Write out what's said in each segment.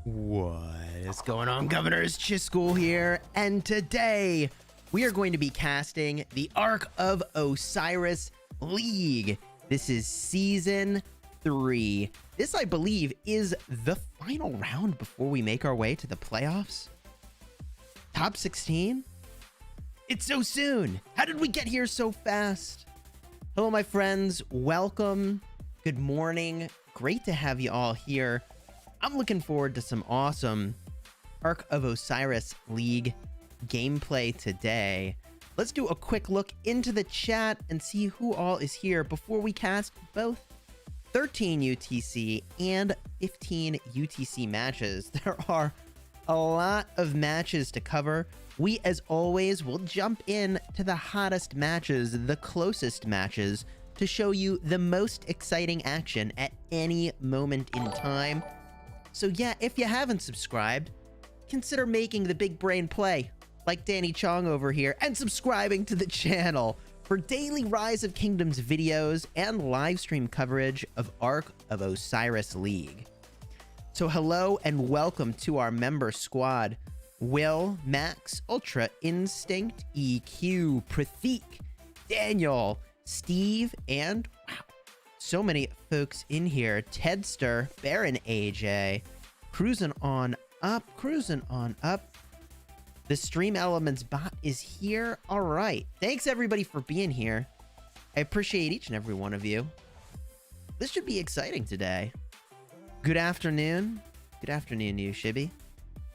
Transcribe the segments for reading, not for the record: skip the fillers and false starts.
What is going on, Governors? Chisgule here, and today we are going to be casting the Ark of Osiris League. This is Season 3. This, I believe, is the final round before we make our way to the playoffs. Top 16? It's so soon! How did we get here so fast? Hello, my friends. Welcome. Good morning. Great to have you all here. I'm looking forward to some awesome Ark of Osiris League gameplay today. Let's do a quick look into the chat and see who all is here before we cast both 13 UTC and 15 UTC matches. There are a lot of matches to cover. We, as always, will jump in to the hottest matches, the closest matches, to show you the most exciting action at any moment in time. So yeah, if you haven't subscribed, consider making the big brain play, like Danny Chong over here, and subscribing to the channel for daily Rise of Kingdoms videos and live stream coverage of Ark of Osiris League. So hello and welcome to our member squad. Will, Max, Ultra Instinct, EQ, Prathik, Daniel, Steve, and wow, so many folks in here. Tedster, Baron AJ, cruising on up. The Stream Elements bot is here. All right. Thanks everybody for being here. I appreciate each and every one of you. This should be exciting today. Good afternoon. Good afternoon, you Shibby.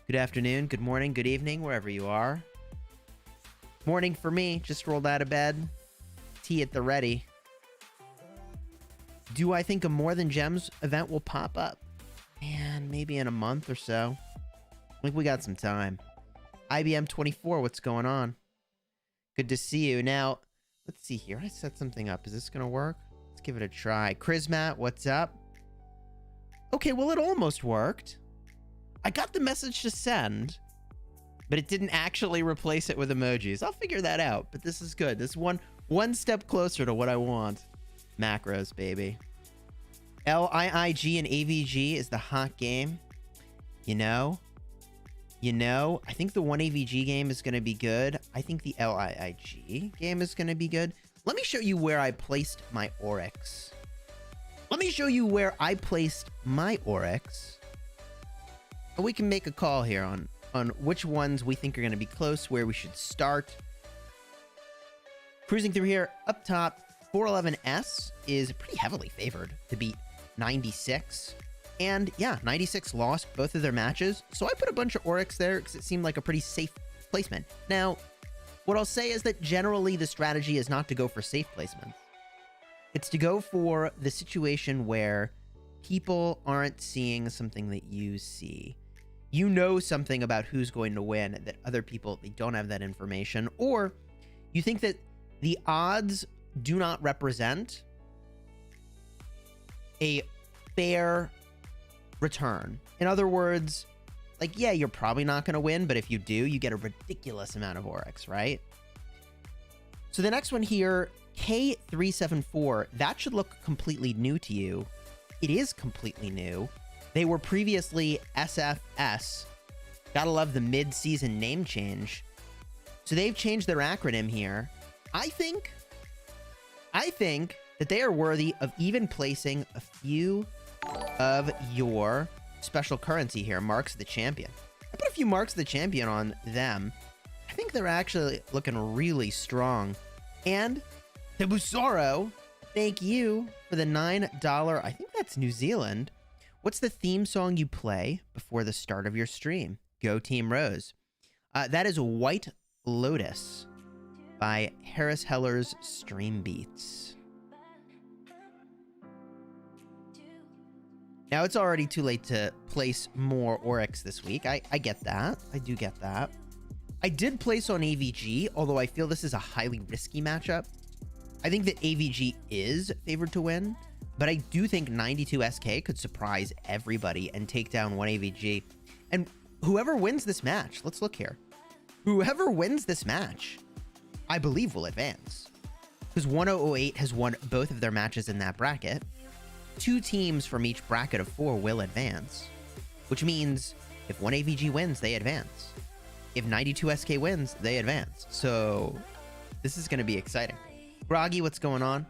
Good afternoon, good morning, good evening, wherever you are. Morning for me. Just rolled out of bed. Tea at the ready. Do I think a More Than Gems event will pop up? Man, maybe in a month or so. I think we got some time. IBM 24, what's going on? Good to see you. Now, let's see here. I set something up. Is this going to work? Let's give it a try. Chrismat, what's up? Okay, well, it almost worked. I got the message to send, but it didn't actually replace it with emojis. I'll figure that out, but this is good. This is one step closer to what I want. Macros, baby. LIIG and AVG is the hot game. You know, you know, I think the 1AVG game is going to be good. I think the LIIG game is going to be good. Let me show you where I placed my Oryx. Let me show you where I placed my Oryx. And we can make a call here on which ones we think are going to be close, where we should start. Cruising through here, up top, 411S is pretty heavily favored to beat 96. And yeah, 96 lost both of their matches. So I put a bunch of Oryx there because it seemed like a pretty safe placement. Now, what I'll say is that generally the strategy is not to go for safe placements. It's to go for the situation where people aren't seeing something that you see. You know something about who's going to win that other people, they don't have that information. Or you think that the odds do not represent a fair return. In other words, like, yeah, you're probably not going to win, but if you do, you get a ridiculous amount of Oryx, right? So the next one here, K374, that should look completely new to you. It is completely new. They were previously SFS. Gotta love the mid-season name change. So they've changed their acronym here. I think that they are worthy of even placing a few of your special currency here, Marks of the Champion. I put a few Marks of the Champion on them. I think they're actually looking really strong. And Tebusoro, thank you for the $9. I think that's New Zealand. What's the theme song you play before the start of your stream? Go Team Rose. That is White Lotus by Harris Heller's Stream Beats. Now, it's already too late to place more Oryx this week. I get that. I do get that. I did place on AVG, although I feel this is a highly risky matchup. I think that AVG is favored to win, but I do think 92SK could surprise everybody and take down 1AVG. And whoever wins this match, let's look here. Whoever wins this match, I believe will advance. Because 1008 has won both of their matches in that bracket. 2 teams from each bracket of 4 will advance, which means if 1AVG wins, they advance. If 92SK wins, they advance. So this is going to be exciting. Groggy, what's going on?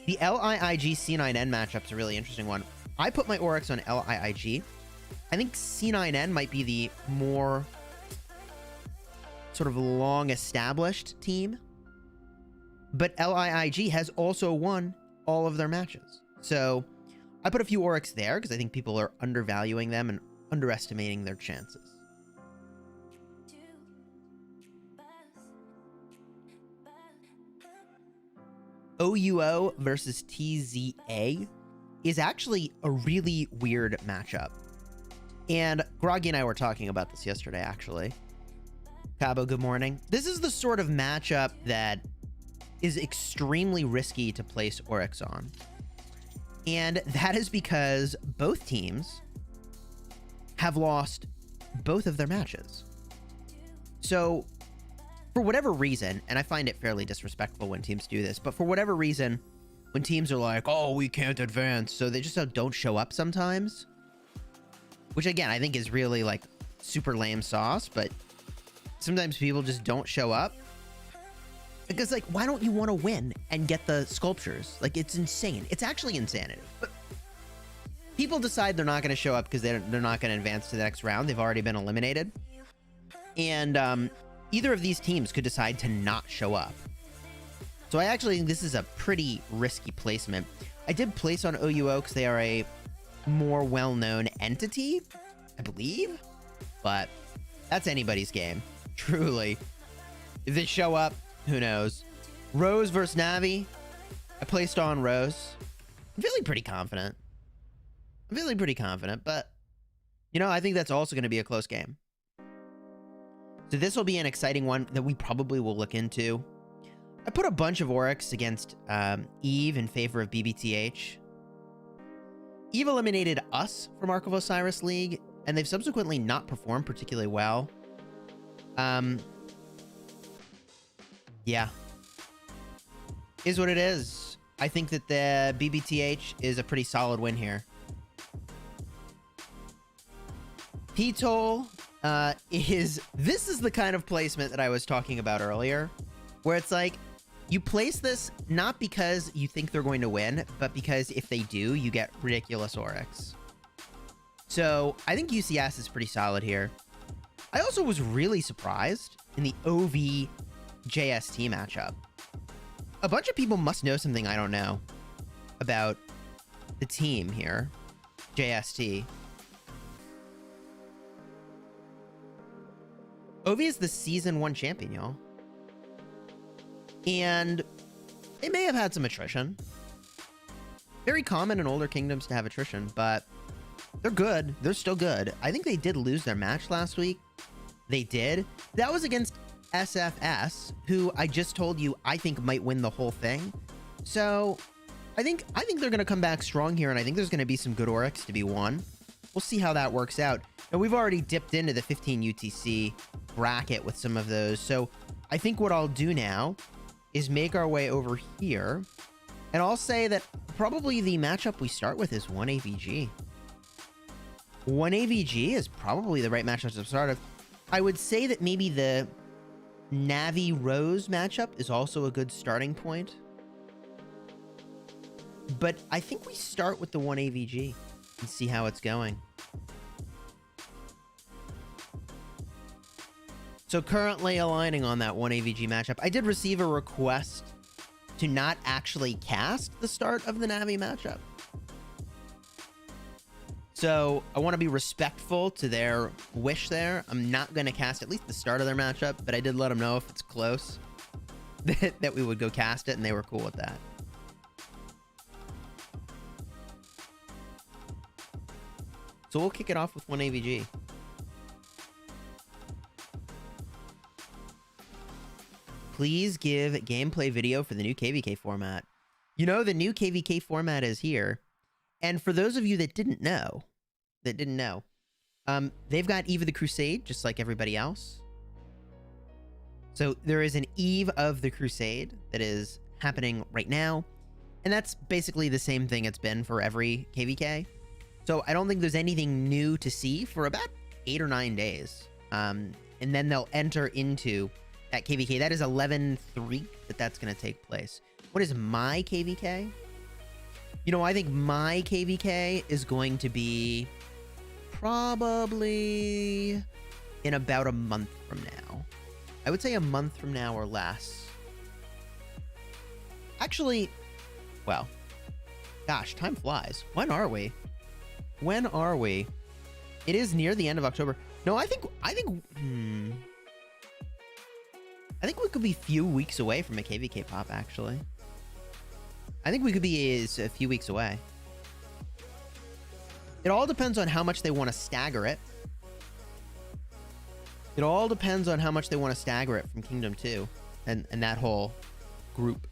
The LIIG C9N matchup's a really interesting one. I put my Oryx on LIIG. I think C9N might be the more sort of long-established team, but LIIG has also won all of their matches. So I put a few Oryx there because I think people are undervaluing them and underestimating their chances. OUO versus TZA is actually a really weird matchup. And Groggy and I were talking about this yesterday, actually. Cabo, good morning. This is the sort of matchup that is extremely risky to place Oryx on. And that is because both teams have lost both of their matches. So for whatever reason, and I find it fairly disrespectful when teams do this, but for whatever reason, when teams are like, oh, we can't advance, so they just don't show up sometimes, which again, I think is really like super lame sauce, but sometimes people just don't show up. Because, like, why don't you want to win and get the sculptures? Like, it's insane. It's actually insanity. But people decide they're not going to show up because they're not going to advance to the next round. They've already been eliminated. And either of these teams could decide to not show up. So I actually think this is a pretty risky placement. I did place on OUO because they are a more well-known entity, I believe. But that's anybody's game, truly. If they show up, who knows? Rose versus Navi. I placed on Rose. I'm feeling pretty confident. But, you know, I think that's also going to be a close game. So this will be an exciting one that we probably will look into. I put a bunch of Oryx against Eve in favor of BBTH. Eve eliminated us from Ark of Osiris League, and they've subsequently not performed particularly well. Yeah. Is what it is. I think that the BBTH is a pretty solid win here. P-Toll this is the kind of placement that I was talking about earlier, where it's like, you place this not because you think they're going to win, but because if they do, you get ridiculous Oryx. So I think UCS is pretty solid here. I also was really surprised in the OV JST matchup. A bunch of people must know something I don't know about the team here, JST. OV is the Season 1 champion, y'all. And they may have had some attrition. Very common in older kingdoms to have attrition, but they're good. They're still good. I think they did lose their match last week. They did. That was against SFS, who I just told you I think might win the whole thing. So I think they're going to come back strong here, and I think there's going to be some good Oryx to be won. We'll see how that works out. And we've already dipped into the 15 UTC bracket with some of those. So I think what I'll do now is make our way over here. And I'll say that probably the matchup we start with is 1 AVG. 1 AVG is probably the right matchup to start with. I would say that maybe the Navi Rose matchup is also a good starting point. But I think we start with the 1 AVG and see how it's going. So currently aligning on that 1 AVG matchup. I did receive a request to not actually cast the start of the Navi matchup. So I want to be respectful to their wish there. I'm not going to cast at least the start of their matchup, but I did let them know if it's close that we would go cast it, and they were cool with that. So we'll kick it off with 1 AVG. Please give gameplay video for the new KVK format. You know, the new KVK format is here. And for those of you that didn't know, they've got Eve of the Crusade, just like everybody else. So there is an Eve of the Crusade that is happening right now. And that's basically the same thing it's been for every KVK. So I don't think there's anything new to see for about 8 or 9 days. And then they'll enter into that KVK. That is 11/3 that's going to take place. What is my KVK? You know, I think my KVK is going to be probably in about a month from now. I would say a month from now or less. Actually, well, gosh, time flies. When are we? When are we? It is near the end of October. No, I think we could be a few weeks away from a KVK pop, actually. I think we could be a few weeks away. It all depends on how much they want to stagger it. It all depends on how much they want to stagger it from Kingdom 2 and that whole group.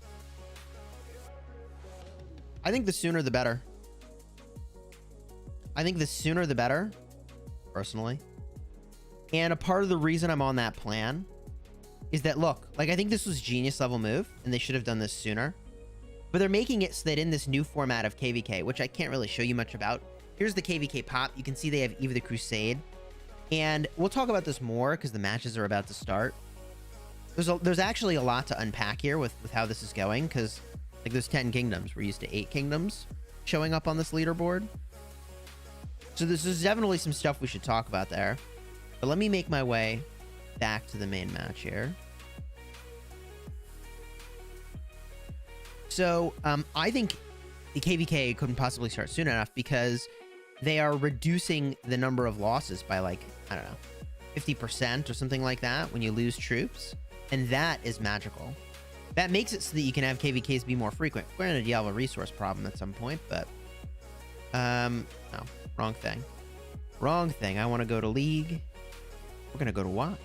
I think the sooner the better. I think the sooner the better, personally. And a part of the reason I'm on that plan is that, look, like, I think this was a genius level move, and they should have done this sooner. But they're making it so that in this new format of KVK, which I can't really show you much about, here's the KVK pop. You can see they have Eve of the Crusade. And we'll talk about this more because the matches are about to start. There's actually a lot to unpack here with how this is going, because like there's 10 kingdoms. We're used to 8 kingdoms showing up on this leaderboard. So there's definitely some stuff we should talk about there. But let me make my way back to the main match here. So I think the KVK couldn't possibly start soon enough because they are reducing the number of losses by, like, I don't know, 50% or something like that when you lose troops. And that is magical. That makes it so that you can have KVKs be more frequent. Granted, you have a resource problem at some point, but no, wrong thing. Wrong thing. I want to go to League. We're going to go to Watch.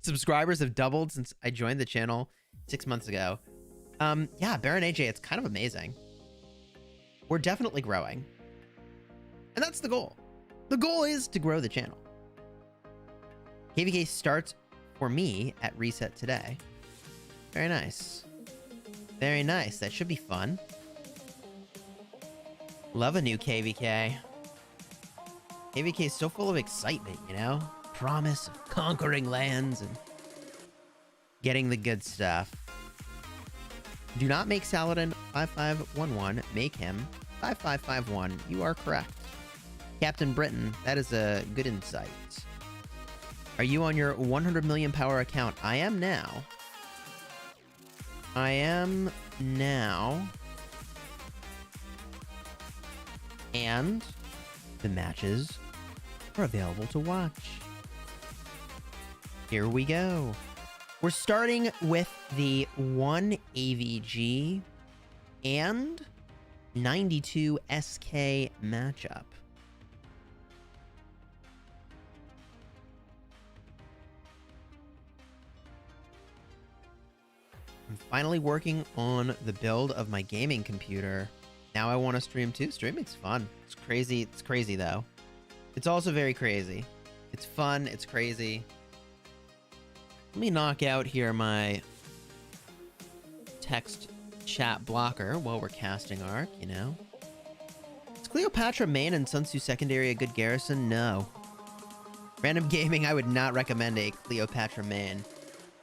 Subscribers have doubled since I joined the channel 6 months ago. Yeah, Baron AJ, it's kind of amazing. We're definitely growing. And that's the goal. The goal is to grow the channel. KVK starts for me at reset today. Very nice. Very nice. That should be fun. Love a new KVK. AVK is so full of excitement, you know? Promise of conquering lands and getting the good stuff. Do not make Saladin 5511. Make him 5551. You are correct. Captain Britain, that is a good insight. Are you on your 100 million power account? I am now. I am now. And the matches are available to watch. Here we go. We're starting with the 1 AVG and 92 SK matchup. I'm finally working on the build of my gaming computer. Now I want to stream too. Streaming's fun. It's crazy. It's crazy though. It's also very crazy. It's fun. It's crazy. Let me knock out here my text chat blocker while we're casting Arc, you know. Is Cleopatra main and Sun Tzu secondary a good garrison? No. Random Gaming, I would not recommend a Cleopatra main.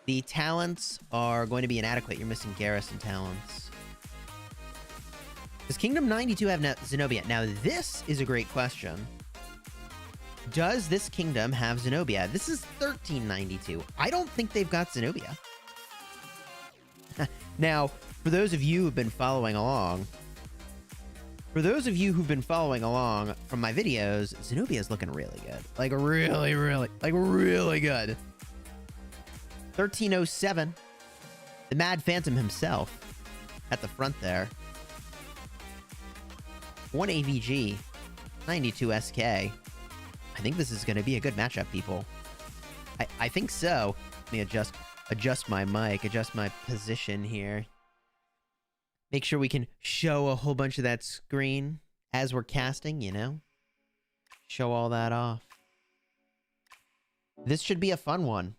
The talents are going to be inadequate. You're missing garrison talents. Does Kingdom 92 have Zenobia? Now, this is a great question. Does this kingdom have Zenobia? This is 1392. I don't think they've got Zenobia. Now, for those of you who've been following along, from my videos, Zenobia is looking really good. Like really good. 1307. The Mad Phantom himself at the front there. 1 AVG, 92 SK. I think this is going to be a good matchup, people. I think so. Let me adjust my mic, adjust my position here. Make sure we can show a whole bunch of that screen as we're casting, you know? Show all that off. This should be a fun one.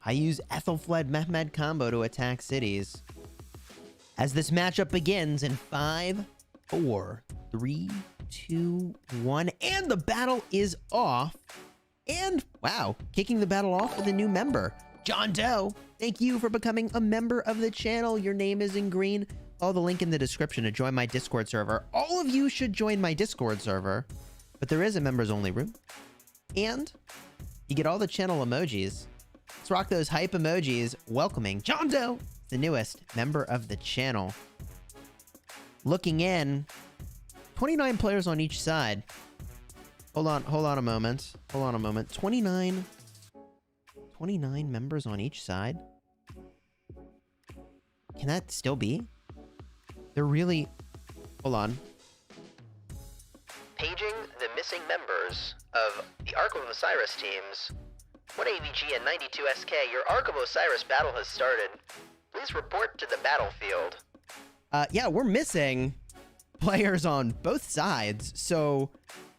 I use Ethelfled Mehmed combo to attack cities. As this matchup begins in 5, 4, 3, 2, 1, and the battle is off. And, wow, kicking the battle off with a new member. John Doe, thank you for becoming a member of the channel. Your name is in green. Follow the link in the description to join my Discord server. All of you should join my Discord server, but there is a members only room. And you get all the channel emojis. Let's rock those hype emojis welcoming John Doe, the newest member of the channel. Looking in, 29 players on each side. Hold on a moment. 29 members on each side. Can that still be? They're really... Hold on. Paging the missing members of the Ark of Osiris teams. 1 AVG and 92 SK, your Ark of Osiris battle has started. Please report to the battlefield. Yeah, we're missing players on both sides, so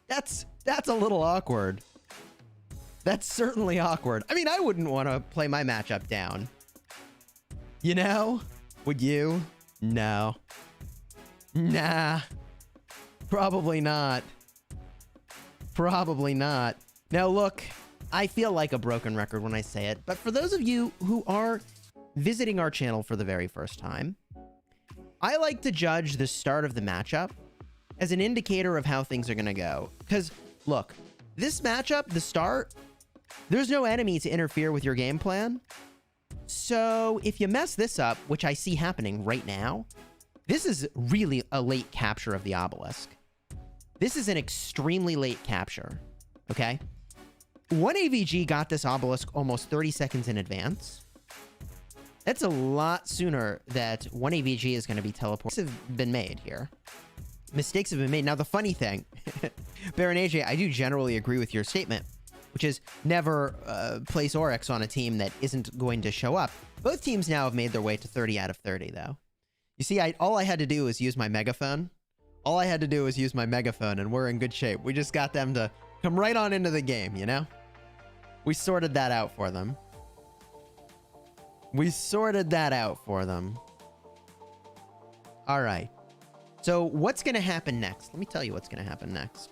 that's a little awkward. That's certainly awkward. I mean, I wouldn't want to play my matchup down. You know? Would you? No. Nah. Probably not. Probably not. Now look, I feel like a broken record when I say it, but for those of you who are visiting our channel for the very first time, I like to judge the start of the matchup as an indicator of how things are going to go. Because, look, this matchup, the start, there's no enemy to interfere with your game plan. So if you mess this up, which I see happening right now, this is really a late capture of the obelisk. This is an extremely late capture, okay? 1 AVG got this obelisk almost 30 seconds in advance. That's a lot sooner that 1 AVG is going to be teleported. Mistakes have been made here. Mistakes have been made. Now, the funny thing, Baron AJ, I do generally agree with your statement, which is never place Oryx on a team that isn't going to show up. Both teams now have made their way to 30 out of 30, though. You see, all I had to do was use my megaphone. All I had to do was use my megaphone, and we're in good shape. We just got them to come right on into the game, you know? We sorted that out for them. We sorted that out for them. All right. So what's going to happen next? Let me tell you what's going to happen next.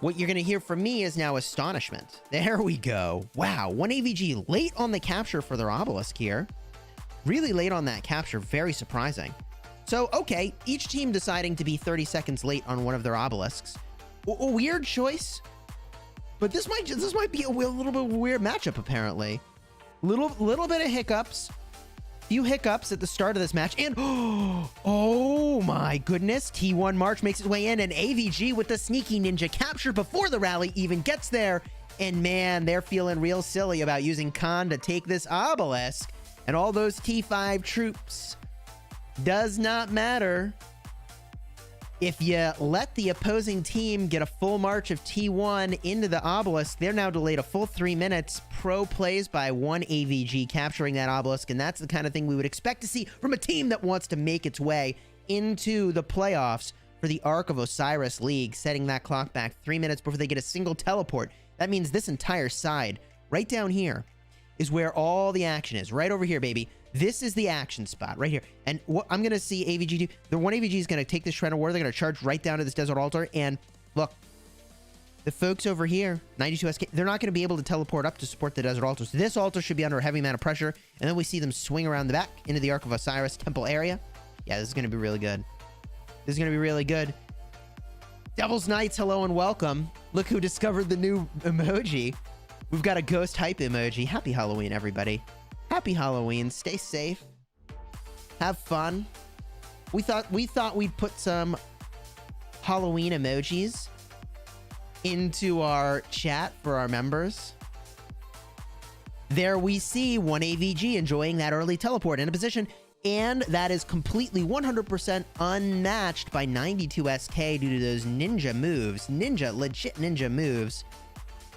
What you're going to hear from me is now astonishment. There we go. Wow. 1 AVG late on the capture for their obelisk here. Really late on that capture. Very surprising. So, okay. Each team deciding to be 30 seconds late on one of their obelisks. A weird choice. But this might be a little bit of a weird matchup, apparently. Little bit of hiccups. Few hiccups at the start of this match, and oh my goodness, T1 March makes its way in, and AVG with the sneaky ninja capture before the rally even gets there. And man, they're feeling real silly about using Khan to take this obelisk, and all those T5 troops. Does not matter. If you let the opposing team get a full march of T1 into the obelisk, they're now delayed a full 3 minutes. Pro plays by 1 AVG capturing that obelisk, and that's the kind of thing we would expect to see from a team that wants to make its way into the playoffs for the Ark of Osiris League, setting that clock back 3 minutes before they get a single teleport. That means this entire side, right down here, is where all the action is. Right over here, baby. This is the action spot right here. And what I'm going to see AVG do, the 1 AVG is going to take this Shred of War. They're going to charge right down to this Desert Altar. And look, the folks over here, 92SK, they're not going to be able to teleport up to support the Desert Altar. So this altar should be under a heavy amount of pressure. And then we see them swing around the back into the Ark of Osiris temple area. Yeah, this is going to be really good. This is going to be really good. Devil's Knights, hello and welcome. Look who discovered the new emoji. We've got a ghost hype emoji. Happy Halloween, everybody. Happy Halloween. Stay safe. Have fun. We thought we'd put some Halloween emojis into our chat for our members. There we see 1 AVG enjoying that early teleport in a position, and that is completely 100% unmatched by 92SK due to those ninja moves. Legit ninja moves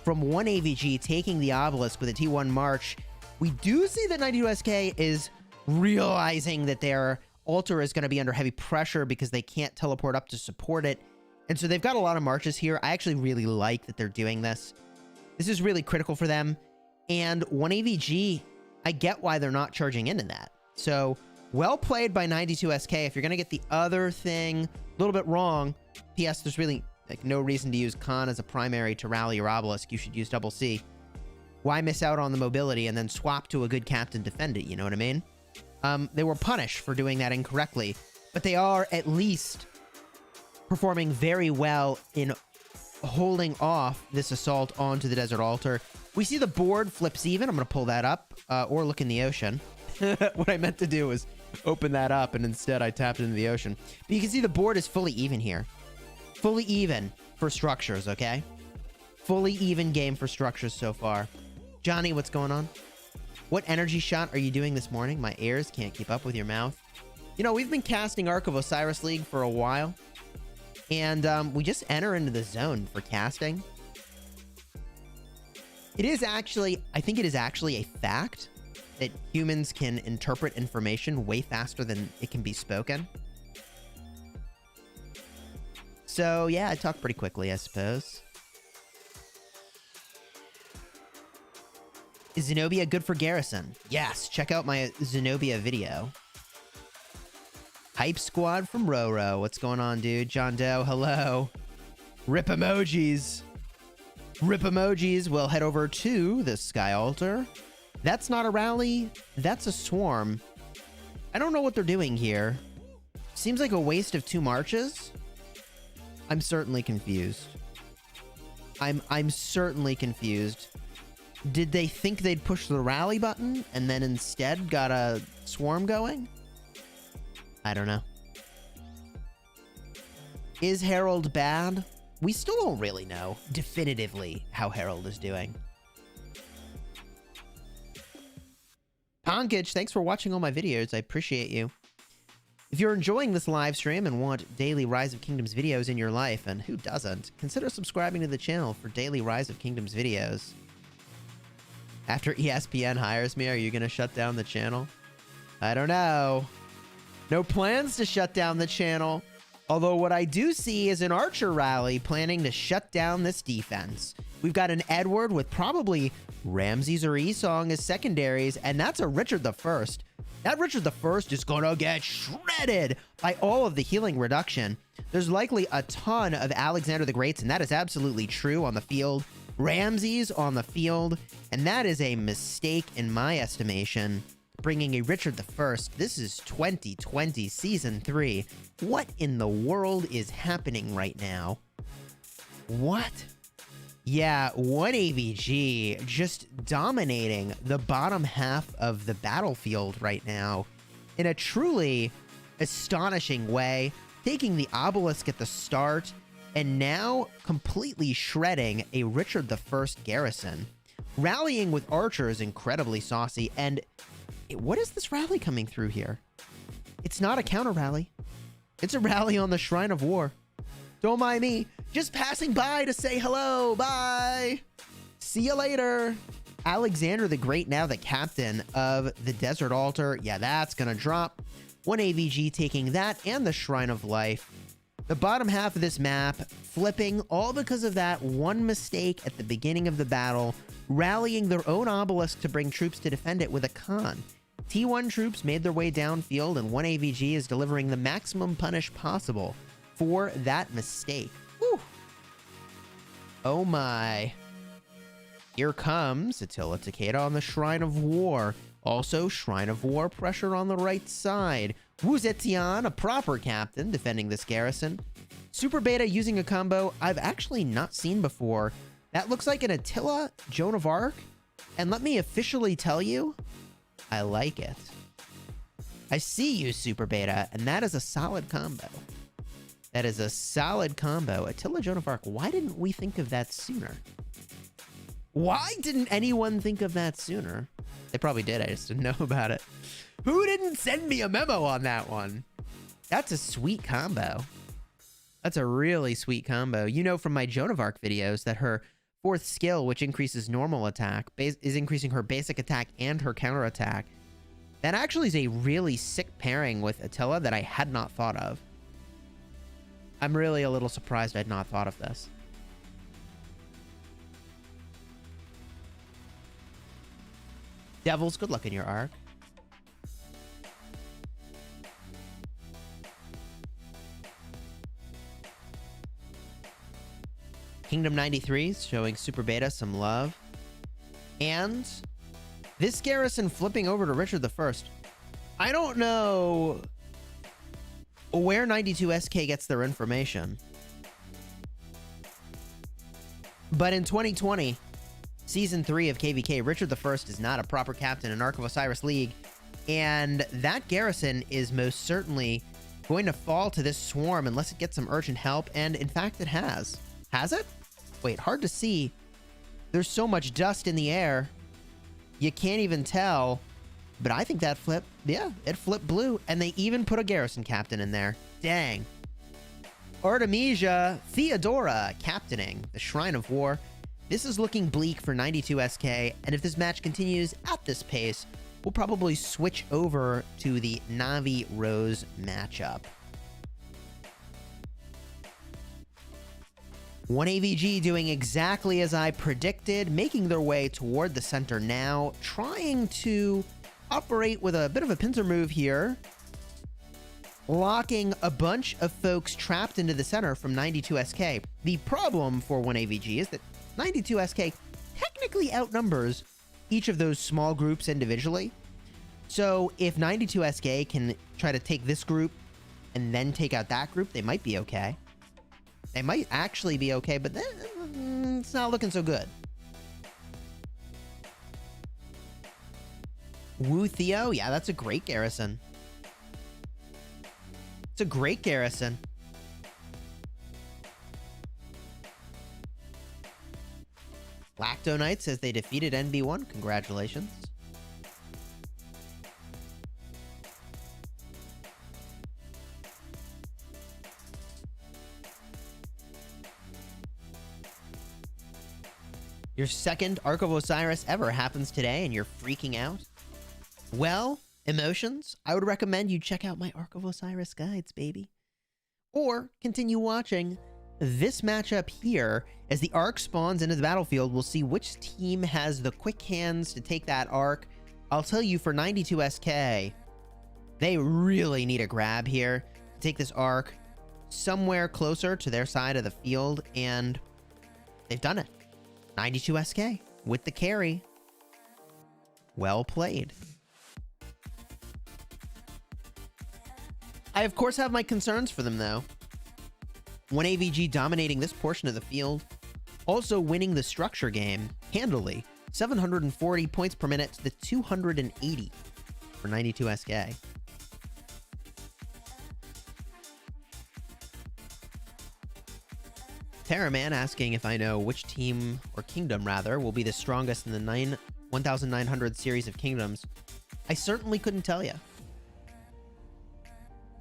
from 1 AVG taking the obelisk with a T1 March. We do see that 92SK is realizing that their altar is going to be under heavy pressure because they can't teleport up to support it. And so they've got a lot of marches here. I actually really like that they're doing this. This is really critical for them. And 1 AVG, I get why they're not charging into that. So well played by 92SK. If you're going to get the other thing a little bit wrong, PS, there's really like no reason to use Khan as a primary to rally your obelisk. You should use double C. Why miss out on the mobility and then swap to a good captain defend it? You know what I mean? They were punished for doing that incorrectly, but they are at least performing very well in holding off this assault onto the Desert Altar. We see the board flips even. I'm going to pull that up or look in the ocean. What I meant to do was open that up, and instead I tapped into the ocean. But you can see the board is fully even here. Fully even for structures, okay? Fully even game for structures so far. Johnny, what's going on? What energy shot are you doing this morning? My ears can't keep up with your mouth. You know, we've been casting Ark of Osiris League for a while. And we just enter into the zone for casting. It is actually, I think it is actually a fact that humans can interpret information way faster than it can be spoken. So, yeah, I talk pretty quickly, I suppose. Is Zenobia good for Garrison? Yes, check out my Zenobia video. Hype Squad from Roro. What's going on, dude? John Doe, hello. Rip emojis. Rip emojis. We'll head over to the Sky Altar. That's not a rally. That's a swarm. I don't know what they're doing here. Seems like a waste of 2 marches. I'm certainly confused. I'm certainly confused. Did they think they'd push the rally button and then instead got a swarm going? I don't know. Is Herald bad? We still don't really know definitively how Herald is doing. Ponkage, thanks for watching all my videos. I appreciate you. If you're enjoying this live stream and want daily Rise of Kingdoms videos in your life, and who doesn't, consider subscribing to the channel for daily Rise of Kingdoms videos. After ESPN hires me, are you going to shut down the channel? I don't know. No plans to shut down the channel. Although what I do see is an Archer rally planning to shut down this defense. We've got an Edward with probably Ramses or Esong as secondaries, and that's a Richard the First. That Richard the First is gonna get shredded by all of the healing reduction. There's likely a ton of Alexander the Greats, and that is absolutely true on the field. Ramses on the field, and that is a mistake in my estimation. Bringing a Richard the First. This is 2020 Season 3. What in the world is happening right now? What? Yeah, 1 AVG just dominating the bottom half of the battlefield right now in a truly astonishing way, taking the obelisk at the start and now completely shredding a Richard the First garrison. Rallying with Archer is incredibly saucy, and what is this rally coming through here? It's not a counter rally. It's a rally on the Shrine of War. Don't mind me. Just passing by to say hello. Bye. See you later. Alexander the Great, now the captain of the Desert Altar. Yeah, that's going to drop. 1 AVG taking that and the Shrine of Life. The bottom half of this map flipping, all because of that one mistake at the beginning of the battle, rallying their own obelisk to bring troops to defend it with a con. T1 troops made their way downfield, and 1 AVG is delivering the maximum punish possible for that mistake. Whew. Oh my. Here comes Attila Takeda on the Shrine of War. Also, Shrine of War pressure on the right side. Wu Zetian, a proper captain, defending this garrison. Super Beta using a combo I've actually not seen before. That looks like an Attila Joan of Arc. And let me officially tell you, I like it. I see you, Super Beta, and that is a solid combo. That is a solid combo. Attila Joan of Arc, why didn't we think of that sooner? Why didn't anyone think of that sooner? They probably did, I just didn't know about it. Who didn't send me a memo on that one? That's a sweet combo. That's a really sweet combo. You know from my Joan of Arc videos that her 4th skill, which increases normal attack, is increasing her basic attack and her counter attack. That actually is a really sick pairing with Attila that I had not thought of. I'm really a little surprised I'd not thought of this. Devils, good luck in your arc. Kingdom 93's showing Super Beta some love. And this garrison flipping over to Richard the First. I don't know where 92SK gets their information. But in 2020, Season 3 of KVK, Richard the First is not a proper captain in Ark of Osiris League. And that garrison is most certainly going to fall to this swarm unless it gets some urgent help. And in fact, it has. Has it? Wait, hard to see. There's so much dust in the air. You can't even tell. But I think that flipped, yeah, it flipped blue. And they even put a garrison captain in there. Dang. Artemisia Theodora captaining the Shrine of War. This is looking bleak for 92SK. And if this match continues at this pace, we'll probably switch over to the Navi Rose matchup. 1 AVG doing exactly as I predicted, making their way toward the center now, trying to operate with a bit of a pincer move here, locking a bunch of folks trapped into the center from 92SK. The problem for 1 AVG is that 92SK technically outnumbers each of those small groups individually. So if 92SK can try to take this group and then take out that group, they might be okay. They might actually be okay, but then it's not looking so good. Wu Theo, yeah, that's a great garrison. It's a great garrison. Lacto Knight says they defeated NB1. Congratulations. Your second Ark of Osiris ever happens today and you're freaking out? Well, emotions, I would recommend you check out my Ark of Osiris guides, baby. or continue watching this matchup here. As the Ark spawns into the battlefield, we'll see which team has the quick hands to take that Ark. I'll tell you, for 92 SK, they really need a grab here to take this Ark somewhere closer to their side of the field, and they've done it. 92 SK with the carry. Well played. I, of course, have my concerns for them, though. 1AVG dominating this portion of the field, also winning the structure game handily. 740 points per minute to the 280 for 92 SK. Terraman asking if I know which team, or kingdom rather, will be the strongest in the 1900 series of kingdoms. I certainly couldn't tell you.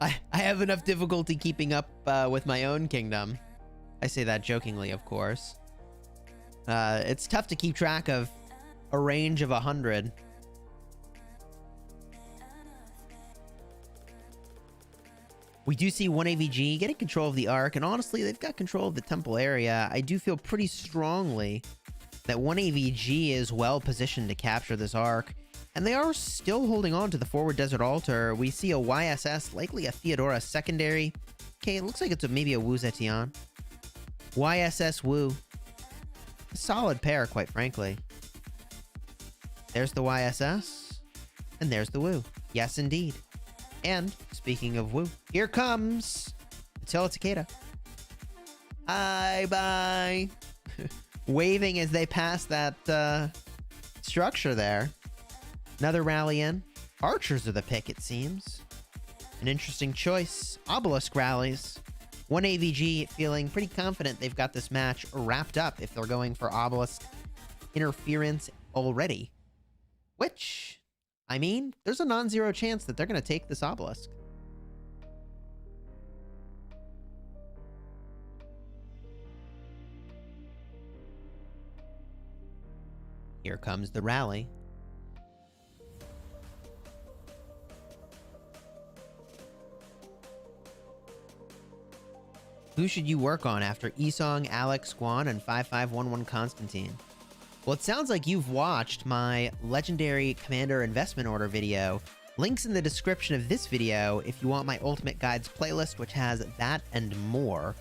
I have enough difficulty keeping up with my own kingdom. I say that jokingly, of course. It's tough to keep track of a range of 100. We do see 1AVG getting control of the Ark, and honestly, they've got control of the temple area. I do feel pretty strongly that 1AVG is well positioned to capture this Ark, and they are still holding on to the forward desert altar. We see a YSS, likely a Theodora secondary. Okay, it looks like it's maybe a Wu Zetian. YSS Wu. A solid pair, quite frankly. There's the YSS, and there's the Wu. Yes, indeed. And speaking of Wu, here comes Attila Takeda. Bye. Waving as they pass that structure there. Another rally in. Archers are the pick, it seems. An interesting choice. Obelisk rallies. 1AVG feeling pretty confident they've got this match wrapped up if they're going for Obelisk interference already. Which, I mean, there's a non-zero chance that they're going to take this Obelisk. Here comes the rally. Who should you work on after Esong, Alex, Guan, and 5511 Constantine? Well, it sounds like you've watched my Legendary Commander Investment Order video. Links in the description of this video if you want my Ultimate Guides playlist, which has that and more.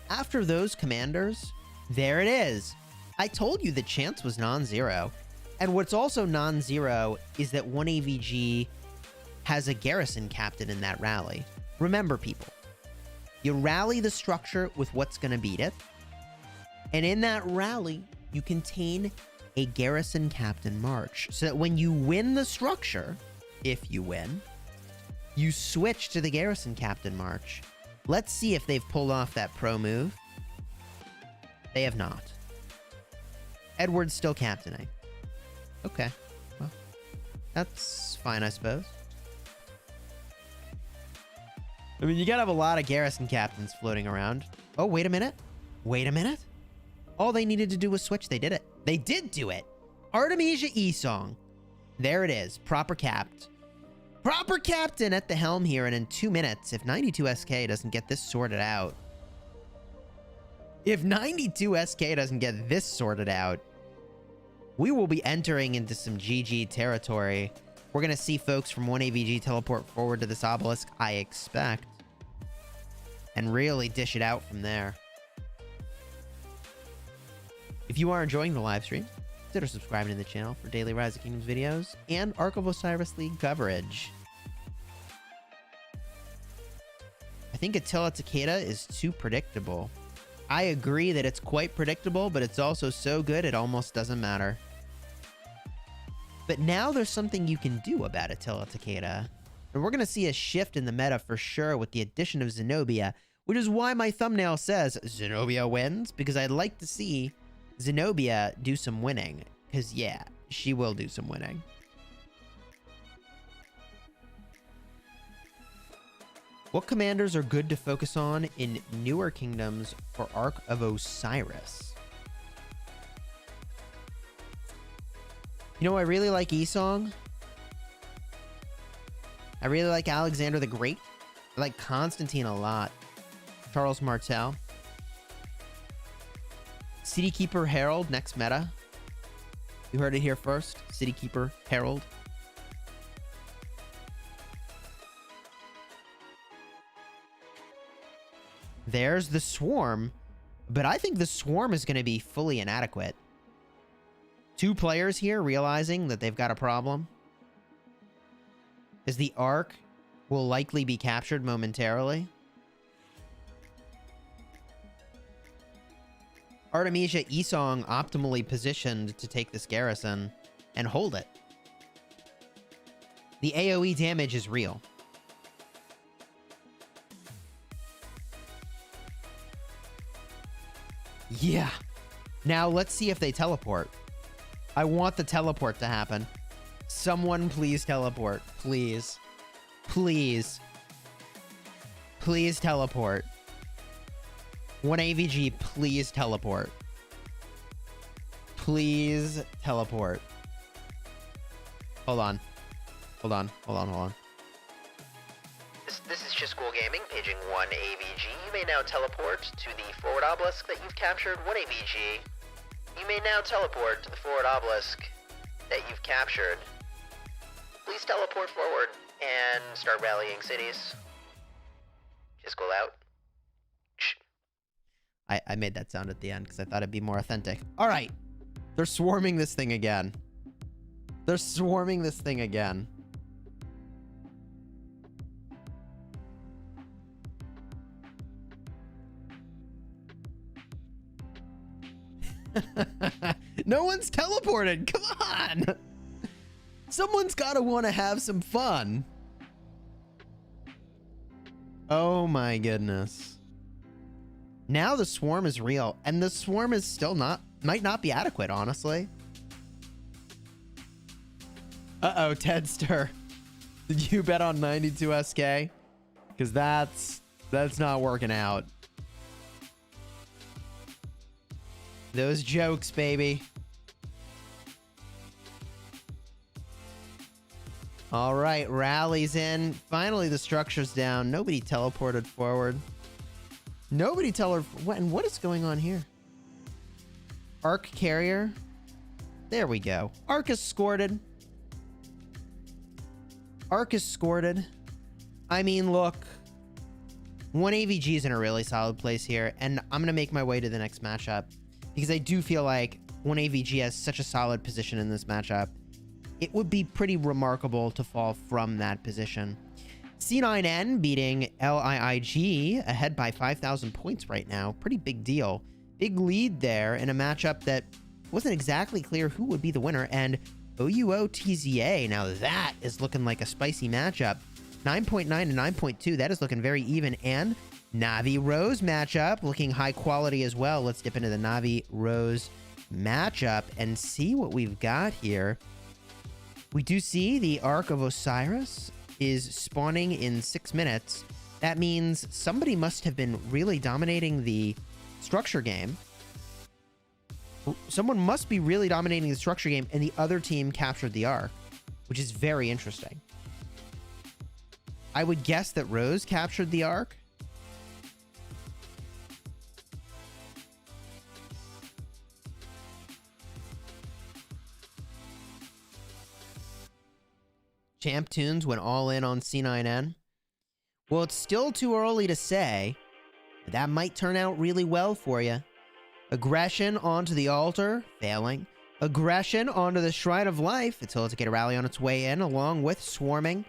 After those commanders, there it is. I told you the chance was non-zero. And what's also non-zero is that 1AVG has a garrison captain in that rally. Remember, people, you rally the structure with what's going to beat it. And in that rally, you contain a garrison captain march, so that when you win the structure, if you win, you switch to the garrison captain march. Let's see if they've pulled off that pro move. They have not. Edward's still captaining. Okay, well, that's fine, I suppose. I mean, you gotta have a lot of garrison captains floating around. Oh, wait a minute. Wait a minute. All they needed to do was switch. They did it. They did do it. Artemisia Esong. There it is. Proper capped. Proper captain at the helm here. And in 2 minutes, if 92 SK doesn't get this sorted out. If 92 SK doesn't get this sorted out, we will be entering into some GG territory. We're going to see folks from 1AVG teleport forward to this obelisk, I expect. And really dish it out from there. If you are enjoying the live stream, consider subscribing to the channel for daily Rise of Kingdoms videos and Ark of Osiris League coverage. I think Attila Takeda is too predictable. I agree that it's quite predictable, but it's also so good it almost doesn't matter. But now there's something you can do about Attila Takeda. And we're going to see a shift in the meta for sure with the addition of Zenobia, which is why my thumbnail says Zenobia wins, because I'd like to see Zenobia do some winning. Because, yeah, she will do some winning. What commanders are good to focus on in newer kingdoms for Ark of Osiris? You know, I really like Esong. I really like Alexander the Great. I like Constantine a lot. Charles Martel. City Keeper Herald, next meta. You heard it here first. City Keeper Herald. There's the Swarm, but I think the Swarm is going to be fully inadequate. 2 players here realizing that they've got a problem. As the Ark will likely be captured momentarily. Artemisia Esong optimally positioned to take this garrison and hold it. The AoE damage is real. Yeah. Now let's see if they teleport. I want the teleport to happen. Someone please teleport. Please. Please. Please teleport. 1 AVG, please teleport. Please teleport. Hold on. Hold on. Hold on. Hold on. This is Chisgule Gaming, paging 1 AVG. You may now teleport to the forward obelisk that you've captured. 1 AVG. You may now teleport to the forward obelisk that you've captured. Please teleport forward and start rallying cities. Chisgule out. I made that sound at the end because I thought it'd be more authentic. All right. They're swarming this thing again. They're swarming this thing again. No one's teleported. Come on. Someone's got to want to have some fun. Oh my goodness. Now the swarm is real, and the swarm is still might not be adequate, honestly. Uh-oh, Tedster. Did you bet on 92 SK? Because that's not working out. Those jokes, baby. All right, rallies in. Finally, the structure's down. Nobody teleported forward. Nobody what is going on here? Arc carrier. There we go. Arc is scorted. Arc is scorted. I mean, look. 1 AVG is in a really solid place here, and I'm going to make my way to the next matchup because I do feel like 1 AVG has such a solid position in this matchup. It would be pretty remarkable to fall from that position. C9N beating LIIG ahead by 5,000 points right now. Pretty big deal. Big lead there in a matchup that wasn't exactly clear who would be the winner. And OUO-TZA, now that is looking like a spicy matchup. 9.9 to 9.2, that is looking very even. And Navi Rose matchup looking high quality as well. Let's dip into the Navi Rose matchup and see what we've got here. We do see the Ark of Osiris is spawning in 6 minutes. That means somebody must have been really dominating the structure game. Someone must be really dominating the structure game, and the other team captured the Ark, which is very interesting. I would guess that Rose captured the Ark. Champ Tunes went all in on C9N. Well, it's still too early to say. But that might turn out really well for you. Aggression onto the altar, failing. Aggression onto the Shrine of Life until to get a rally on its way in, along with swarming.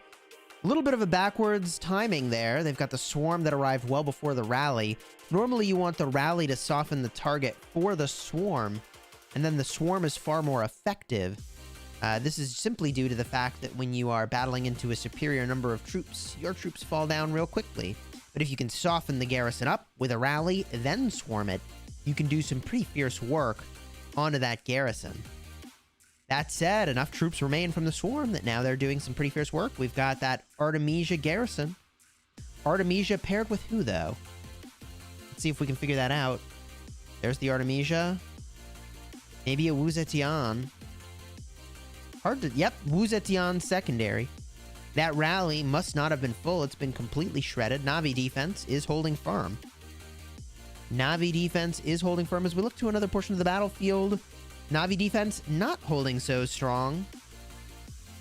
A little bit of a backwards timing there. They've got the swarm that arrived well before the rally. Normally, you want the rally to soften the target for the swarm, and then the swarm is far more effective. This is simply due to the fact that when you are battling into a superior number of troops, your troops fall down real quickly. But if you can soften the garrison up with a rally, then swarm it, you can do some pretty fierce work onto that garrison. That said, enough troops remain from the swarm that now they're doing some pretty fierce work. We've got that Artemisia garrison. Artemisia paired with who, though? Let's see if we can figure that out. There's the Artemisia. Maybe a Wu Zetian. Hard to... Yep, Wu Zetian secondary. That rally must not have been full. It's been completely shredded. Navi defense is holding firm. Navi defense is holding firm as we look to another portion of the battlefield. Navi defense not holding so strong.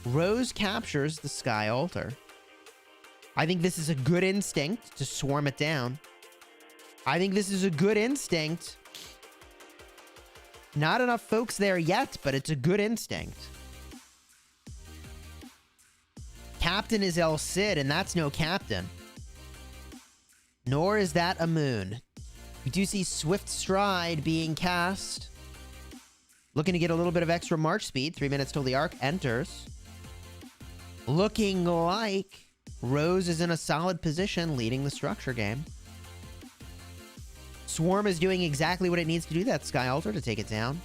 Rose captures the Sky Altar. I think this is a good instinct to swarm it down. I think this is a good instinct. Not enough folks there yet, but it's a good instinct. Captain is El Cid, and that's no captain. Nor is that a moon. We do see Swift Stride being cast. Looking to get a little bit of extra march speed. 3 minutes till the arc enters. Looking like Rose is in a solid position leading the structure game. Swarm is doing exactly what it needs to do, that Sky Altar, to take it down.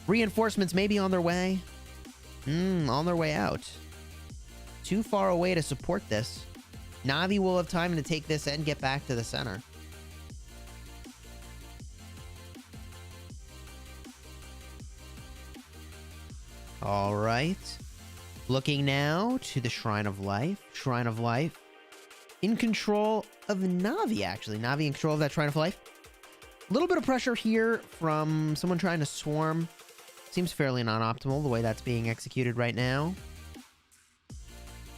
Reinforcements may be on their way. On their way out. Too far away to support this. Navi will have time to take this and get back to the center. All right. Looking now to the Shrine of Life. Shrine of Life in control of Navi, actually. Navi in control of that Shrine of Life. A little bit of pressure here from someone trying to swarm. Seems fairly non-optimal the way that's being executed right now.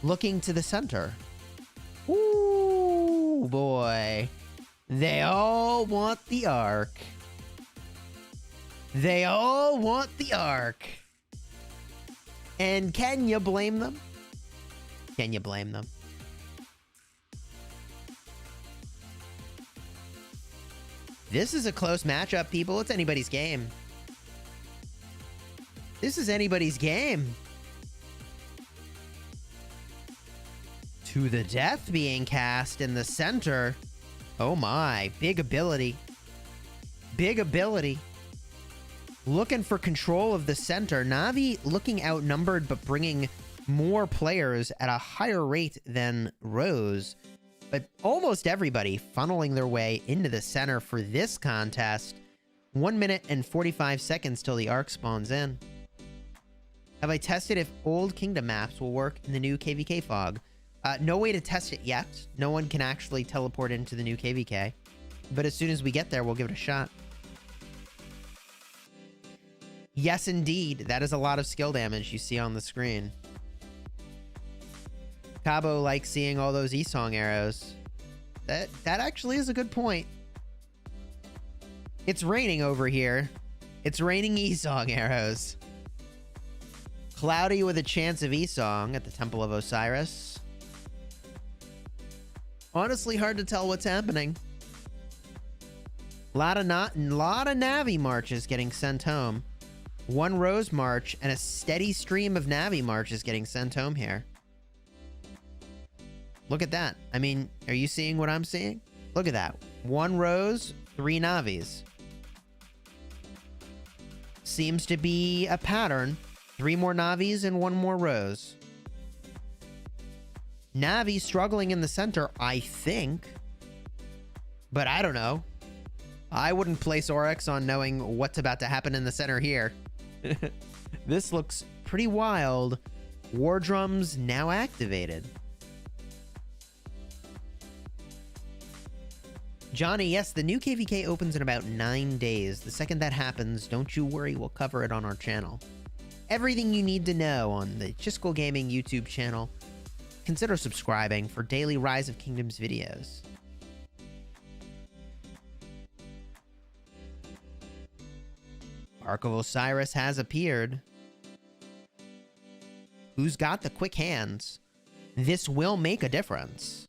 Looking to the center. Ooh, boy. They all want the Ark. They all want the Ark. And can you blame them? Can you blame them? This is a close matchup, people. It's anybody's game. This is anybody's game. To the death being cast in the center. Oh my, big ability. Big ability. Looking for control of the center. Navi looking outnumbered, but bringing more players at a higher rate than Rose. But almost everybody funneling their way into the center for this contest. 1 minute and 45 seconds till the arc spawns in. Have I tested if old kingdom maps will work in the new KVK fog? No way to test it yet. No one can actually teleport into the new KVK. But as soon as we get there, we'll give it a shot. Yes, indeed. That is a lot of skill damage you see on the screen. Cabo likes seeing all those E-Song arrows. That actually is a good point. It's raining over here. It's raining E-Song arrows. Cloudy with a chance of E-Song at the Temple of Osiris. Honestly, hard to tell what's happening. Lot of Navi marches getting sent home. 1 Rose march and a steady stream of Navi marches getting sent home here. Look at that. I mean, are you seeing what I'm seeing? Look at that. 1 Rose, 3 Navis. Seems to be a pattern. 3 more Navis and 1 more Rose. Navi struggling in the center, I think. But I don't know. I wouldn't place Oryx on knowing what's about to happen in the center here. This looks pretty wild. War drums now activated. Johnny, yes, the new KVK opens in about 9 days. The second that happens, don't you worry, we'll cover it on our channel. Everything you need to know on the Chisgule Gaming YouTube channel. Consider subscribing for daily Rise of Kingdoms videos. Ark of Osiris has appeared. Who's got the quick hands? This will make a difference.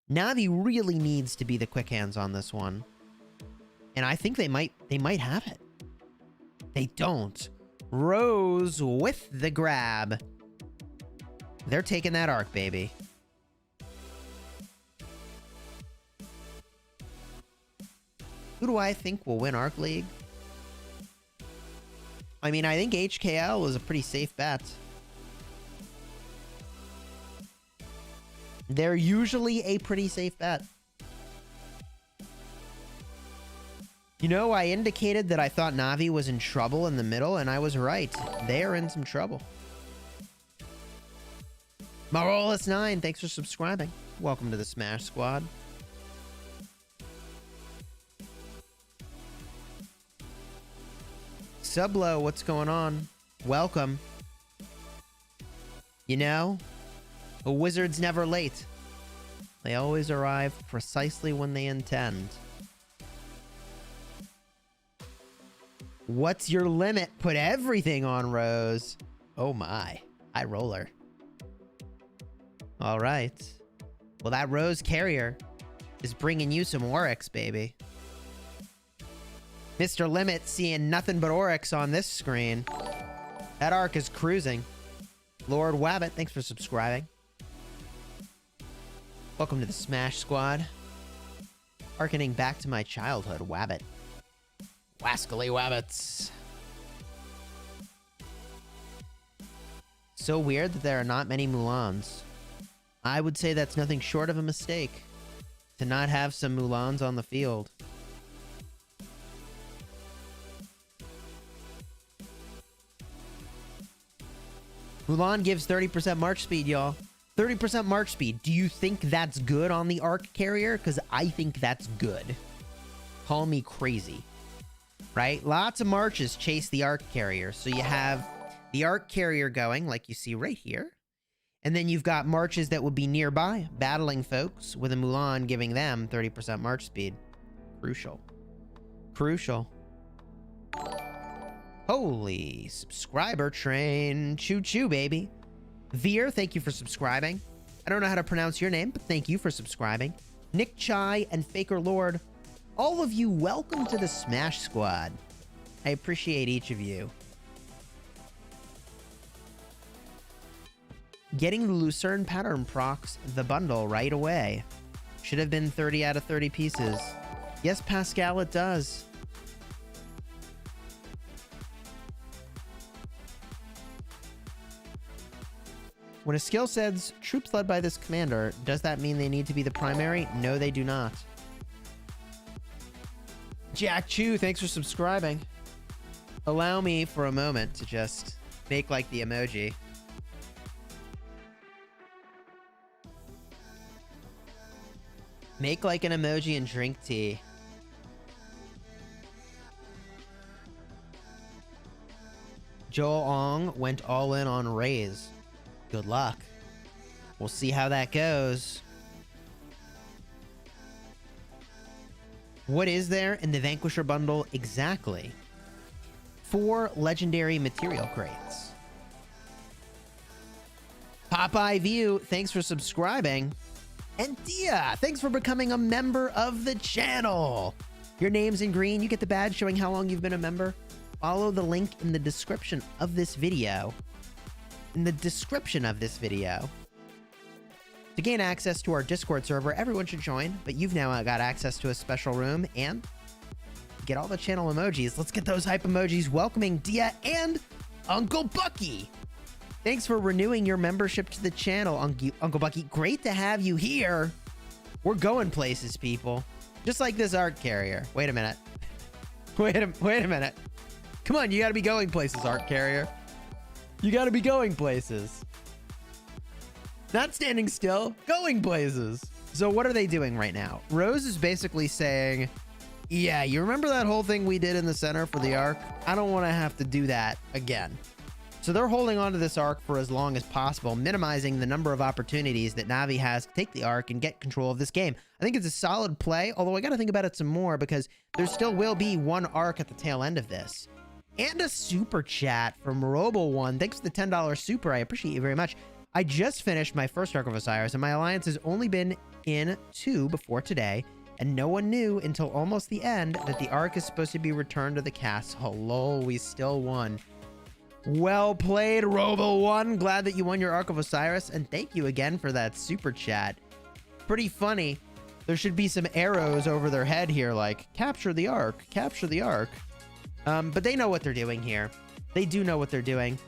Navi really needs to be the quick hands on this one. And I think they might have it. They don't. Rose with the grab. They're taking that arc, baby. Who do I think will win Arc League? I mean, I think HKL is a pretty safe bet. They're usually a pretty safe bet. You know, I indicated that I thought Navi was in trouble in the middle, and I was right. They are in some trouble. Marolus9, thanks for subscribing. Welcome to the Smash Squad. Sublo, what's going on? Welcome. You know, a wizard's never late. They always arrive precisely when they intend. What's your limit? Put everything on Rose. Oh my, high roller. All right. Well, that Rose carrier is bringing you some Oryx, baby. Mr. Limit seeing nothing but Oryx on this screen. That arc is cruising. Lord Wabbit, thanks for subscribing. Welcome to the Smash Squad. Harkening back to my childhood, Wabbit. Wascally Wabbits. So weird that there are not many Mulans. I would say that's nothing short of a mistake to not have some Mulans on the field. Mulan gives 30% march speed, y'all. 30% march speed. Do you think that's good on the arc carrier? Because I think that's good. Call me crazy. Right? Lots of marches chase the arc carrier. So you have the arc carrier going, like you see right here. And then you've got marches that would be nearby, battling folks, with a Mulan giving them 30% march speed. Crucial. Crucial. Holy subscriber train. Choo-choo, baby. Veer, thank you for subscribing. I don't know how to pronounce your name, but thank you for subscribing. Nick Chai and Faker Lord, all of you, welcome to the Smash Squad. I appreciate each of you. Getting the Lucerne pattern procs the bundle right away. Should have been 30 out of 30 pieces. Yes, Pascal, it does. When a skill says troops led by this commander, does that mean they need to be the primary? No, they do not. Jack Chu, thanks for subscribing. Allow me for a moment to just make like the emoji. Make like an emoji and drink tea. Joel Ong went all in on Raze. Good luck. We'll see how that goes. What is there in the Vanquisher bundle exactly? 4 legendary material crates. Popeye View, thanks for subscribing. And Dia, thanks for becoming a member of the channel. Your name's in green. You get the badge showing how long you've been a member. Follow the link in the description of this video. To gain access to our Discord server, everyone should join, but you've now got access to a special room and get all the channel emojis. Let's get those hype emojis welcoming Dia and Uncle Bucky. Thanks for renewing your membership to the channel, Uncle Bucky. Great to have you here. We're going places, people. Just like this arc carrier. Wait a minute. Wait a minute. Come on, you gotta be going places, arc carrier. You gotta be going places. Not standing still, going places. So what are they doing right now? Rose is basically saying, yeah, you remember that whole thing we did in the center for the arc? I don't want to have to do that again. So they're holding on to this arc for as long as possible, minimizing the number of opportunities that Navi has to take the arc and get control of this game. I think it's a solid play, although I got to think about it some more because there still will be one arc at the tail end of this. And a super chat from Robo1. Thanks for the $10 super. I appreciate you very much. I just finished my first arc of Osiris, and my alliance has only been in 2 before today, and no one knew until almost the end that the arc is supposed to be returned to the cast. Oh, lol, we still won. Well played, Robo1. Glad that you won your Arc of Osiris, and thank you again for that super chat. Pretty funny. There should be some arrows over their head here, like, capture the arc, capture the arc. But they know what they're doing here. They do know what they're doing.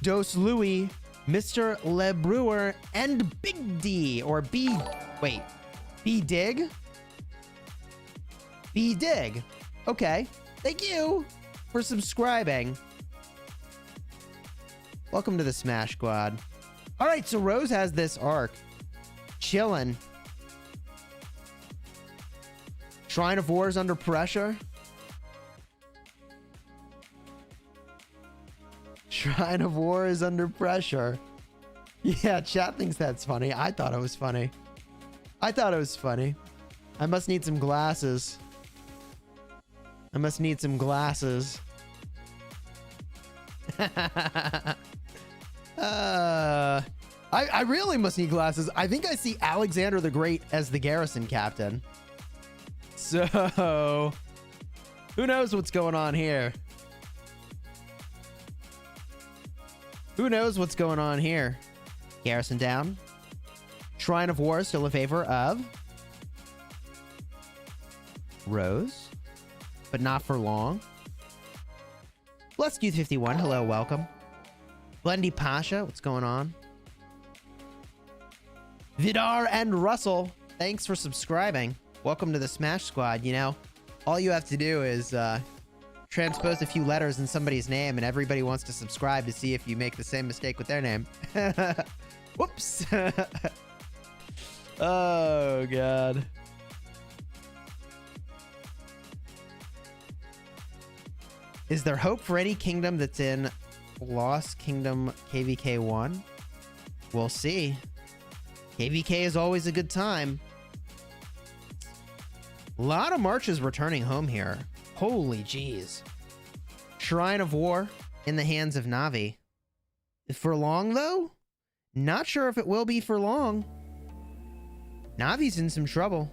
Dos Louis, Mr. Le Brewer, and Big D, or B... Wait. B-Dig? B-Dig. Okay. Thank you for subscribing. Welcome to the Smash Squad. All right, so Rose has this arc. Chillin'. Shrine of War is under pressure. Shrine of War is under pressure. Yeah, chat thinks that's funny. I thought it was funny. I thought it was funny. I must need some glasses. I must need some glasses. I really must need glasses. I think I see Alexander the Great as the garrison captain. So, who knows what's going on here? Who knows what's going on here? Garrison down. Shrine of War still in favor of Rose, but not for long. Blessed Youth 51, hello, welcome. Blendy Pasha, what's going on? Vidar and Russell, thanks for subscribing. Welcome to the Smash Squad. You know, all you have to do is transpose a few letters in somebody's name, and everybody wants to subscribe to see if you make the same mistake with their name. Whoops. Oh, God. Is there hope for any kingdom that's in Lost Kingdom KVK 1? We'll see. KVK is always a good time. A lot of marches returning home here. Holy jeez. Shrine of War in the hands of Navi. For long, though? Not sure if it will be for long. Navi's in some trouble.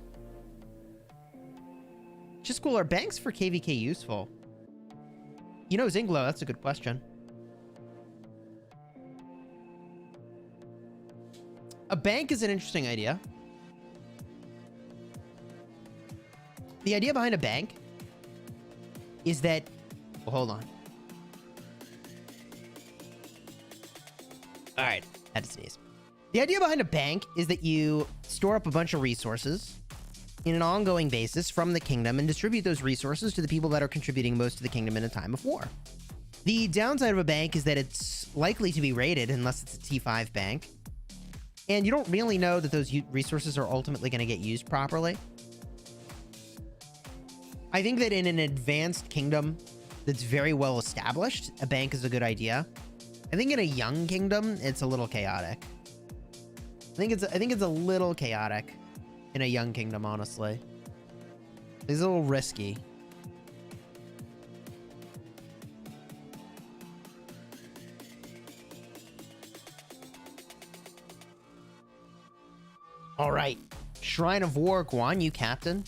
Chisgule, are banks for KVK useful? You know, Zinglo, that's a good question. A bank is an interesting idea. The idea behind a bank is that... Well, hold on. All right, had to sneeze. The idea behind a bank is that you store up a bunch of resources in an ongoing basis from the kingdom and distribute those resources to the people that are contributing most to the kingdom in a time of war. The downside of a bank is that it's likely to be raided unless it's a T5 bank. And you don't really know that those resources are ultimately going to get used properly. I think that in an advanced kingdom that's very well established, a bank is a good idea. I think in a young kingdom, it's a little chaotic. I think it's a little chaotic in a young kingdom, honestly. It's a little risky. All right. Shrine of War, Guan Yu captain.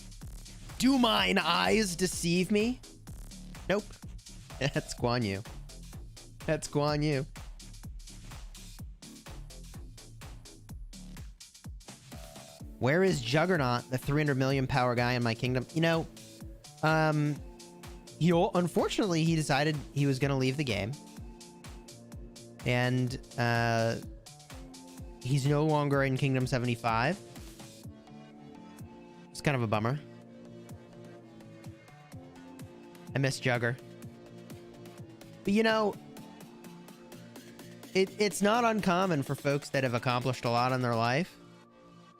Do mine eyes deceive me? Nope. That's Guan Yu. That's Guan Yu. Where is Juggernaut, the 300 million power guy in my kingdom? You know, unfortunately, he decided he was going to leave the game. And he's no longer in Kingdom 75. It's kind of a bummer. I miss Jugger. But you know, it's not uncommon for folks that have accomplished a lot in their life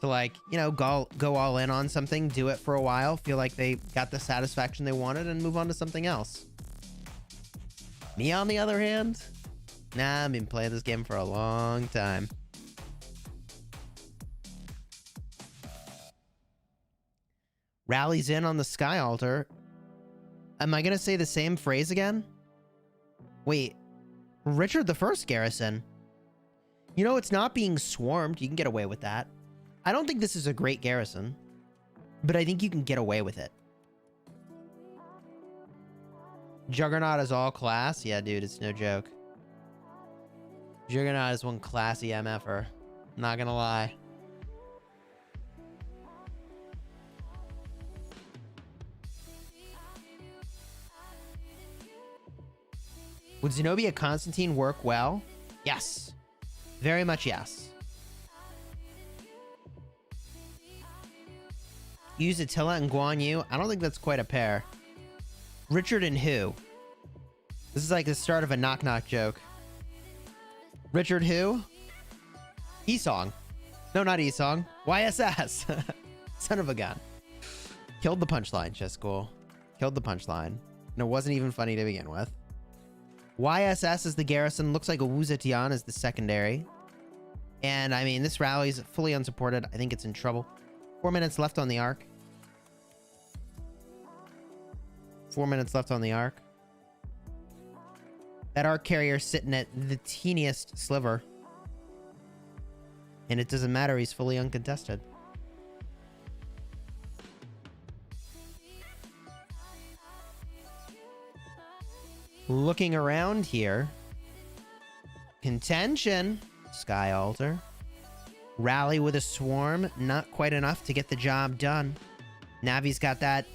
to, like, you know, go all in on something, do it for a while, feel like they got the satisfaction they wanted, and move on to something else. Me, on the other hand, nah, I've been playing this game for a long time. Rallies in on the Sky Altar. Am I gonna say the same phrase again? Wait, Richard the First garrison. You know, it's not being swarmed. You can get away with that. I don't think this is a great garrison, but I think you can get away with it. Juggernaut is all class. Yeah, dude, it's no joke. Juggernaut is one classy MFer. Not gonna lie. Would Zenobia Constantine work well? Yes. Very much yes. Use Attila and Guan Yu? I don't think that's quite a pair. Richard and who? This is like the start of a knock-knock joke. Richard who? Esong. No, not Esong. YSS. Son of a gun. Killed the punchline, Chisgule. Killed the punchline. And it wasn't even funny to begin with. YSS is the garrison. Looks like a Wuzetian is the secondary. And, I mean, this rally is fully unsupported. I think it's in trouble. 4 minutes left on the arc. 4 minutes left on the arc. That arc carrier sitting at the teeniest sliver. And it doesn't matter. He's fully uncontested. Looking around here. Contention. Sky Altar. Rally with a swarm. Not quite enough to get the job done. Navi's got that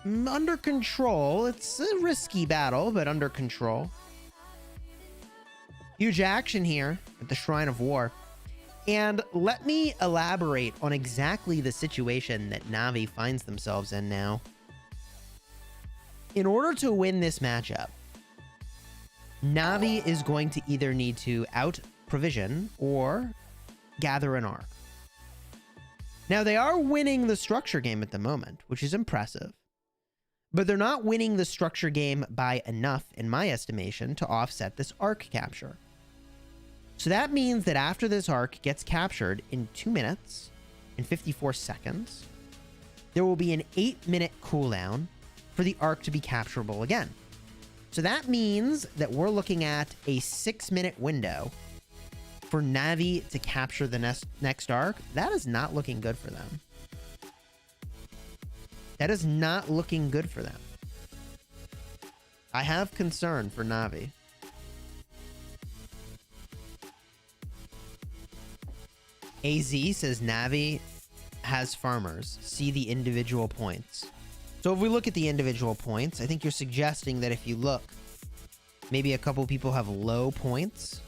under control. It's a risky battle, but under control. Huge action here at the Shrine of War. And let me elaborate on exactly the situation that Navi finds themselves in now. In order to win this matchup, Navi is going to either need to out-provision or gather an arc. Now, they are winning the structure game at the moment, which is impressive. But they're not winning the structure game by enough, in my estimation, to offset this arc capture. So that means that after this arc gets captured in 2 minutes and 54 seconds, there will be an 8-minute cooldown for the arc to be capturable again. So that means that we're looking at a 6-minute window for Navi to capture the next arc. That is not looking good for them. That is not looking good for them. I have concern for Navi. AZ says Navi has farmers. See the individual points. So if we look at the individual points, I think you're suggesting that if you look, maybe a couple people have low points.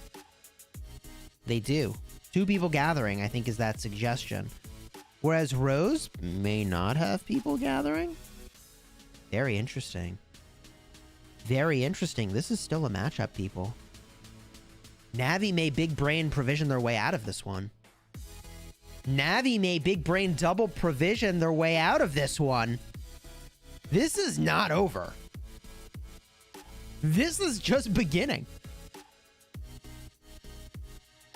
They do. 2 people gathering, I think, is that suggestion. Whereas Rose may not have people gathering. Very interesting. Very interesting. This is still a matchup, people. Navi may big brain provision their way out of this one. Navi may big brain double provision their way out of this one. This is not over. This is just beginning.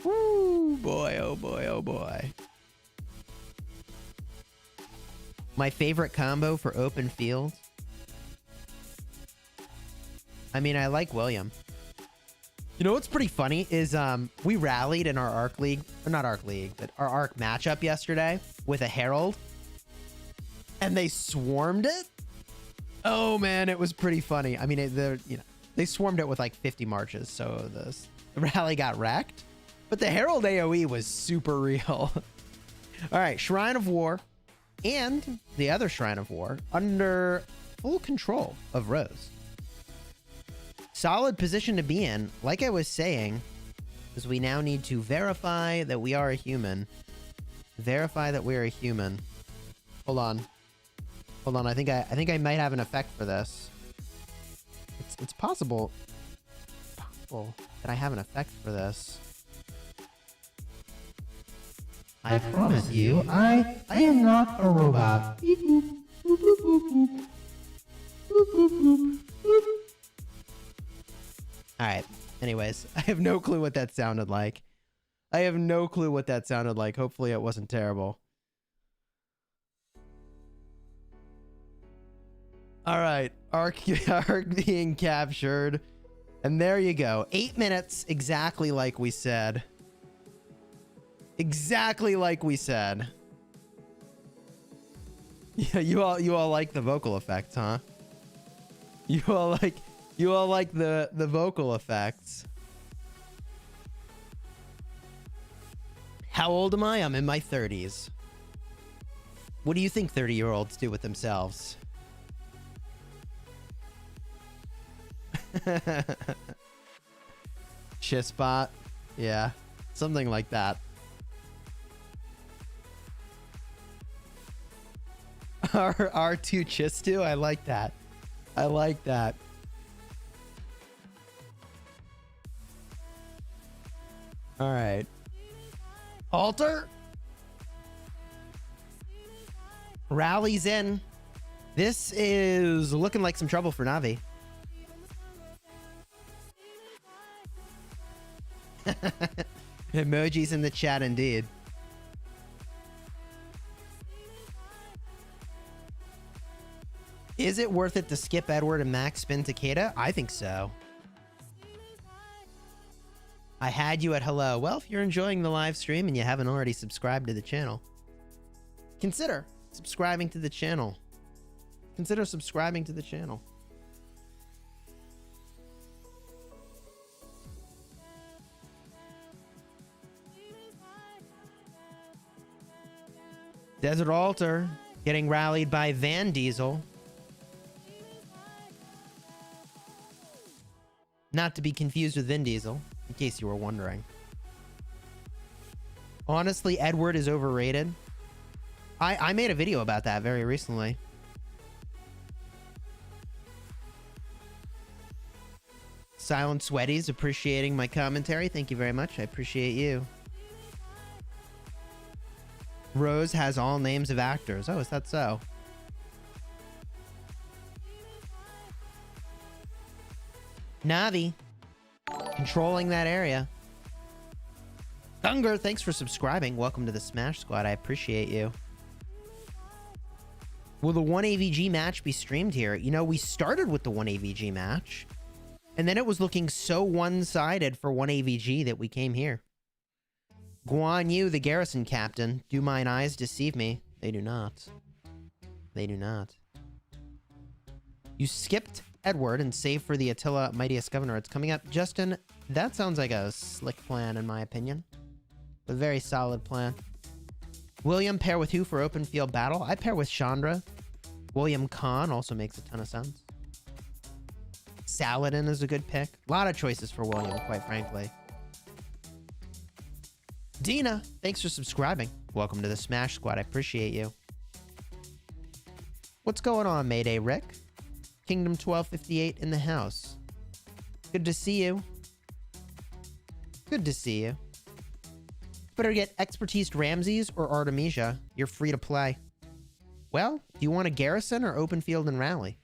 Ooh, boy, oh boy, oh boy. My favorite combo for open field. I mean, I like William. You know what's pretty funny is we rallied in our Arc League, or not Arc League, but our Arc matchup yesterday with a Herald, and they swarmed it. Oh man, it was pretty funny. I mean, they swarmed it with like 50 marches, so the rally got wrecked. But the Herald AoE was super real. All right, Shrine of War and the other Shrine of War under full control of Rose. Solid position to be in. Like I was saying, is we now need to verify that we are a human. Verify that we're a human. Hold on. Hold on. I think I might have an effect for this. It's possible. It's possible that I have an effect for this. I promise you, I am not a robot. Beep, boop, boop, boop, boop, boop. Boop, boop, boop, boop. All right. Anyways, I have no clue what that sounded like. I have no clue what that sounded like. Hopefully it wasn't terrible. All right. Arc being captured. And there you go. 8 minutes, exactly like we said. Exactly like we said. Yeah, you all like the vocal effects, huh? You all like the vocal effects. How old am I? I'm in my 30s. What do you think 30-year-olds do with themselves? Chisbot? Yeah, something like that. R2 Chistu? I like that. I like that. All right. Alter. Rallies in. This is looking like some trouble for Navi. Emojis in the chat indeed. Is it worth it to skip Edward and max spin Takeda? I think so. I had you at hello. Well, if you're enjoying the live stream and you haven't already subscribed to the channel, consider subscribing to the channel. Consider subscribing to the channel. Desert Altar getting rallied by Van Diesel. Not to be confused with Vin Diesel, in case you were wondering. Honestly, Edward is overrated. I made a video about that very recently. Silent Sweaty's appreciating my commentary. Thank you very much. I appreciate you. Rose has all names of actors. Oh, is that so? Navi, controlling that area. Unger, thanks for subscribing. Welcome to the Smash Squad. I appreciate you. Will the 1AVG match be streamed here? You know, we started with the 1AVG match, and then it was looking so one-sided for 1AVG that we came here. Guan Yu, the garrison captain. Do mine eyes deceive me? They do not. They do not. You skipped Edward and saved for the Attila Mightiest Governor. It's coming up. Justin, that sounds like a slick plan in my opinion. A very solid plan. William, pair with who for open field battle? I pair with Chandra. William Khan also makes a ton of sense. Saladin is a good pick. A lot of choices for William, quite frankly. Dina, thanks for subscribing. Welcome to the Smash Squad. I appreciate you. What's going on, Mayday Rick? Kingdom 1258 in the house. Good to see you. Good to see you. Better get Expertise Ramses or Artemisia. You're free to play. Well, do you want a garrison or open field and rally?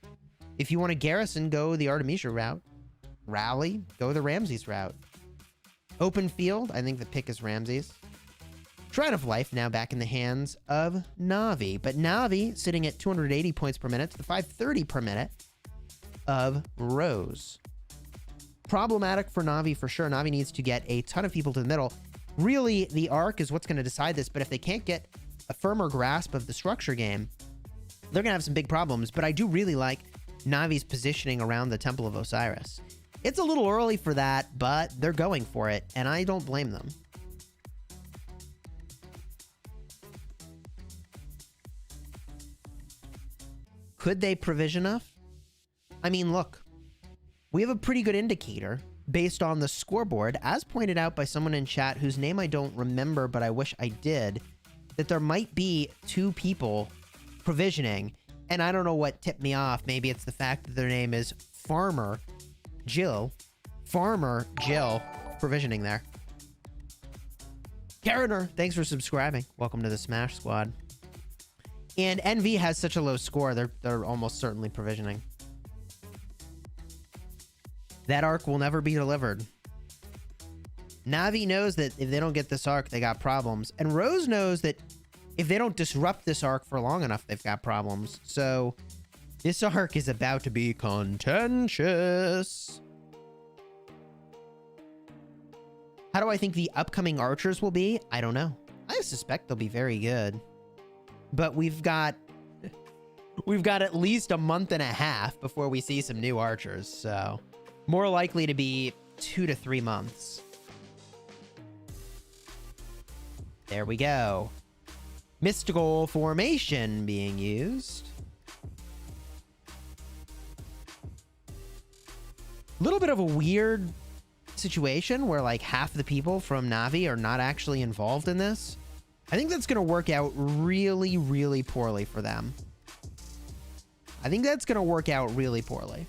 If you want a garrison, go the Artemisia route. Rally, go the Ramses route. Open field, I think the pick is Ramses. Shred of Life now back in the hands of Navi. But Navi sitting at 280 points per minute to the 530 per minute of Rose. Problematic for Navi for sure. Navi needs to get a ton of people to the middle. Really, the arc is what's going to decide this, but if they can't get a firmer grasp of the structure game, they're going to have some big problems. But I do really like Navi's positioning around the Temple of Osiris. It's a little early for that, but they're going for it, and I don't blame them. Could they provision enough? I mean, look, we have a pretty good indicator based on the scoreboard, as pointed out by someone in chat whose name I don't remember, but I wish I did, that there might be 2 people provisioning, and I don't know what tipped me off. Maybe it's the fact that their name is Farmer Jill provisioning there. Cariner, thanks for subscribing. Welcome to the Smash Squad. And NV has such a low score, they're almost certainly provisioning. That arc will never be delivered. Navi knows that if they don't get this arc, they got problems. And Rose knows that if they don't disrupt this arc for long enough, they've got problems. So this arc is about to be contentious. How do I think the upcoming archers will be? I don't know. I suspect they'll be very good. But we've got at least a month and a half before we see some new archers, so more likely to be 2 to 3 months. There we go. Mystical formation being used. A little bit of a weird situation where like half the people from Navi are not actually involved in this. I think that's going to work out really, really poorly for them. I think that's going to work out really poorly.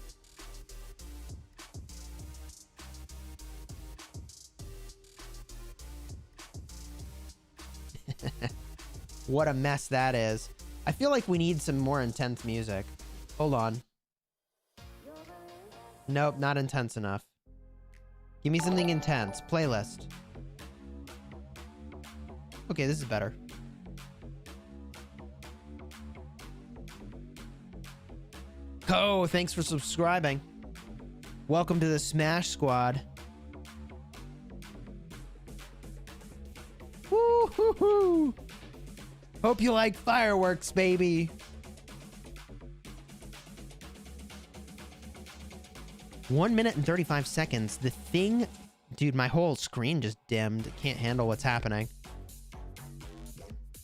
What a mess that is. I feel like we need some more intense music. Hold on. Nope, not intense enough. Give me something intense. Playlist. Okay, this is better. Oh, thanks for subscribing. Welcome to the Smash Squad. Woo-hoo-hoo. Hope you like fireworks, baby. 1 minute and 35 seconds. The thing... Dude, my whole screen just dimmed. Can't handle what's happening.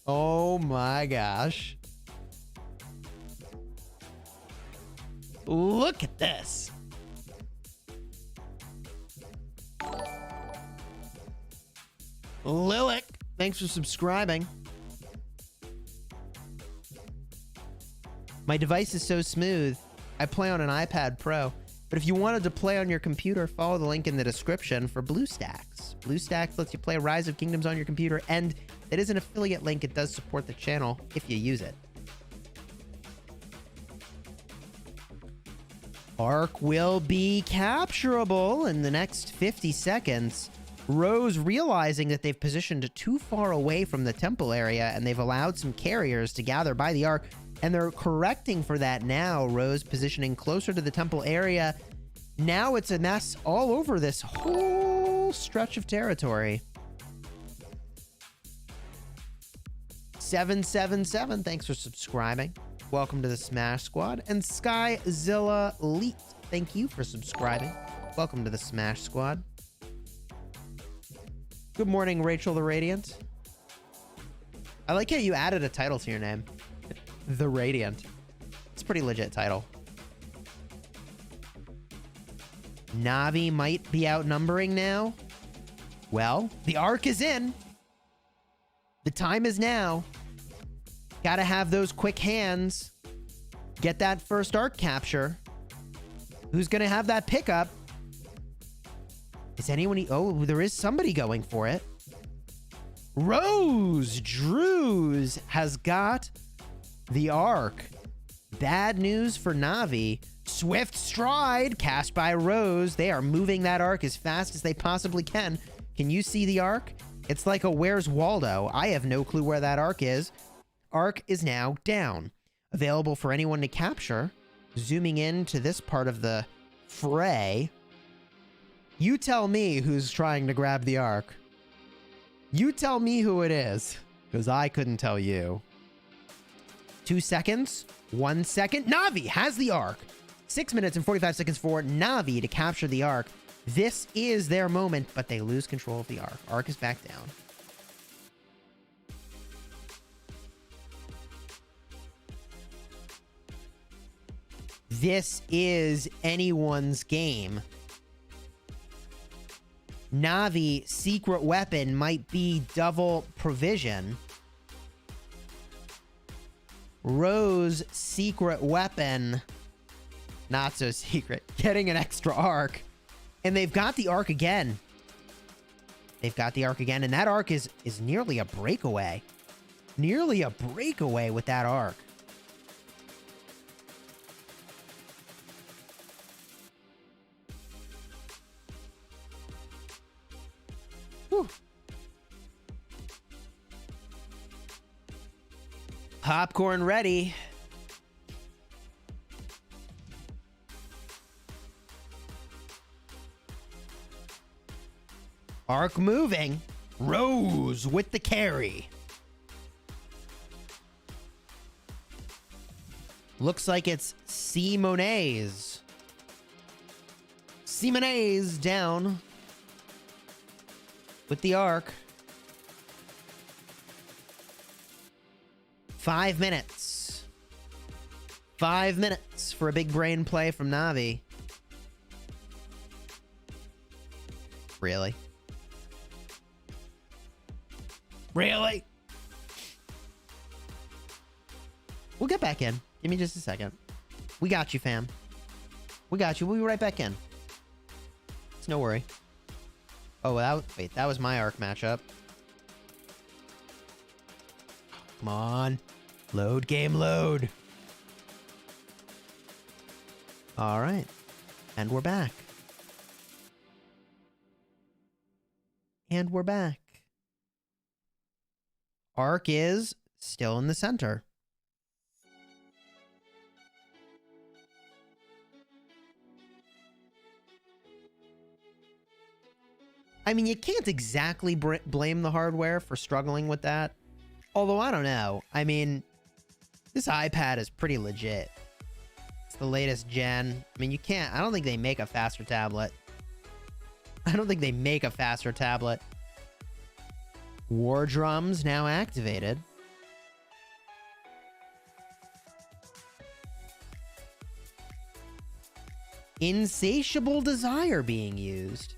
Oh my gosh. Look at this. Lilic, thanks for subscribing. My device is so smooth. I play on an iPad Pro. But if you wanted to play on your computer, follow the link in the description for BlueStacks. BlueStacks lets you play Rise of Kingdoms on your computer, and it is an affiliate link. It does support the channel if you use it. Ark will be capturable in the next 50 seconds. Rose realizing that they've positioned too far away from the temple area and they've allowed some carriers to gather by the Ark, and they're correcting for that now. Rose positioning closer to the temple area. Now it's a mess all over this whole stretch of territory. 777, thanks for subscribing. Welcome to the Smash Squad. And Skyzilla Leet, thank you for subscribing. Welcome to the Smash Squad. Good morning, Rachel the Radiant. I like how you added a title to your name. The Radiant. It's a pretty legit title. Navi might be outnumbering now. Well, the Ark is in. The time is now. Gotta have those quick hands. Get that first Ark capture. Who's gonna have that pickup? Is anyone... Oh, there is somebody going for it. Rose Drews has got the Ark. Bad news for Navi. Swift Stride cast by Rose. They are moving that Ark as fast as they possibly can. Can you see the Ark? It's like a Where's Waldo. I have no clue where that Ark is. Ark is now down. Available for anyone to capture. Zooming in to this part of the fray. You tell me who's trying to grab the Ark. You tell me who it is, because I couldn't tell you. 2 seconds. 1 second. Navi has the Ark. 6 minutes and 45 seconds for Navi to capture the Ark. This is their moment, but they lose control of the Ark. Ark is back down. This is anyone's game. Navi secret weapon might be double provision. Rose secret weapon, not so secret. Getting an extra Ark. And they've got the Ark again. They've got the Ark again, and that Ark is nearly a breakaway. Nearly a breakaway with that Ark. Whew. Popcorn ready. Ark moving. Rose with the carry. Looks like it's Simone's. Simone's down with the Ark. 5 minutes. 5 minutes for a big brain play from Navi. Really? Really? We'll get back in. Give me just a second. We got you, fam. We got you. We'll be right back in. It's no worry. Oh, wait, that was my Ark matchup. Come on. Load, game, load. All right. And we're back. And we're back. Arc is still in the center. I mean, you can't exactly blame the hardware for struggling with that. Although, I don't know. I mean, this iPad is pretty legit. It's the latest gen. I mean, you can't... I don't think they make a faster tablet. War drums now activated. Insatiable desire being used.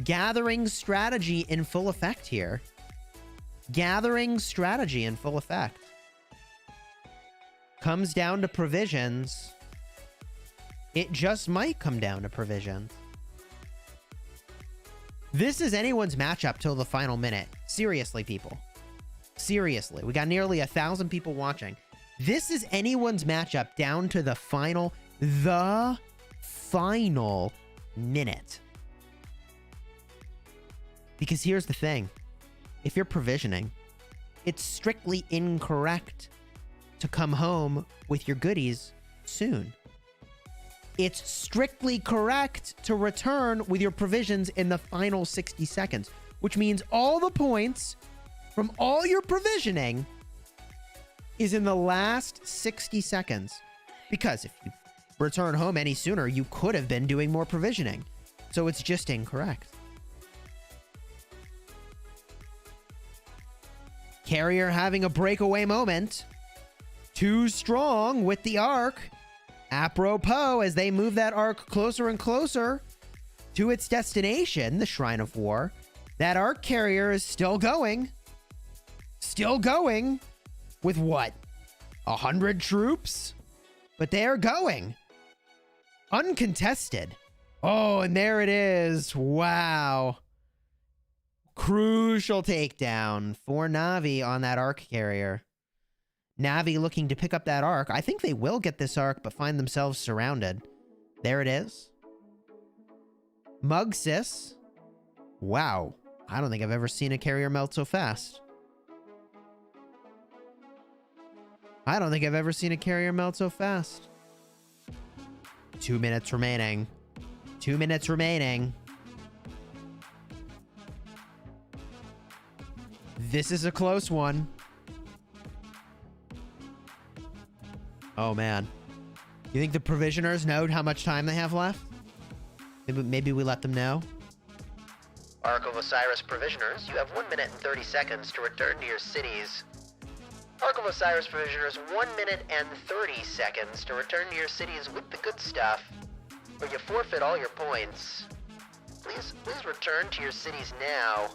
Gathering strategy in full effect here. Gathering strategy in full effect. Comes down to provisions. It just might come down to provisions. This is anyone's matchup till the final minute. Seriously, people. Seriously. We got nearly 1,000 people watching. This is anyone's matchup down to the final minute. Because here's the thing. If you're provisioning, it's strictly incorrect to come home with your goodies soon. It's strictly correct to return with your provisions in the final 60 seconds, which means all the points from all your provisioning is in the last 60 seconds. Because if you return home any sooner, you could have been doing more provisioning. So it's just incorrect. Carrier having a breakaway moment. Too strong with the arc. Apropos, as they move that arc closer and closer to its destination, the Shrine of War, that arc carrier is still going. Still going. With what? 100 troops? But they are going. Uncontested. Oh, and there it is. Wow. Crucial takedown for Navi on that arc carrier. Navi looking to pick up that arc. I think they will get this arc, but find themselves surrounded. There it is. Mugsis. Wow. I don't think I've ever seen a carrier melt so fast. 2 minutes remaining. 2 minutes remaining. This is a close one. Oh, man. You think the provisioners know how much time they have left? Maybe we let them know. Ark of Osiris Provisioners, you have 1 minute and 30 seconds to return to your cities. Ark of Osiris Provisioners, 1 minute and 30 seconds to return to your cities with the good stuff, or you forfeit all your points. Please return to your cities now.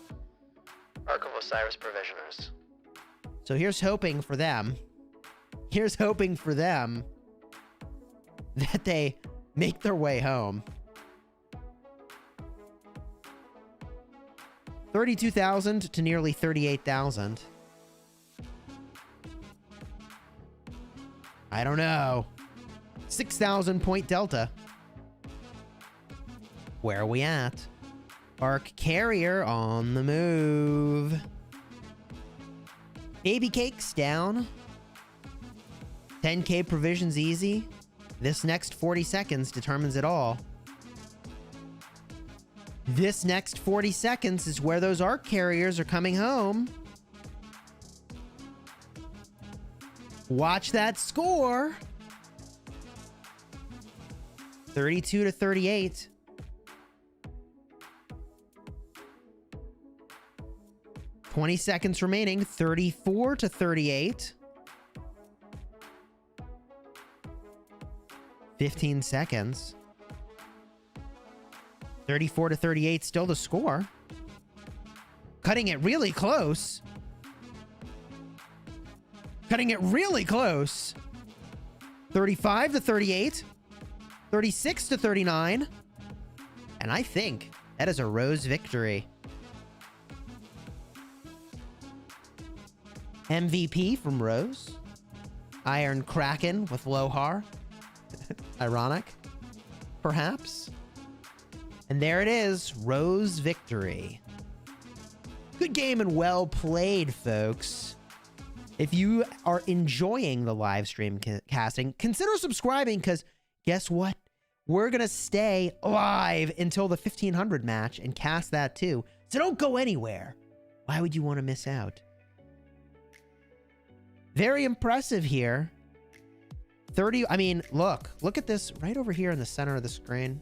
Ark of Osiris Provisioners. So here's hoping for them. Here's hoping for them that they make their way home. 32,000 to nearly 38,000. I don't know. 6,000 point delta. Where are we at? Arc carrier on the move. Baby cakes down. 10k provisions easy. This next 40 seconds determines it all. This next 40 seconds is where those arc carriers are coming home. Watch that score. 32 to 38. $20 seconds remaining. 34 to 38. 15 seconds. 34 to 38, still the score. Cutting it really close. Cutting it really close. 35 to 38. 36 to 39. And I think that is a Rose victory. MVP from Rose. Iron Kraken with Lohar. Ironic, perhaps. And there it is, Rose victory. Good game and well played, folks. If you are enjoying the live stream casting, consider subscribing because guess what? We're going to stay live until the 1500 match and cast that too. So don't go anywhere. Why would you want to miss out? Very impressive here. 30, I mean, look at this right over here in the center of the screen.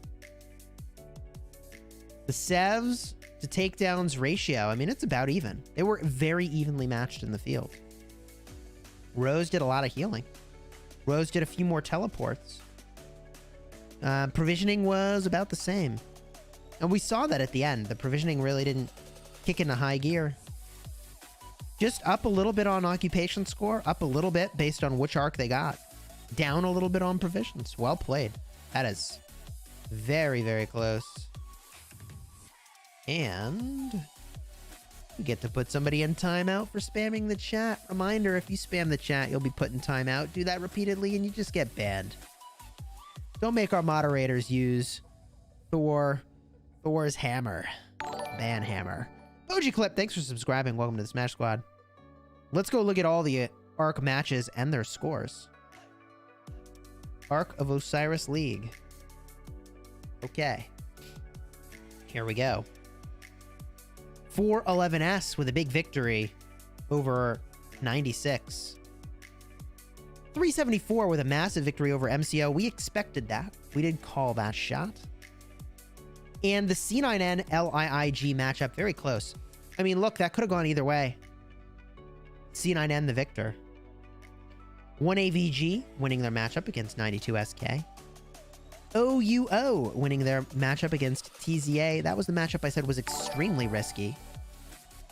The sevs to takedowns ratio, I mean, it's about even. They were very evenly matched in the field. Rose did a lot of healing. Rose did a few more teleports. Provisioning was about the same. And we saw that at the end. The provisioning really didn't kick into high gear. Just up a little bit on occupation score. Up a little bit based on which arc they got. Down a little bit on provisions. Well played. That is very, very close. And you get to put somebody in timeout for spamming the chat. Reminder, if you spam the chat, you'll be put in timeout. Do that repeatedly and you just get banned. Don't make our moderators use Thor's hammer. Ban hammer. Boji Clip, thanks for subscribing. Welcome to the Smash Squad. Let's go look at all the ARC matches and their scores. Arc of Osiris League. Okay. Here we go. 411S with a big victory over 96. 374 with a massive victory over MCO. We expected that. We did call that shot. And the C9N LIIG matchup, very close. I mean, look, that could have gone either way. C9N the victor. 1AVG winning their matchup against 92SK. OUO winning their matchup against TZA. That was the matchup I said was extremely risky.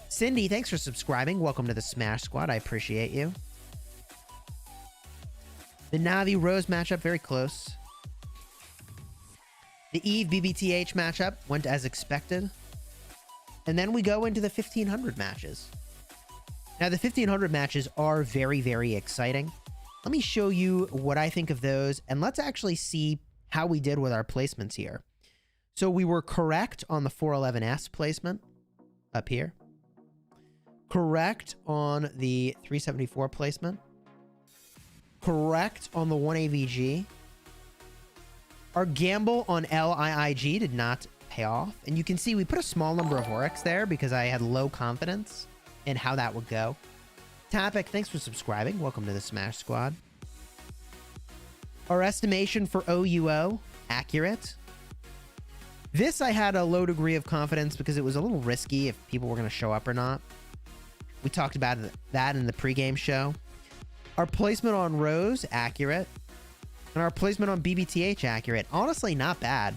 Cindy, thanks for subscribing. Welcome to the Smash Squad. I appreciate you. The Navi Rose matchup, very close. The Eve BBTH matchup went as expected. And then we go into the 1500 matches. Now, the 1500 matches are very, very exciting. Let me show you what I think of those, and let's actually see how we did with our placements here. So we were correct on the 411S placement up here. Correct on the 374 placement. Correct on the 1AVG. Our gamble on LIIG did not pay off. And you can see we put a small number of Oryx there because I had low confidence in how that would go. Topic, thanks for subscribing. Welcome to the Smash Squad. Our estimation for OUO, accurate. This I had a low degree of confidence because it was a little risky if people were going to show up or not. We talked about that in the pregame show. Our placement on Rose, accurate. And our placement on BBTH, accurate. Honestly, not bad.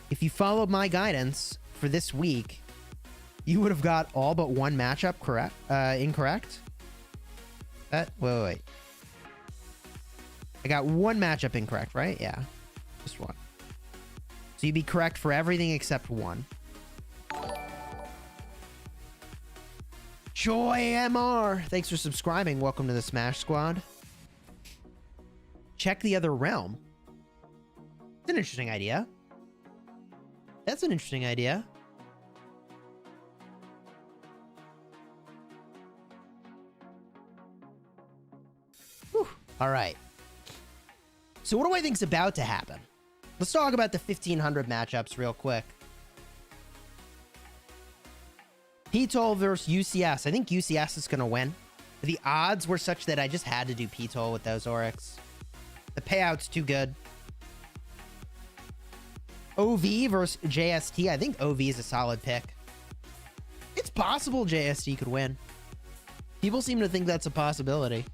If you followed my guidance for this week, you would have got all but one matchup incorrect. Wait. I got one matchup incorrect, right? Yeah, just one. So you'd be correct for everything except one. Joy MR, thanks for subscribing. Welcome to the Smash Squad. Check the other realm. It's an interesting idea. That's an interesting idea. Whew. All right. So what do I think's about to happen? Let's talk about the 1500 matchups real quick. P-Toll versus UCS. I think UCS is going to win. The odds were such that I just had to do P-Toll with those Oryx. The payout's too good. OV versus JST. I think OV is a solid pick. It's possible JST could win. People seem to think that's a possibility.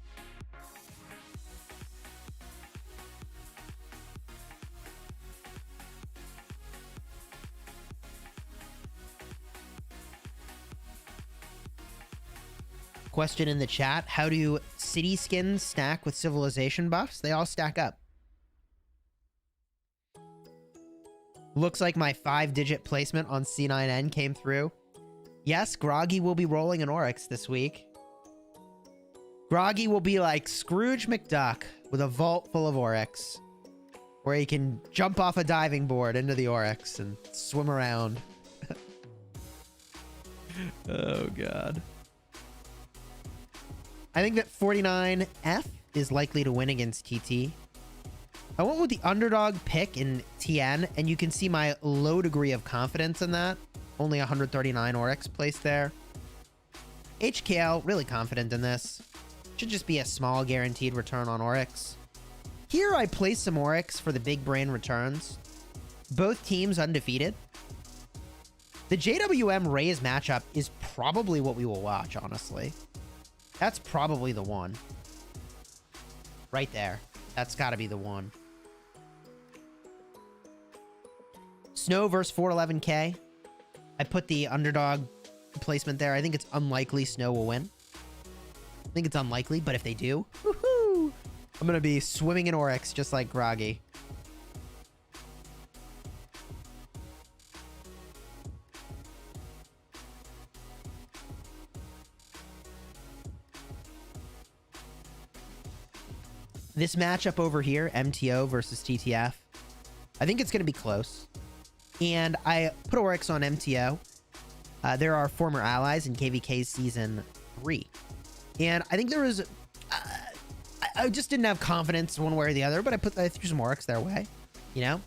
Question in the chat, how do city skins stack with civilization buffs? They all stack up. Looks like my 5-digit placement on C9N came through. Yes, Groggy will be rolling an Oryx this week. Groggy will be like Scrooge McDuck with a vault full of Oryx, where he can jump off a diving board into the Oryx and swim around. Oh, God. I think that 49F is likely to win against TT. I went with the underdog pick in TN, and you can see my low degree of confidence in that. Only 139 Oryx placed there. HKL, really confident in this. Should just be a small guaranteed return on Oryx. Here I placed some Oryx for the big brain returns. Both teams undefeated. The JWM Rays matchup is probably what we will watch, honestly. That's probably the one. Right there. That's got to be the one. Snow versus 411K. I put the underdog placement there. I think it's unlikely Snow will win. I think it's unlikely, but if they do, woohoo! I'm going to be swimming in Oryx just like Groggy. This matchup over here, MTO versus TTF, I think it's going to be close. And I put Oryx on MTO. There are former allies in KVK's Season 3. And I think there was... I just didn't have confidence one way or the other, but I threw some Oryx their way, you know?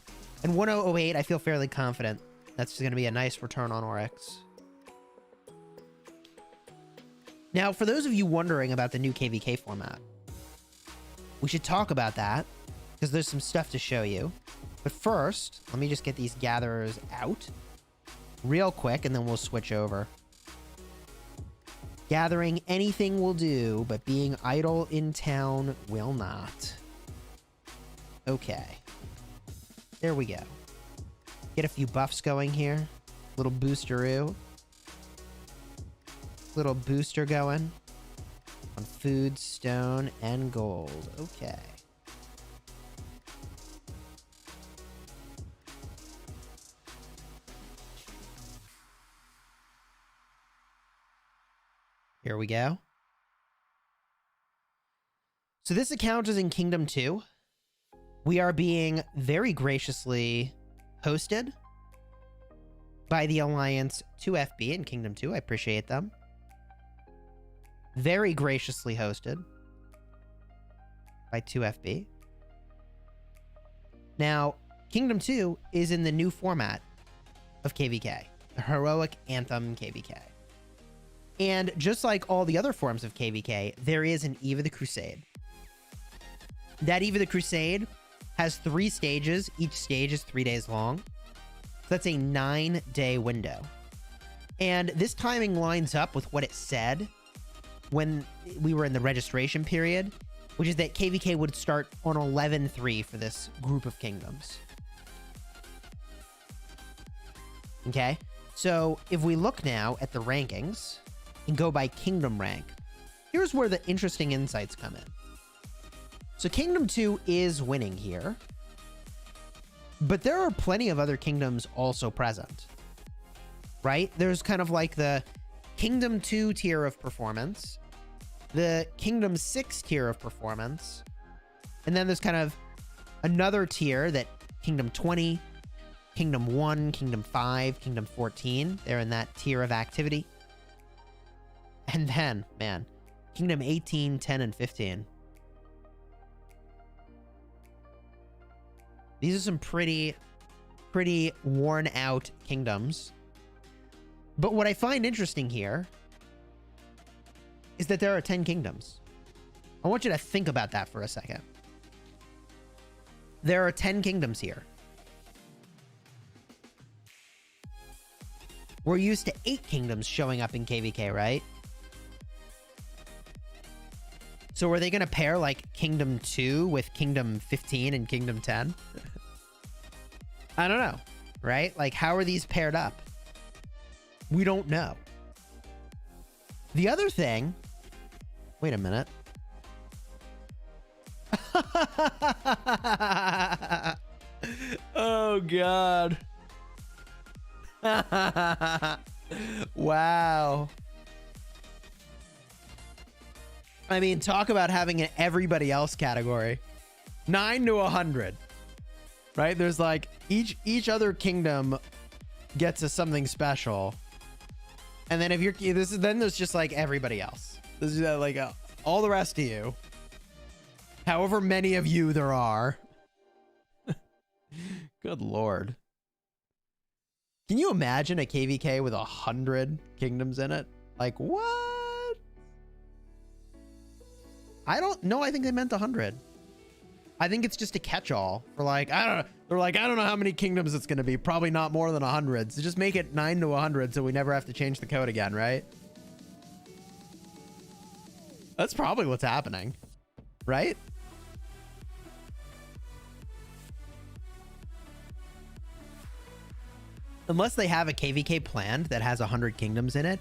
And 1008, I feel fairly confident. That's going to be a nice return on Oryx. Now, for those of you wondering about the new KVK format, we should talk about that, because there's some stuff to show you. But first, let me just get these gatherers out real quick, and then we'll switch over. Gathering anything will do, but being idle in town will not. Okay. There we go. Get a few buffs going here. Little boosteroo. Little booster going. On food, stone, and gold. Okay. Here we go. So this account is in Kingdom 2. We are being very graciously hosted by the Alliance 2FB in Kingdom 2. I appreciate them. Very graciously hosted by 2FB. Now, Kingdom 2 is in the new format of KVK, the Heroic Anthem KVK. And just like all the other forms of KVK, there is an Eve of the Crusade. That Eve of the Crusade has 3 stages. Each stage is 3 days long. So that's a 9-day window. And this timing lines up with what it said when we were in the registration period, which is that KVK would start on 11/3 for this group of kingdoms. Okay, so if we look now at the rankings and go by kingdom rank, here's where the interesting insights come in. So Kingdom 2 is winning here, but there are plenty of other kingdoms also present, right? There's kind of like the Kingdom 2 tier of performance, the Kingdom 6 tier of performance, and then there's kind of another tier that Kingdom 20, Kingdom 1, Kingdom 5, Kingdom 14, they're in that tier of activity. And then, man, Kingdom 18, 10, and 15. These are some pretty worn out kingdoms. But what I find interesting here is that there are 10 kingdoms. I want you to think about that for a second. There are 10 kingdoms here. We're used to 8 kingdoms showing up in KVK, right? So are they going to pair like Kingdom 2 with Kingdom 15 and Kingdom 10? I don't know, right? Like, how are these paired up? We don't know. The other thing... Wait a minute. Oh, God. Wow. I mean, talk about having an everybody else category. 9 to 100. Right? There's like each other kingdom gets us something special. And then if you're then there's just like everybody else. This is like all the rest of you. However many of you there are. Good Lord. Can you imagine a KVK with 100 kingdoms in it? Like, what? I don't know. I think they meant 100. I think it's just a catch-all for like, I don't know. They're like, I don't know how many kingdoms it's going to be. Probably not more than 100. So just make it 9 to 100 so we never have to change the code again, right? That's probably what's happening, right? Unless they have a KVK planned that has 100 kingdoms in it,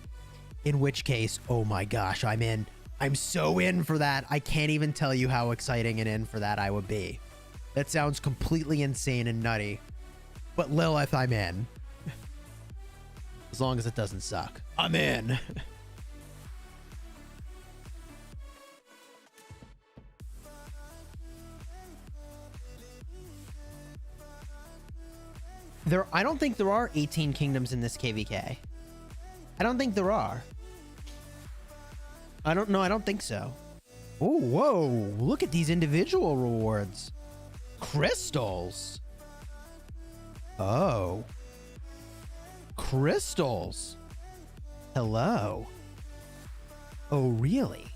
in which case, oh my gosh, I'm in. I'm so in for that. I can't even tell you how exciting and in for that I would be. That sounds completely insane and nutty. But Lilith, I'm in. As long as it doesn't suck. I'm in. I don't think there are 18 kingdoms in this KVK. I don't think there are. I don't know. I don't think so. Oh, whoa. Look at these individual rewards. Crystals. Oh. Crystals. Hello. Oh, really?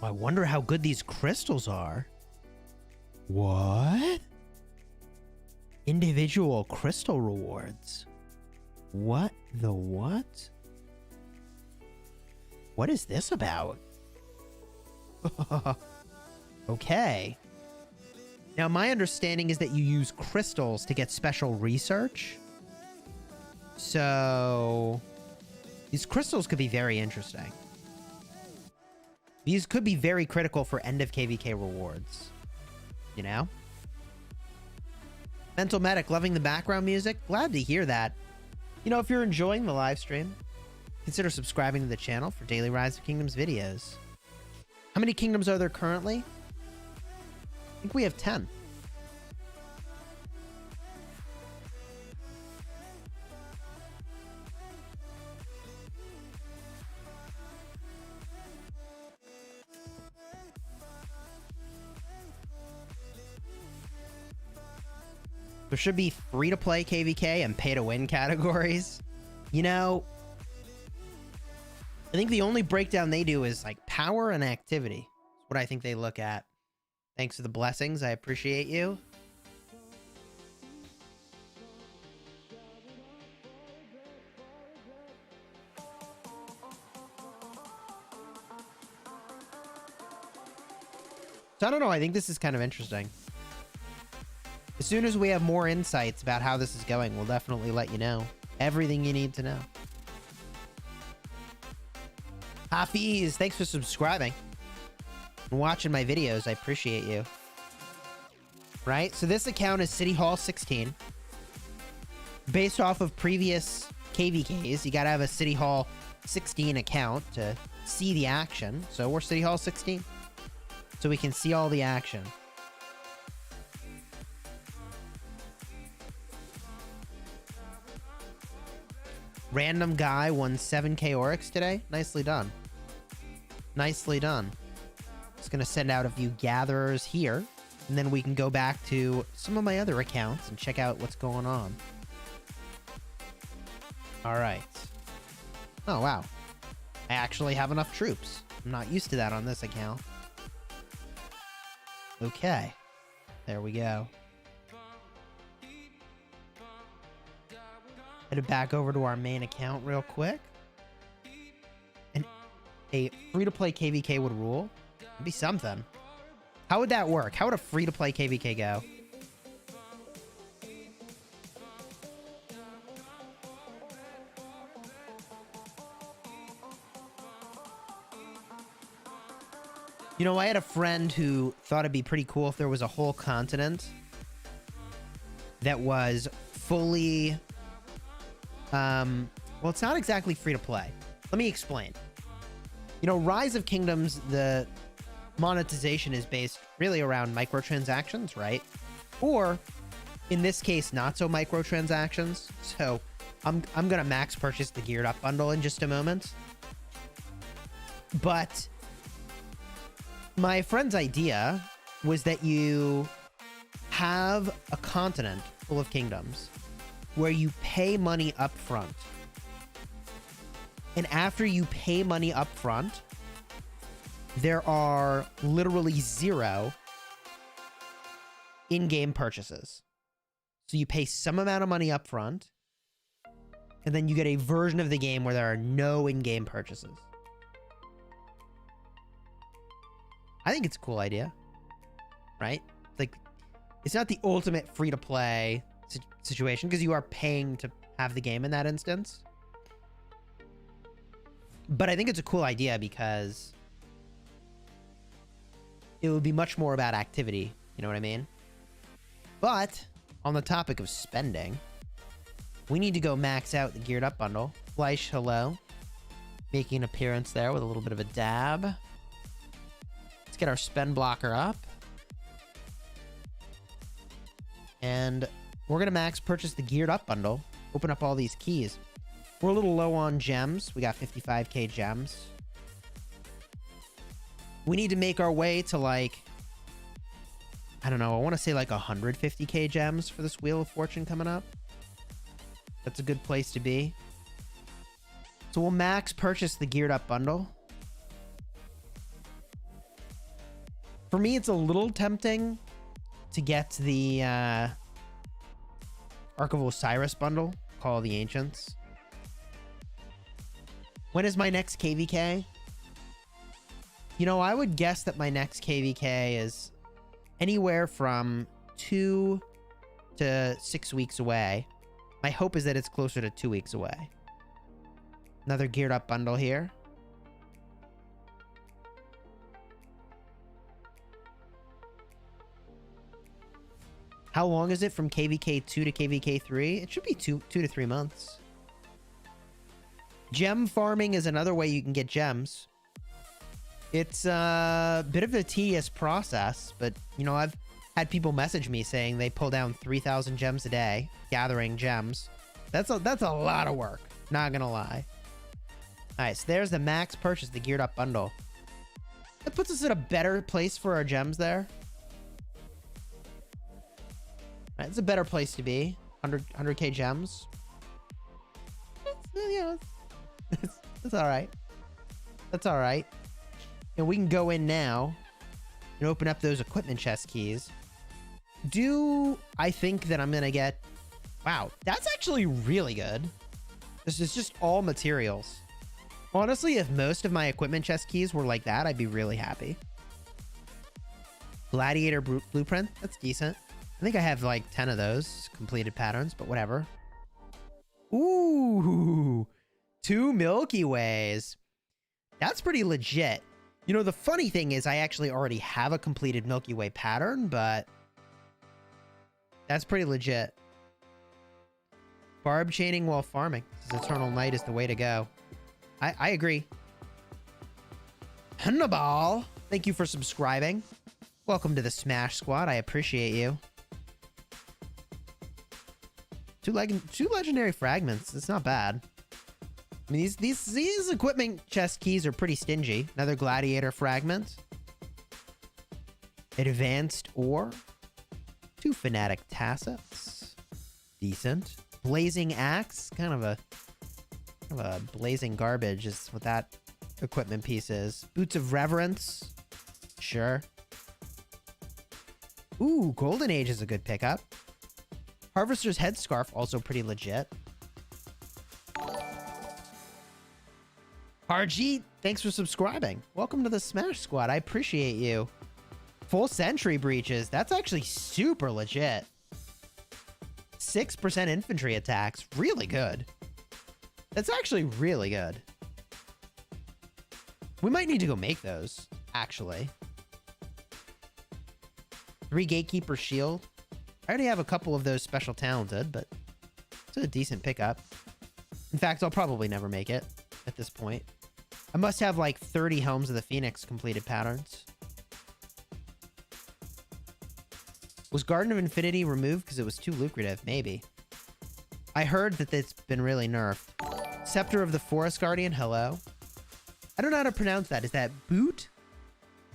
I wonder how good these crystals are. What? Individual crystal rewards. What the what? What is this about? Okay. Now, my understanding is that you use crystals to get special research. So, these crystals could be very interesting. These could be very critical for end of KVK rewards. You know? Mental Medic, loving the background music. Glad to hear that. You know, if you're enjoying the live stream, consider subscribing to the channel for daily Rise of Kingdoms videos. How many kingdoms are there currently? I think we have 10. There should be free-to-play KVK and pay-to-win categories. You know, I think the only breakdown they do is like power and activity. That's what I think they look at. Thanks for the blessings. I appreciate you. So I don't know. I think this is kind of interesting. As soon as we have more insights about how this is going, we'll definitely let you know. Everything you need to know. Hafiz, thanks for subscribing and watching my videos. I appreciate you. Right? So this account is City Hall 16. Based off of previous KVKs, you gotta have a City Hall 16 account to see the action. So we're City Hall 16. So we can see all the action. Random guy won 7k Oryx today. Nicely done. Nicely done. Just gonna send out a few gatherers here, and then we can go back to some of my other accounts and check out what's going on. All right. Oh, wow. I actually have enough troops. I'm not used to that on this account. Okay. There we go. Headed back over to our main account real quick. And a free-to-play KVK would rule. It'd be something. How would that work? How would a free-to-play KVK go? You know, I had a friend who thought it'd be pretty cool if there was a whole continent that was fully... well, it's not exactly free to play. Let me explain. You know, Rise of Kingdoms, the monetization is based really around microtransactions, right? Or, in this case, not so microtransactions. So, I'm gonna max purchase the geared up bundle in just a moment. But my friend's idea was that you have a continent full of kingdoms where you pay money up front. And after you pay money up front, there are literally 0 in-game purchases. So you pay some amount of money up front, and then you get a version of the game where there are no in-game purchases. I think it's a cool idea, right? Like, it's not the ultimate free-to-play situation because you are paying to have the game in that instance. But I think it's a cool idea because it would be much more about activity. You know what I mean? But on the topic of spending, we need to go max out the geared up bundle. Fleisch, hello. Making an appearance there with a little bit of a dab. Let's get our spend blocker up. And we're going to max purchase the geared up bundle. Open up all these keys. We're a little low on gems. We got 55k gems. We need to make our way to like, I don't know, I want to say like 150k gems for this Wheel of Fortune coming up. That's a good place to be. So we'll max purchase the geared up bundle. For me, it's a little tempting to get the Ark of Osiris bundle, Call of the Ancients. When is my next KVK? You know, I would guess that my next KVK is anywhere from 2 to 6 weeks away. My hope is that it's closer to 2 weeks away. Another geared up bundle here. How long is it from KVK 2 to KVK 3? It should be 2 to 3 months. Gem farming is another way you can get gems. It's a bit of a tedious process, but, you know, I've had people message me saying they pull down 3,000 gems a day, gathering gems. That's a lot of work, not gonna lie. All right, so there's the max purchase, the geared up bundle. That puts us in a better place for our gems there. All right, it's a better place to be. 100k gems. That's all right. That's all right. And we can go in now and open up those equipment chest keys. Do I think that I'm going to get... Wow, that's actually really good. This is just all materials. Honestly, if most of my equipment chest keys were like that, I'd be really happy. Gladiator blueprint, that's decent. I think I have like 10 of those completed patterns, but whatever. Ooh, 2 Milky Ways. That's pretty legit. You know, the funny thing is I actually already have a completed Milky Way pattern, but that's pretty legit. Barb chaining while farming. This Eternal Night is the way to go. I agree. Hannibal, thank you for subscribing. Welcome to the Smash Squad. I appreciate you. Two legendary fragments. It's not bad. I mean, these equipment chest keys are pretty stingy. Another gladiator fragment. Advanced ore. 2 fanatic tassets. Decent. Blazing axe. Kind of a blazing garbage is what that equipment piece is. Boots of reverence. Sure. Ooh, Golden Age is a good pickup. Harvester's headscarf, also pretty legit. RG, thanks for subscribing. Welcome to the Smash Squad. I appreciate you. Full Sentry breaches. That's actually super legit. 6% infantry attacks. Really good. That's actually really good. We might need to go make those, actually. 3 Gatekeeper shield. I already have a couple of those special talented, but it's a decent pickup. In fact, I'll probably never make it at this point. I must have like 30 Helms of the Phoenix completed patterns. Was Garden of Infinity removed because it was too lucrative? Maybe. I heard that it's been really nerfed. Scepter of the Forest Guardian, hello. I don't know how to pronounce that. Is that boot?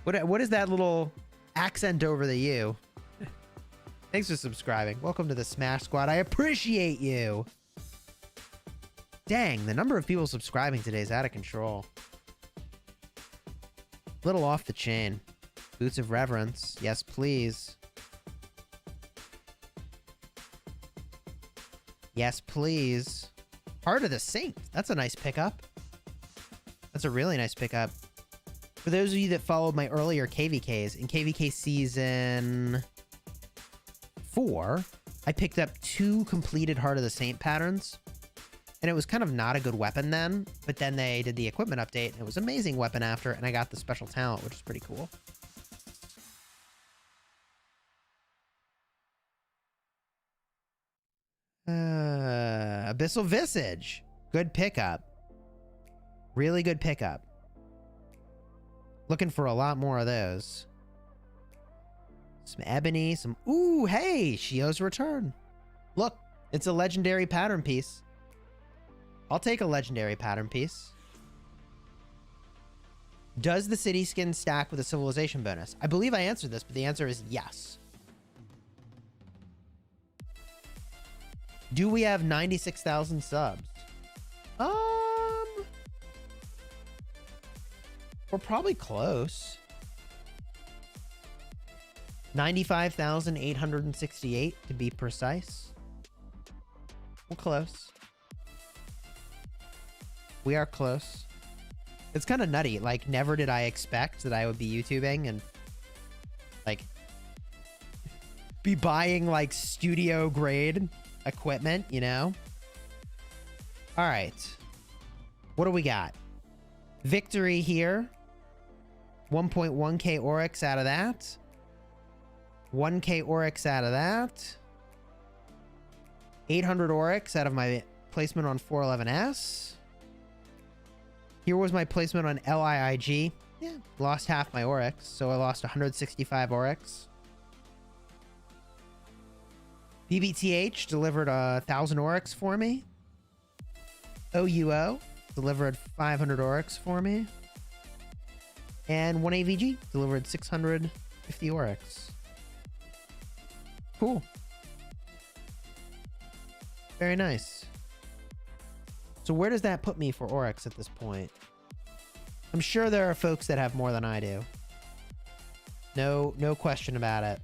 What is that little accent over the U? Thanks for subscribing. Welcome to the Smash Squad. I appreciate you. Dang, the number of people subscribing today is out of control. Little off the chain. Boots of Reverence. Yes, please. Yes, please. Heart of the Saint. That's a nice pickup. That's a really nice pickup. For those of you that followed my earlier KVKs, in KVK Season 4, I picked up 2 completed Heart of the Saint patterns. And it was kind of not a good weapon then, but then they did the equipment update, and it was an amazing weapon after, and I got the special talent, which is pretty cool. Abyssal Visage. Good pickup. Really good pickup. Looking for a lot more of those. Some ebony, some... Ooh, hey! Shio's Return. Look, it's a legendary pattern piece. I'll take a legendary pattern piece. Does the city skin stack with a civilization bonus? I believe I answered this, but the answer is yes. Do we have 96,000 subs? We're probably close. 95,868 to be precise. We're close. We are close. It's kind of nutty. Like, never did I expect that I would be YouTubing and, like, be buying, like, studio grade equipment, you know? All right. What do we got? Victory here. 1.1k Oryx out of that. 1k Oryx out of that. 800 Oryx out of my placement on 411S. Here was my placement on LIIG. Yeah, lost half my Oryx, so I lost 165 Oryx. BBTH delivered 1,000 Oryx for me. OUO delivered 500 Oryx for me. And 1AVG delivered 650 Oryx. Cool. Very nice. So where does that put me for Oryx at this point? I'm sure there are folks that have more than I do. No question about it.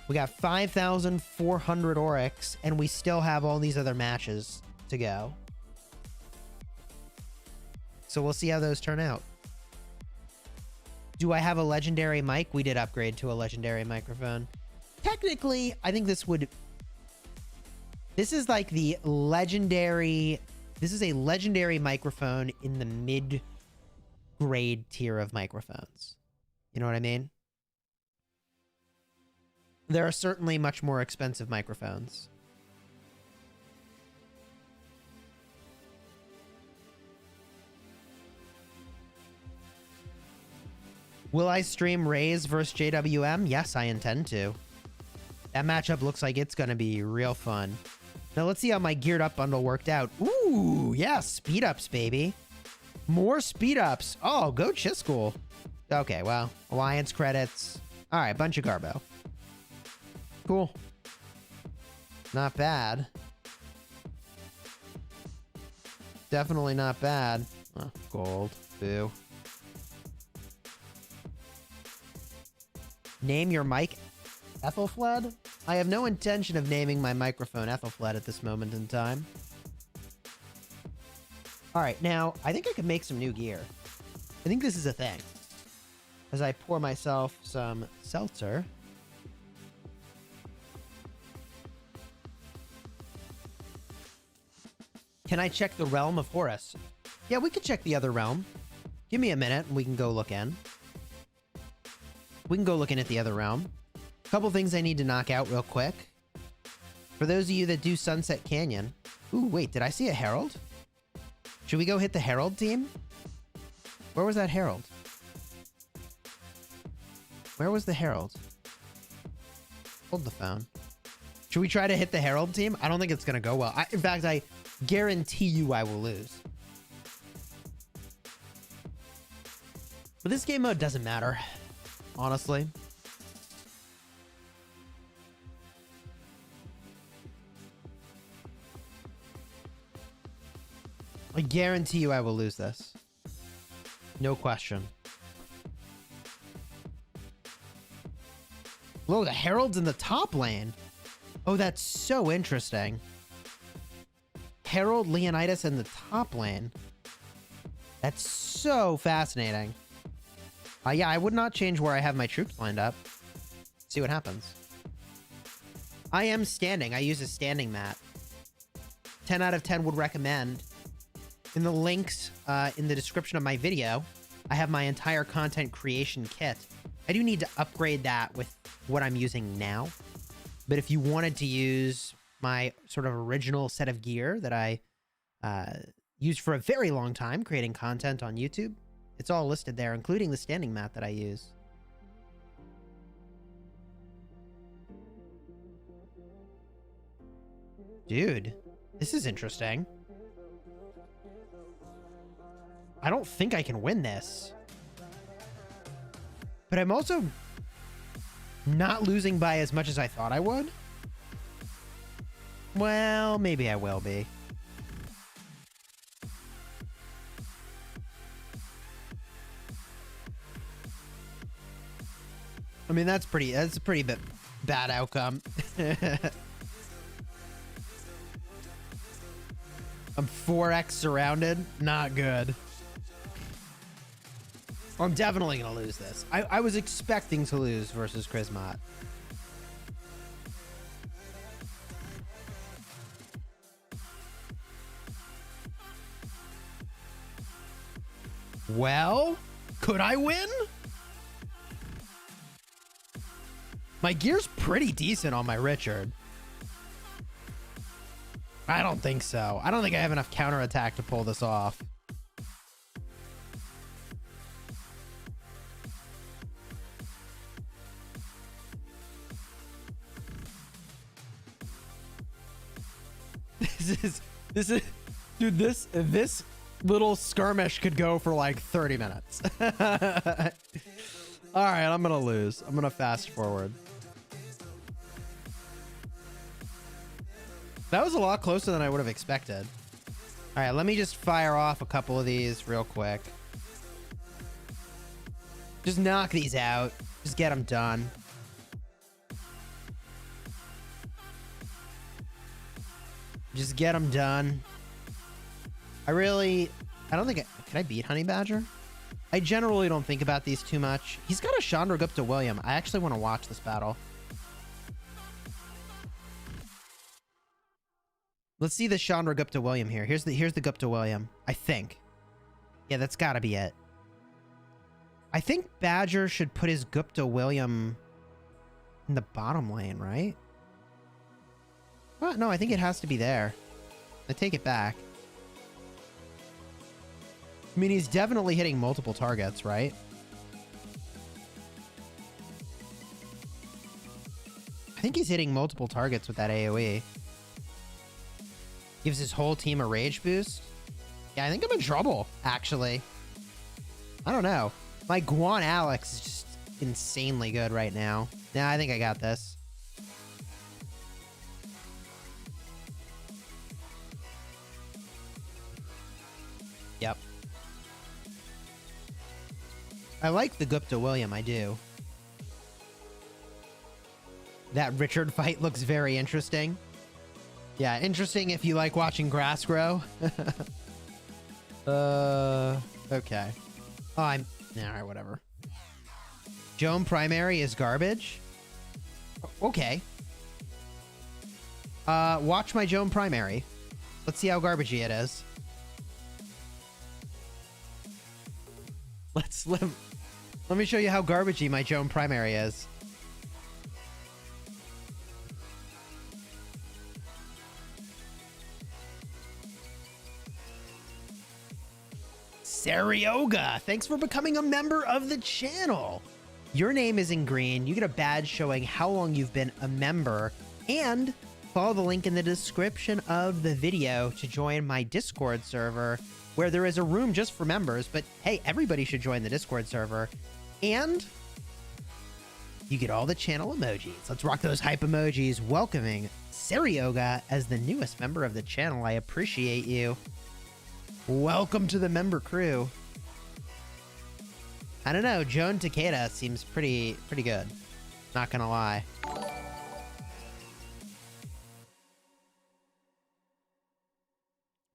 We got 5,400 Oryx, and we still have all these other matches to go. So we'll see how those turn out. Do I have a legendary mic? We did upgrade to a legendary microphone. Technically, I think this would... This is like the legendary... This is a legendary microphone in the mid-grade tier of microphones. You know what I mean? There are certainly much more expensive microphones. Will I stream Raze versus JWM? Yes, I intend to. That matchup looks like it's going to be real fun. Now let's see how my geared up bundle worked out. Ooh, yeah, speed ups, baby. More speed ups. Oh, go Chisgule. Okay, well, Alliance credits. All right, bunch of Garbo. Cool. Not bad. Definitely not bad. Oh, gold. Boo. Name your mic Ethelfled? I have no intention of naming my microphone Ethelfled at this moment in time. Alright, now, I think I could make some new gear. I think this is a thing. As I pour myself some seltzer. Can I check the realm of Horus? Yeah, we could check the other realm. Give me a minute and we can go look in. We can go looking at the other realm. A couple things I need to knock out real quick. For those of you that do Sunset Canyon. Ooh, wait, did I see a Herald? Should we go hit the Herald team? Where was that Herald? Where was the Herald? Hold the phone. Should we try to hit the Herald team? I don't think it's going to go well. In fact, I guarantee you I will lose. But this game mode doesn't matter, honestly. I guarantee you I will lose this. No question. Whoa, the Herald's in the top lane. Oh, that's so interesting. Herald Leonidas in the top lane. That's so fascinating. Yeah, I would not change where I have my troops lined up. See what happens. I am standing. I use a standing mat. 10 out of 10 would recommend. In the links in the description of my video, I have my entire content creation kit. I do need to upgrade that with what I'm using now. But if you wanted to use my sort of original set of gear that I used for a very long time creating content on YouTube, it's all listed there, including the standing mat that I use. Dude, this is interesting. I don't think I can win this. But I'm also not losing by as much as I thought I would. Well, maybe I will be. I mean, that's a pretty bad outcome. I'm 4x surrounded. Not good. I'm definitely going to lose this. I was expecting to lose versus Chrismot. Well, could I win? My gear's pretty decent on my Richard. I don't think so. I don't think I have enough counterattack to pull this off. Dude, this little skirmish could go for like 30 minutes. All right, I'm gonna lose. I'm gonna fast forward. That was a lot closer than I would have expected. All right, let me just fire off a couple of these real quick. Just knock these out. Just get them done. Just get them done. I don't think can I beat Honey Badger? I generally don't think about these too much. He's got a Chandragupta William. I actually want to watch this battle. Let's see the Chandragupta William here. Here's the Gupta William, I think. Yeah, that's got to be it. I think Badger should put his Gupta William in the bottom lane, right? Well, no, I think it has to be there. I take it back. I mean, he's definitely hitting multiple targets, right? I think he's hitting multiple targets with that AoE. Gives his whole team a rage boost. Yeah, I think I'm in trouble, actually. I don't know. My Guan Alex is just insanely good right now. Nah, I think I got this. Yep. I like the Gupta William, I do. That Richard fight looks very interesting. Yeah, interesting if you like watching grass grow. Okay. Oh, alright, whatever. Joan primary is garbage? Okay. Watch my Joan primary. Let's see how garbagey it is. Let me show you how garbagey my Joan primary is. Sarioga, thanks for becoming a member of the channel. Your name is in green. You get a badge showing how long you've been a member, and follow the link in the description of the video to join my Discord server, where there is a room just for members. But hey, everybody should join the Discord server. And you get all the channel emojis. Let's rock those hype emojis. Welcoming Serioga as the newest member of the channel. I appreciate you. Welcome to the member crew. I don't know. Joan Takeda seems pretty good. Not gonna lie.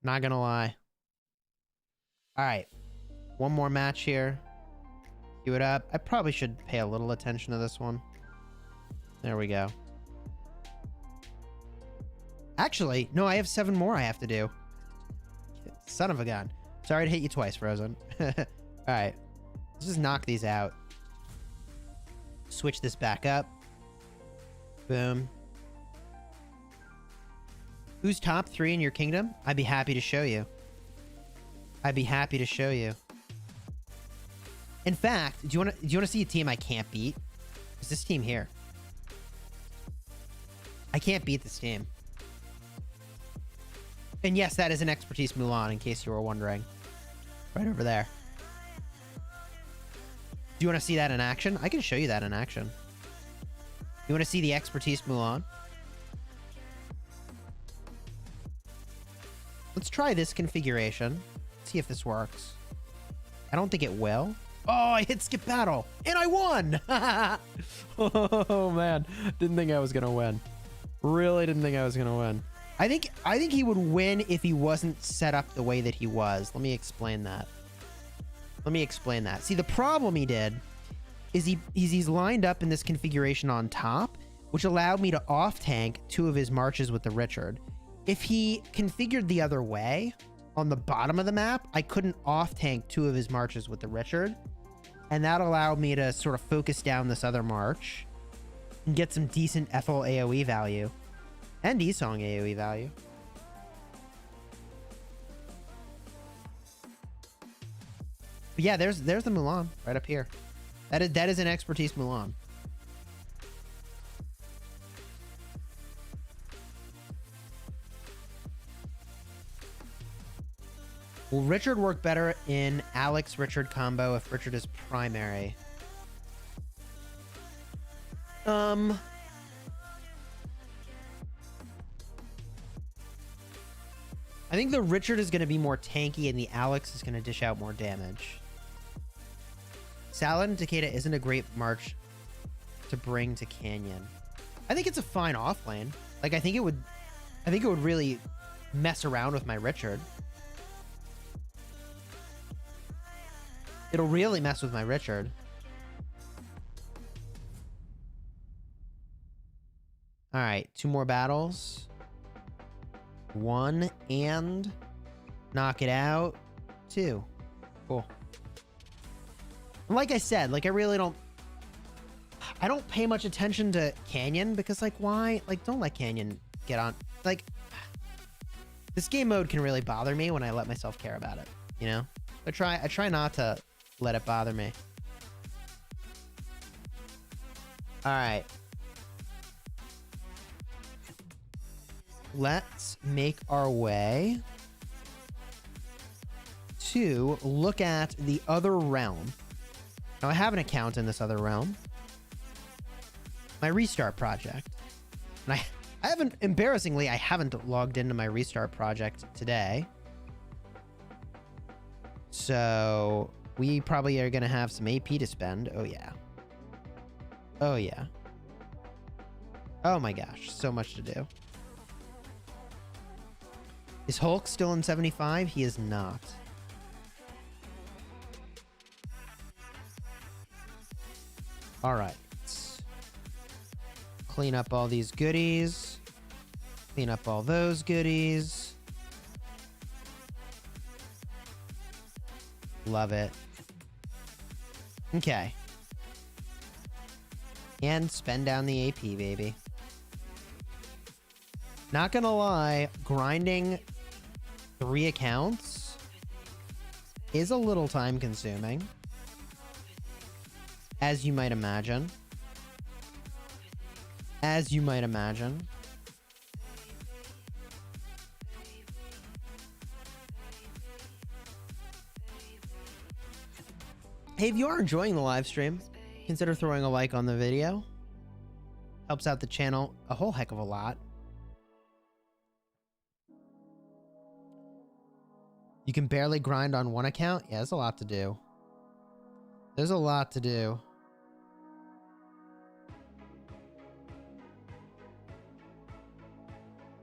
Not gonna lie. All right. One more match here. Cue it up. I probably should pay a little attention to this one. There we go. Actually, no, I have 7 more I have to do. Son of a gun. Sorry to hit you twice, Frozen. All right. Let's just knock these out. Switch this back up. Boom. Who's top 3 in your kingdom? I'd be happy to show you. I'd be happy to show you. In fact, do you want to see a team I can't beat? It's this team here. I can't beat this team. And yes, that is an expertise Mulan, in case you were wondering. Right over there. Do you want to see that in action? I can show you that in action. You want to see the expertise Mulan? Let's try this configuration. See if this works. I don't think it will. Oh, I hit skip battle and I won. Oh man, didn't think I was gonna win. Really didn't think I was gonna win. I think he would win if he wasn't set up the way that he was. Let me explain that. See, the problem he did is he's lined up in this configuration on top, which allowed me to off tank 2 of his marches with the Richard. If he configured the other way on the bottom of the map, I couldn't off tank 2 of his marches with the Richard. And that allowed me to sort of focus down this other march and get some decent Ethel AoE value and Esong AoE value. But yeah, there's the Mulan right up here. That is an expertise Mulan. Will Richard work better in Alex-Richard combo if Richard is primary? I think the Richard is going to be more tanky and the Alex is going to dish out more damage. Salad and Takeda isn't a great march to bring to Canyon. I think it's a fine off lane. Like, I think it would really mess around with my Richard. It'll really mess with my Richard. All right, 2 more battles. 1 and knock it out. 2. Cool. And like I said, like I don't pay much attention to Canyon because like why? Like don't let Canyon get on. Like this game mode can really bother me when I let myself care about it, you know? I try not to let it bother me. All right. Let's make our way to look at the other realm. Now, I have an account in this other realm. My restart project. And I haven't, embarrassingly, I haven't logged into my restart project today. So we probably are going to have some AP to spend. Oh, yeah. Oh, yeah. Oh, my gosh. So much to do. Is Hulk still in 75? He is not. All right. Clean up all these goodies. Clean up all those goodies. Love it. Okay. And spend down the AP, baby. Not gonna lie, grinding 3 accounts is a little time consuming. as you might imagine. As you might imagine. Hey, if you are enjoying the live stream, consider throwing a like on the video. Helps out the channel a whole heck of a lot. You can barely grind on one account? Yeah, there's a lot to do. There's a lot to do.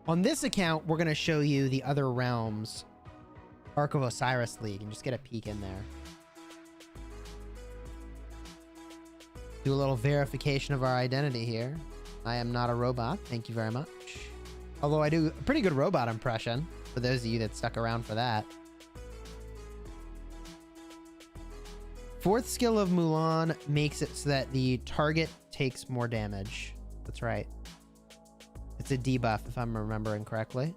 On this account, we're going to show you the other realms Ark of Osiris League and just get a peek in there. Do a little verification of our identity here. I am not a robot. Thank you very much. Although I do a pretty good robot impression for those of you that stuck around for that. Fourth skill of Mulan makes it so that the target takes more damage. That's right. It's a debuff, if I'm remembering correctly.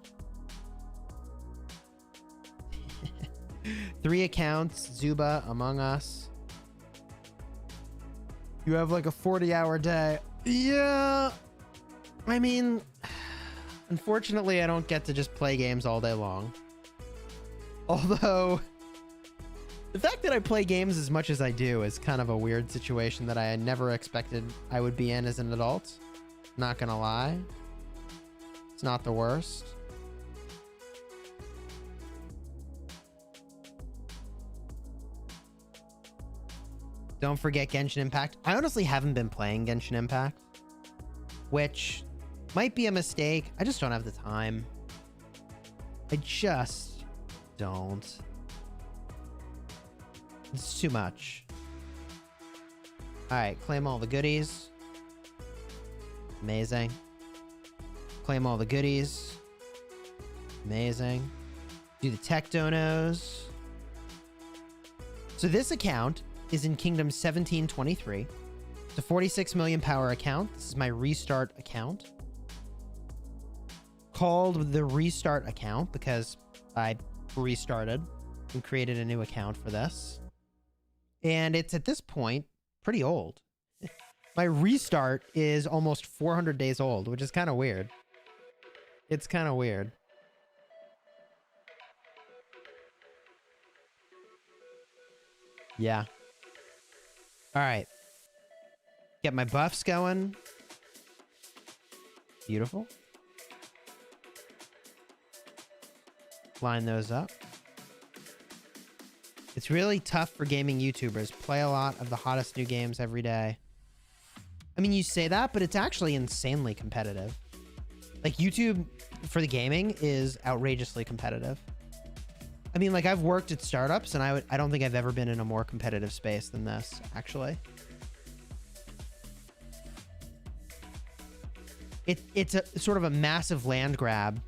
3 accounts, Zuba, Among Us. You have like a 40-hour day. Yeah. I mean, unfortunately, I don't get to just play games all day long. Although, the fact that I play games as much as I do is kind of a weird situation that I never expected I would be in as an adult. Not gonna lie. It's not the worst. Don't forget Genshin Impact. I honestly haven't been playing Genshin Impact, which might be a mistake. I just don't have the time. I just don't. It's too much. All right, claim all the goodies. Amazing. Claim all the goodies. Amazing. Do the tech donos. So this account is in Kingdom 1723. It's a 46 million power account. This is my restart account. Called the restart account because I restarted and created a new account for this. And it's at this point pretty old. My restart is almost 400 days old, which is kind of weird. It's kind of weird. Yeah. All right. Get my buffs going. Beautiful. Line those up. It's really tough for gaming YouTubers. Play a lot of the hottest new games every day. I mean, you say that, but it's actually insanely competitive. Like, YouTube for the gaming is outrageously competitive. I mean, like, I've worked at startups, and I don't think I've ever been in a more competitive space than this, actually. It's a sort of a massive land grab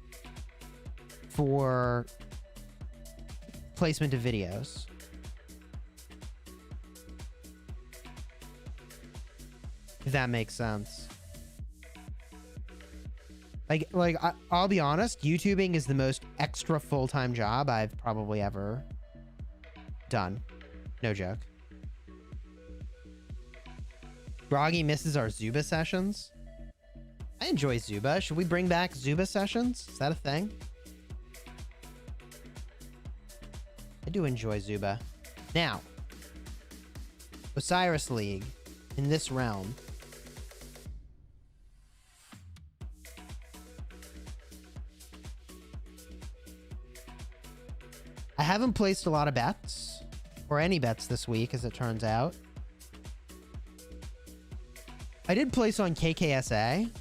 for placement of videos. If that makes sense. I'll be honest, YouTubing is the most extra full-time job I've probably ever done. No joke. Groggy misses our Zuba sessions. I enjoy Zuba. Should we bring back Zuba sessions? Is that a thing? I do enjoy Zuba. Now, Osiris League in this realm. I haven't placed a lot of bets, or any bets this week, as it turns out. I did place on KKSA.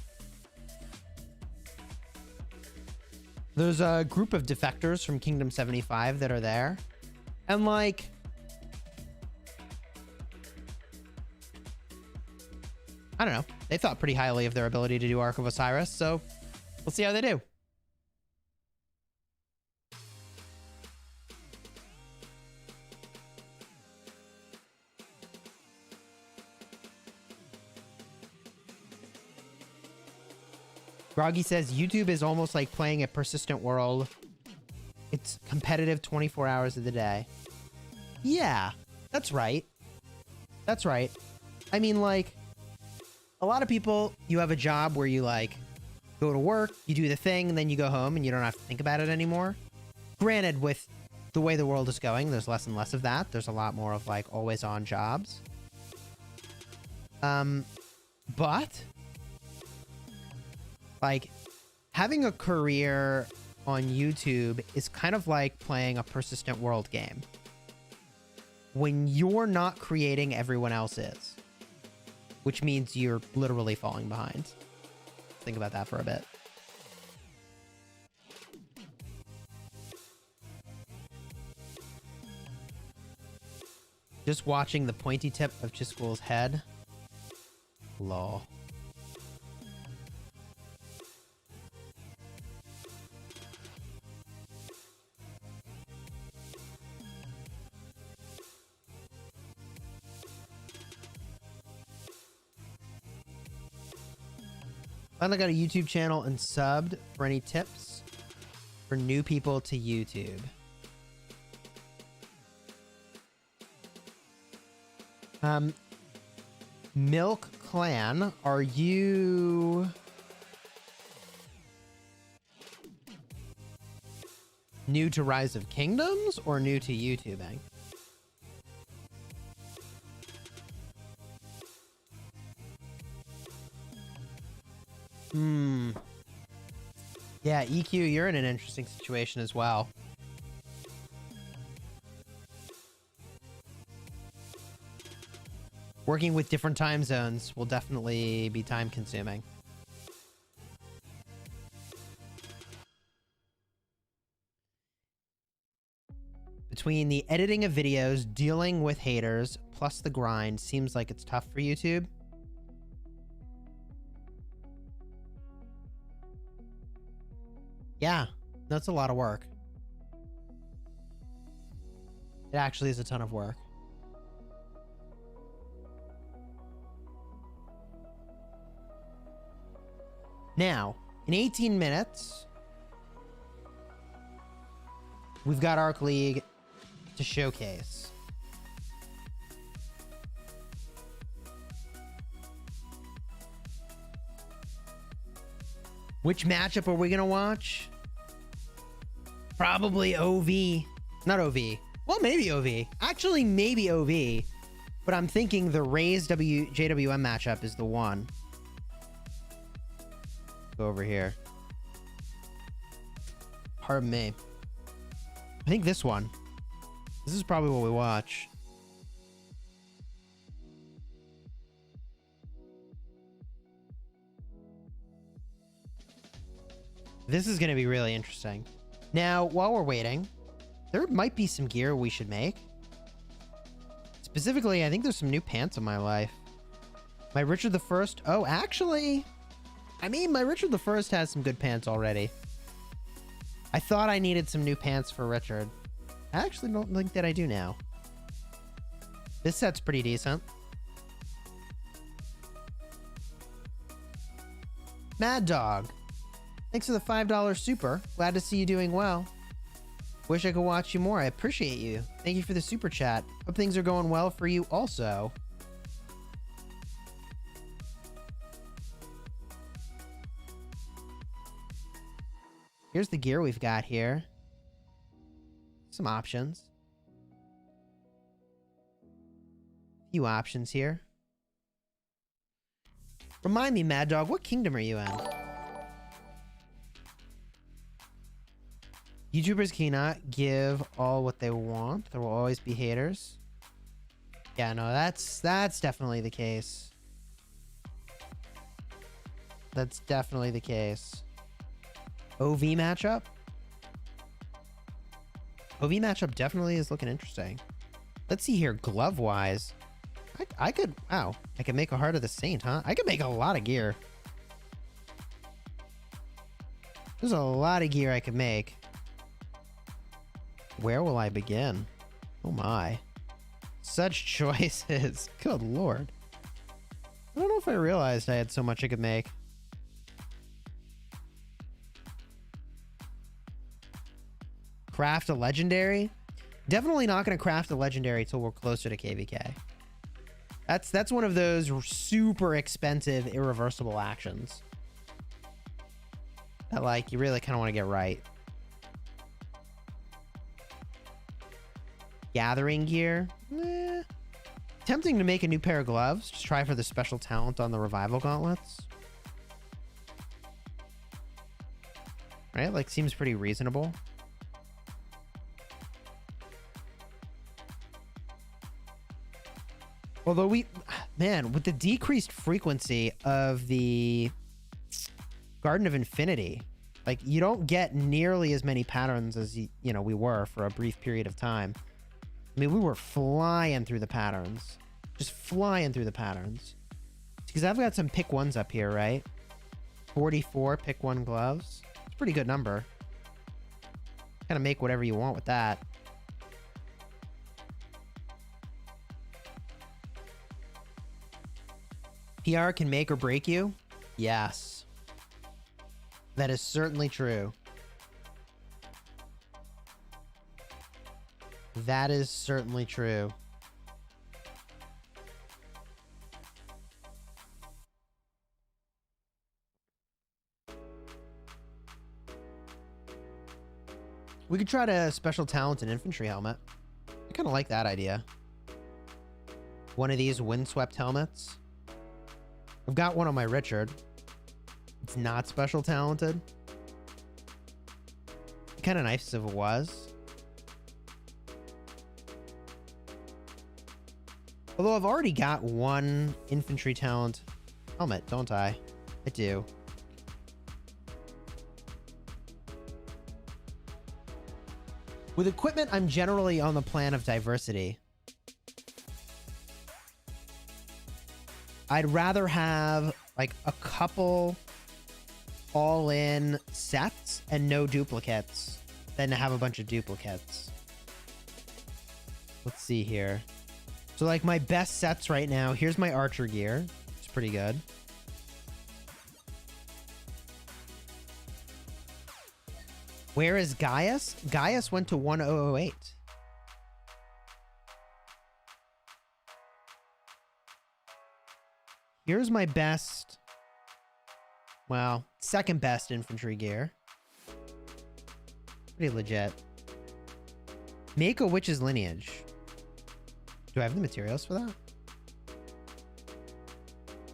There's a group of defectors from Kingdom 75 that are there. And like, I don't know. They thought pretty highly of their ability to do Ark of Osiris, so we'll see how they do. Groggy says, YouTube is almost like playing a persistent world. It's competitive 24 hours of the day. Yeah, that's right. That's right. I mean, like, a lot of people, you have a job where you, like, go to work, you do the thing, and then you go home and you don't have to think about it anymore. Granted, with the way the world is going, there's less and less of that. There's a lot more of, like, always-on jobs. But, like, having a career on YouTube is kind of like playing a persistent world game. When you're not creating, everyone else is. Which means you're literally falling behind. Think about that for a bit. Just watching the pointy tip of Chisgule's head. Lol. Finally got a YouTube channel and subbed. For any tips for new people to YouTube? Milk Clan, are you new to Rise of Kingdoms or new to YouTubing? Yeah, EQ, you're in an interesting situation as well. Working with different time zones will definitely be time consuming. Between the editing of videos, dealing with haters, plus the grind, seems like it's tough for YouTube. Yeah, that's a lot of work. It actually is a ton of work. Now, in 18 minutes, we've got Arc League to showcase. Which matchup are we going to watch? Probably OV. Not OV. Well, maybe OV. Actually, maybe OV. But I'm thinking the Raze JWM matchup is the one. Go over here. Pardon me. I think this one. This is probably what we watch. This is going to be really interesting. Now, while we're waiting, there might be some gear we should make. Specifically, I think there's some new pants in my life. My Richard the First. Oh, actually, I mean, my Richard the First has some good pants already. I thought I needed some new pants for Richard. I actually don't think that I do now. This set's pretty decent. Mad Dog. Thanks for the $5 super. Glad to see you doing well. Wish I could watch you more. I appreciate you. Thank you for the super chat. Hope things are going well for you also. Here's the gear we've got here. Some options. A few options here. Remind me, Mad Dog, what kingdom are you in? YouTubers cannot give all what they want. There will always be haters. Yeah, no, that's definitely the case. That's definitely the case. OV matchup? OV matchup definitely is looking interesting. Let's see here, glove-wise. I could, wow, I could make a Heart of the Saint, huh? I could make a lot of gear. There's a lot of gear I could make. Where will I begin? Oh my. Such choices. Good lord. I don't know if I realized I had so much I could make. Craft a legendary? Definitely not going to craft a legendary till we're closer to KVK. That's one of those super expensive irreversible actions that like you really kind of want to get right. Gathering gear. Tempting to make a new pair of gloves. Just try for the special talent on the revival gauntlets. Right? Like seems pretty reasonable. Although man, with the decreased frequency of the Garden of Infinity, like you don't get nearly as many patterns as you know we were for a brief period of time. I mean, we were flying through the patterns, just flying through the patterns. Because I've got some pick ones up here, right? 44 pick one gloves. It's a pretty good number. Kind of make whatever you want with that. PR can make or break you? Yes. That is certainly true. That is certainly true. We could try to special talent an infantry helmet. I kind of like that idea. One of these windswept helmets. I've got one on my Richard. It's not special talented. Kind of nice if it was. Although I've already got one infantry talent helmet, don't I? I do. With equipment, I'm generally on the plan of diversity. I'd rather have like a couple all-in sets and no duplicates than to have a bunch of duplicates. Let's see here. So like my best sets right now, here's my archer gear. It's pretty good. Where is Gaius? Gaius went to 1008. Here's my best, well, second best infantry gear. Pretty legit. Make a witch's lineage. Do I have the materials for that?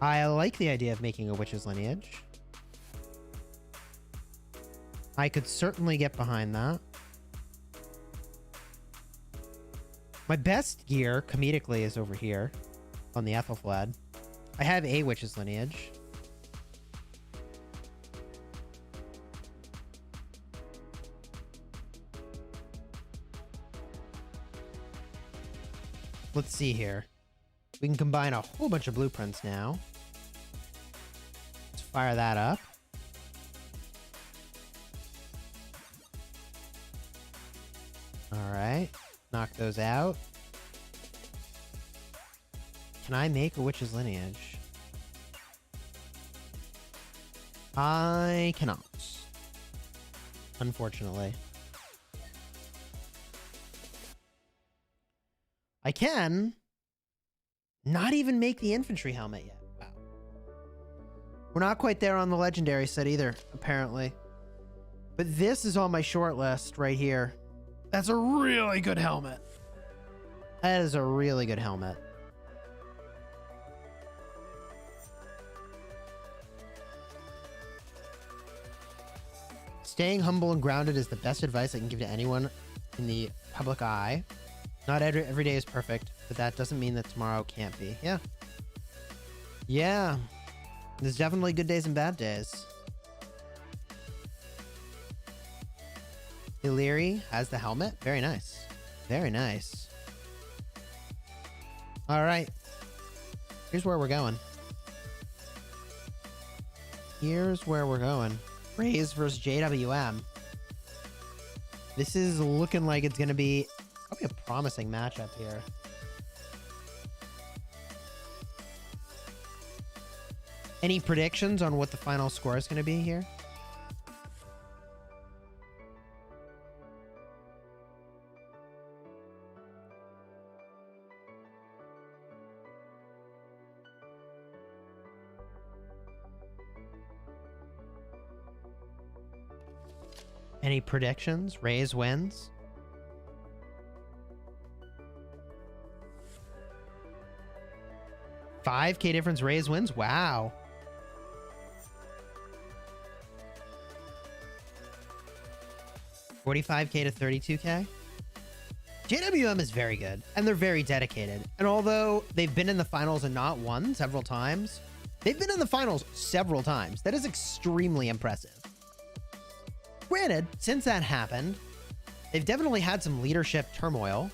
I like the idea of making a witch's lineage. I could certainly get behind that. My best gear, comedically, is over here on the Ethelflad. I have a witch's lineage. Let's see here. We can combine a whole bunch of blueprints now. Let's fire that up. All right. Knock those out. Can I make a witch's lineage? I cannot. Unfortunately. I can not even make the infantry helmet yet. Wow. We're not quite there on the legendary set either, apparently. But this is on my short list right here. That's a really good helmet. That is a really good helmet. Staying humble and grounded is the best advice I can give to anyone in the public eye. Not every day is perfect, but that doesn't mean that tomorrow can't be. Yeah. Yeah. There's definitely good days and bad days. Illyri has the helmet. Very nice. Very nice. All right. Here's where we're going. Here's where we're going. Raze versus JWM. This is looking like it's going to be probably a promising matchup here. Any predictions on what the final score is going to be here? Any predictions? Rays wins? $5K difference, Rays wins? Wow. $45K to $32K? JWM is very good, and they're very dedicated. And although they've been in the finals and not won several times, they've been in the finals several times. That is extremely impressive. Granted, since that happened, they've definitely had some leadership turmoil,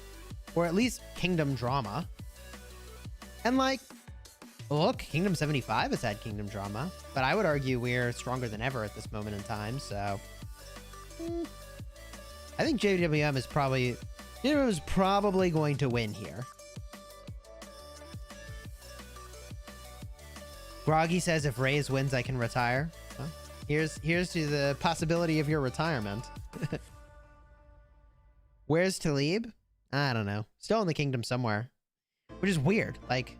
or at least kingdom drama. And like, look, Kingdom 75 has had kingdom drama, but I would argue we're stronger than ever at this moment in time, so... I think JWM is probably going to win here. Groggy says if Rays wins, I can retire. Well, here's to the possibility of your retirement. Where's Talib? I don't know. Still in the kingdom somewhere. Which is weird. Like,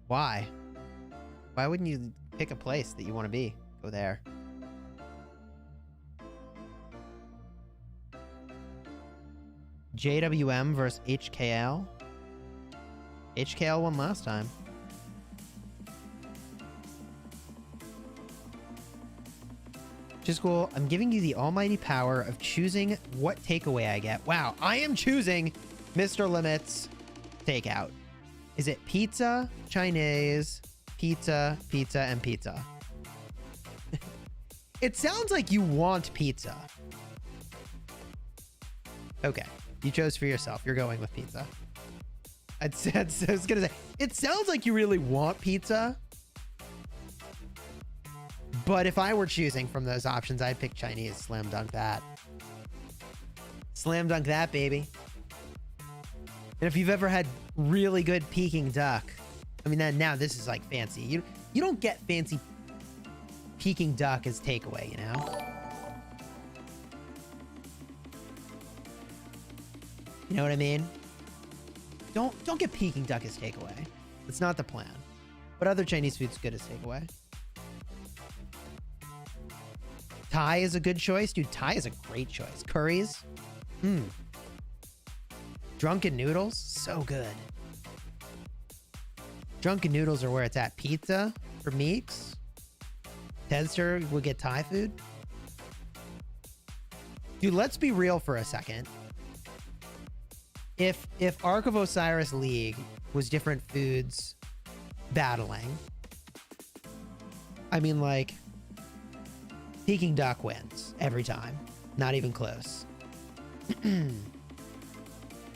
why? Why wouldn't you pick a place that you want to be? Go there. JWM versus HKL. HKL won last time. Chisgule, I'm giving you the almighty power of choosing what takeaway I get. Wow, I am choosing Mr. Limit's takeout. Is it pizza, Chinese, pizza, pizza, and pizza? It sounds like you want pizza. Okay. You chose for yourself. You're going with pizza. I was gonna say, it sounds like you really want pizza. But if I were choosing from those options, I'd pick Chinese. Slam dunk that. Slam dunk that, baby. And if you've ever had really good Peking duck, I mean, now this is like fancy. You don't get fancy Peking duck as takeaway, you know? You know what I mean? Don't get Peking duck as takeaway. It's not the plan. But other Chinese food's good as takeaway. Thai is a good choice. Dude, Thai is a great choice. Curries. Drunken noodles. So good. Drunken noodles are where it's at. Pizza for Meeks. Tedster will get Thai food. Dude, let's be real for a second. If Ark of Osiris League was different foods battling, I mean, like, Peking duck wins every time. Not even close.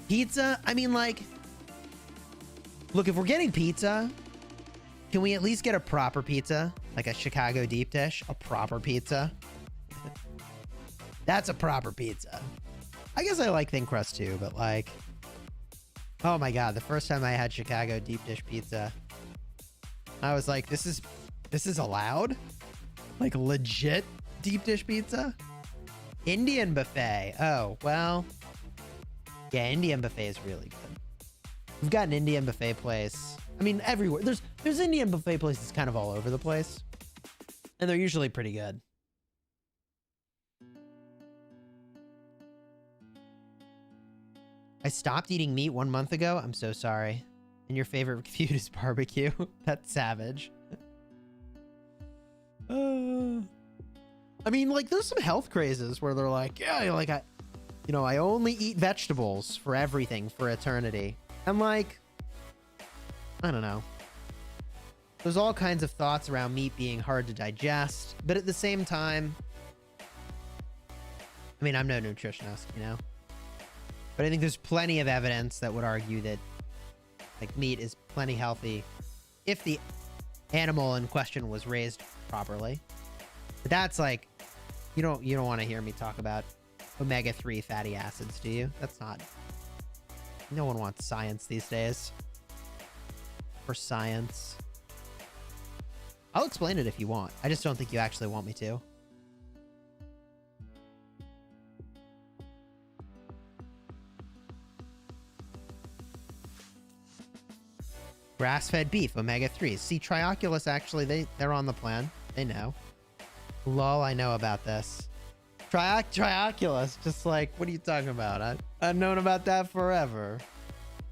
Pizza, I mean, like, look, if we're getting pizza, can we at least get a proper pizza? Like a Chicago deep dish? A proper pizza? That's a proper pizza. I guess I like thin crust too, but like, oh my God, the first time I had Chicago deep dish pizza, I was like, this is allowed? Like legit deep dish pizza? Indian buffet. Oh, well, yeah, Indian buffet is really good. We've got an Indian buffet place. I mean, everywhere. There's Indian buffet places kind of all over the place. And they're usually pretty good. I stopped eating meat 1 month ago. I'm so sorry. And your favorite food is barbecue. That's savage. I mean, like, there's some health crazes where they're like, yeah, like, I only eat vegetables for everything for eternity. And like, I don't know. There's all kinds of thoughts around meat being hard to digest, but at the same time, I mean, I'm no nutritionist, you know? But I think there's plenty of evidence that would argue that, like, meat is plenty healthy if the animal in question was raised properly. But that's like, you don't want to hear me talk about omega-3 fatty acids, do you? That's not... No one wants science these days. For science. I'll explain it if you want. I just don't think you actually want me to. Grass-fed beef, omega-3s. See, Trioculus actually, they're on the plan. They know. Lol, I know about this. Trioculus. Just like, what are you talking about? I've known about that forever.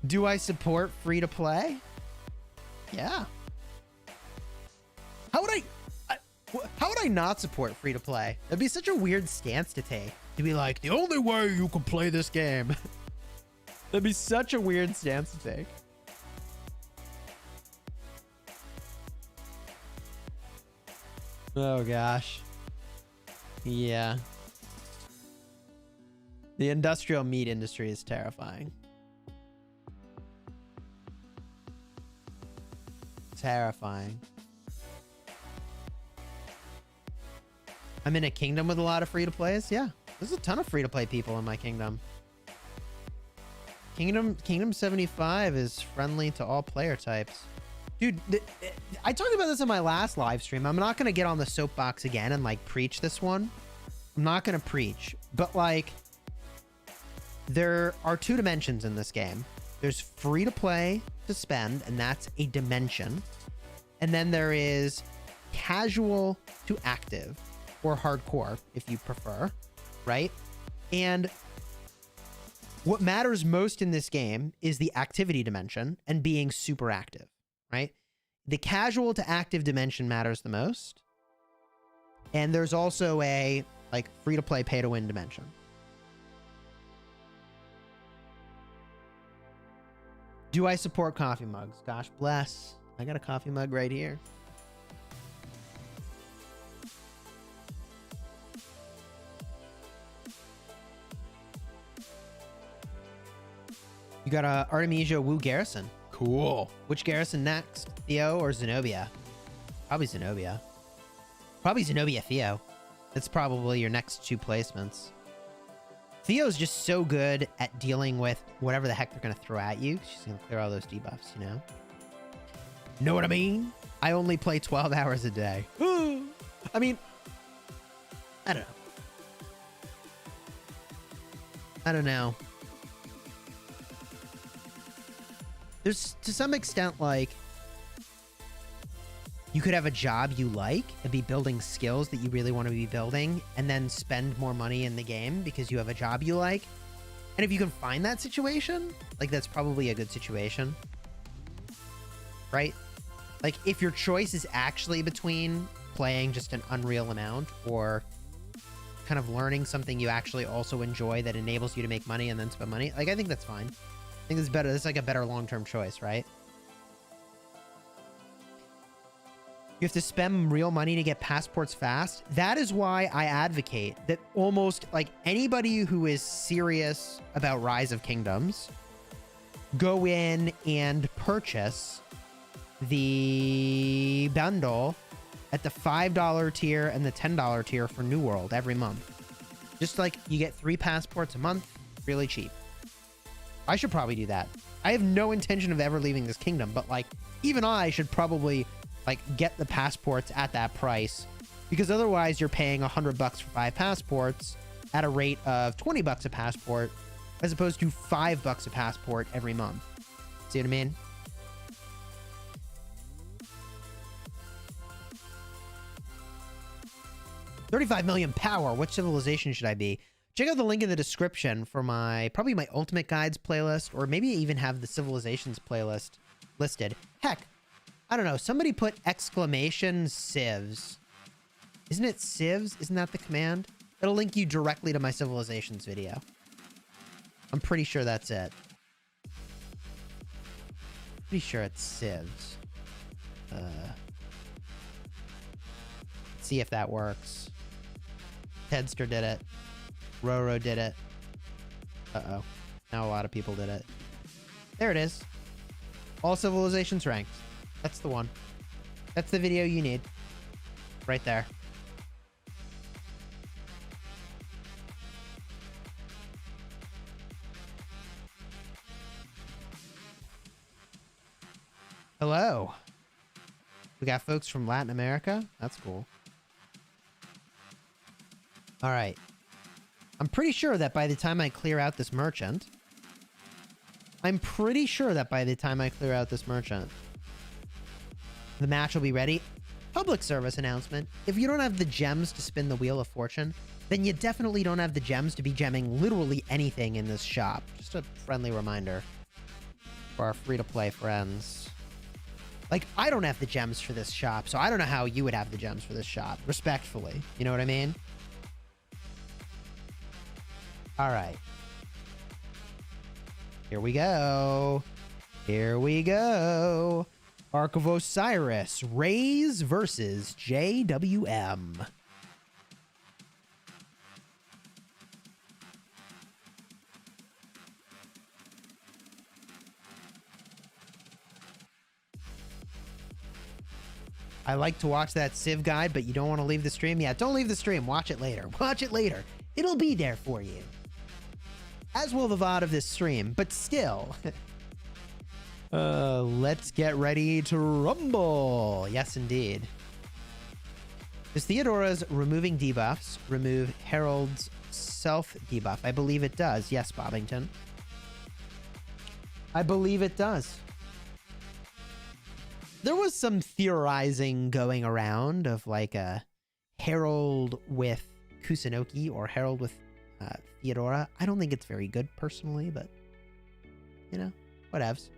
Do I support free to play? Yeah. How would I not support free to play? That'd be such a weird stance to take. To be like, the only way you can play this game. That'd be such a weird stance to take. Oh gosh. Yeah. The industrial meat industry is terrifying. Terrifying. I'm in a kingdom with a lot of free-to-plays. Yeah, there's a ton of free-to-play people in my kingdom. Kingdom 75 is friendly to all player types. Dude, I talked about this in my last live stream. I'm not going to get on the soapbox again and like preach this one. I'm not going to preach, but like there are two dimensions in this game. There's free to play to spend, and that's a dimension. And then there is casual to active, or hardcore if you prefer, right? And what matters most in this game is the activity dimension and being super active, right? The casual to active dimension matters the most. And there's also a like free to play, pay to win dimension. Do I support coffee mugs? Gosh bless. I got a coffee mug right here. You got a Artemisia Wu Garrison. Cool. Which Garrison next? Theo or Zenobia? Probably Zenobia. Probably Zenobia Theo. That's probably your next two placements. Theo's just so good at dealing with whatever the heck they're going to throw at you. She's going to clear all those debuffs, you know? Know what I mean? I only play 12 hours a day. I mean, I don't know. I don't know. There's, to some extent, like, you could have a job you like and be building skills that you really want to be building and then spend more money in the game because you have a job you like. And if you can find that situation, like, that's probably a good situation. Right? Like, if your choice is actually between playing just an unreal amount or kind of learning something you actually also enjoy that enables you to make money and then spend money, like, I think that's fine. I think it's better. It's like a better long-term choice, right? You have to spend real money to get passports fast. That is why I advocate that almost like anybody who is serious about Rise of Kingdoms go in and purchase the bundle at the $5 tier and the $10 tier for New World every month. Just like you get 3 passports a month, really cheap. I should probably do that. I have no intention of ever leaving this kingdom, but like even I should probably like get the passports at that price, because otherwise you're paying $100 for 5 passports at a rate of $20 a passport as opposed to $5 a passport every month. See what I mean? $35 million power. What civilization should I be? Check out the link in the description for probably my Ultimate Guides playlist, or maybe even have the Civilizations playlist listed. Heck, I don't know. Somebody put exclamation civs. Isn't it civs? Isn't that the command? It'll link you directly to my Civilizations video. I'm pretty sure that's it. Pretty sure it's civs. Let's see if that works. Tedster did it. Roro did it. Uh-oh. Now a lot of people did it. There it is. All civilizations ranked. That's the one. That's the video you need. Right there. Hello. We got folks from Latin America. That's cool. All right. I'm pretty sure that by the time I clear out this merchant, the match will be ready. public service announcement. If you don't have the gems to spin the Wheel of Fortune, then you definitely don't have the gems to be gemming literally anything in this shop. Just a friendly reminder for our free-to-play friends. Like, I don't have the gems for this shop, so I don't know how you would have the gems for this shop, respectfully. You know what I mean? All right. Here we go. Here we go. Ark of Osiris, Raze versus JWM. I like to watch that Civ guide, but you don't want to leave the stream? Yeah, don't leave the stream. Watch it later. Watch it later. It'll be there for you. As will the VOD of this stream, but still. Let's get ready to rumble. Yes, indeed. Does Theodora's removing debuffs remove Harold's self debuff? I believe it does. Yes, Bobbington. I believe it does. There was some theorizing going around of like a Harold with Kusunoki or Harold with Theodora. I don't think it's very good personally, but you know, whatevs.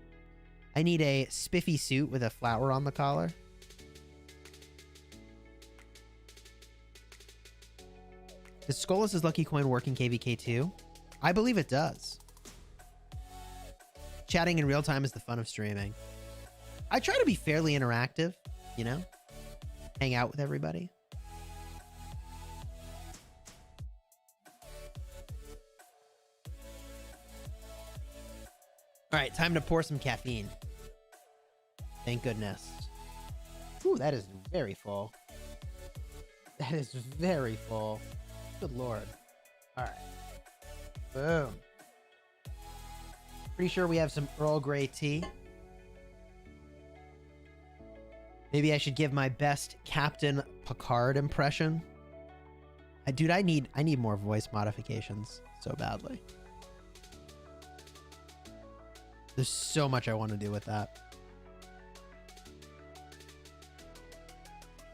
I need a spiffy suit with a flower on the collar. Does Skolas' Lucky Coin work in KVK2? I believe it does. Chatting in real time is the fun of streaming. I try to be fairly interactive, you know? Hang out with everybody. All right, time to pour some caffeine. Thank goodness. Ooh, that is very full. That is very full. Good Lord. All right. Boom. Pretty sure we have some Earl Grey tea. Maybe I should give my best Captain Picard impression. Dude, I need more voice modifications so badly. There's so much I want to do with that.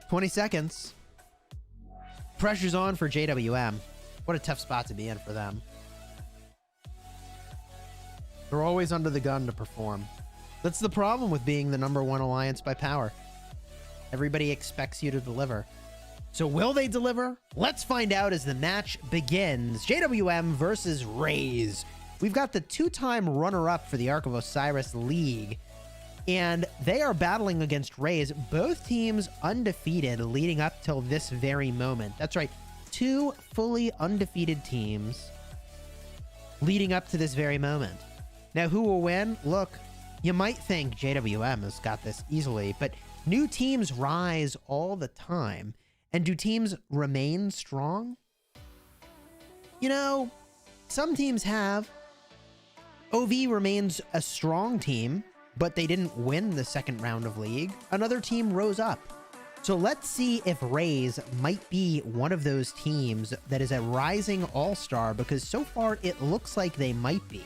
20 seconds. Pressure's on for JWM. What a tough spot to be in for them. They're always under the gun to perform. That's the problem with being the #1 alliance by power. Everybody expects you to deliver. So will they deliver? Let's find out as the match begins. JWM versus Raze. We've got the two-time runner-up for the Ark of Osiris League, and they are battling against Raze. Both teams undefeated leading up till this very moment. That's right, two fully undefeated teams leading up to this very moment. Now, who will win? Look, you might think JWM has got this easily, but new teams rise all the time. And do teams remain strong? You know, some teams have. OV remains a strong team, but they didn't win the second round of League. Another team rose up. So let's see if Raze might be one of those teams that is a rising all-star, because so far it looks like they might be.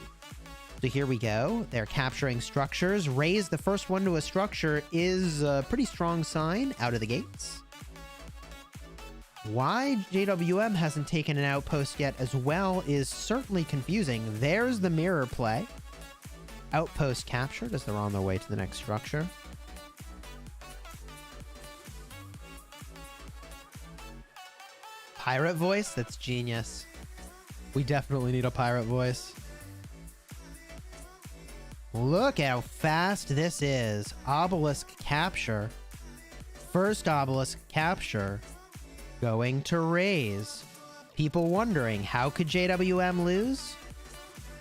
So here we go. They're capturing structures. Raze, the first one to a structure, is a pretty strong sign out of the gates. Why JWM hasn't taken an outpost yet as well is certainly confusing. There's the mirror play. Outpost captured as they're on their way to the next structure. Pirate voice? That's genius. We definitely need a pirate voice. Look how fast this is. Obelisk capture. First obelisk capture. Going to Raze. People wondering, how could JWM lose?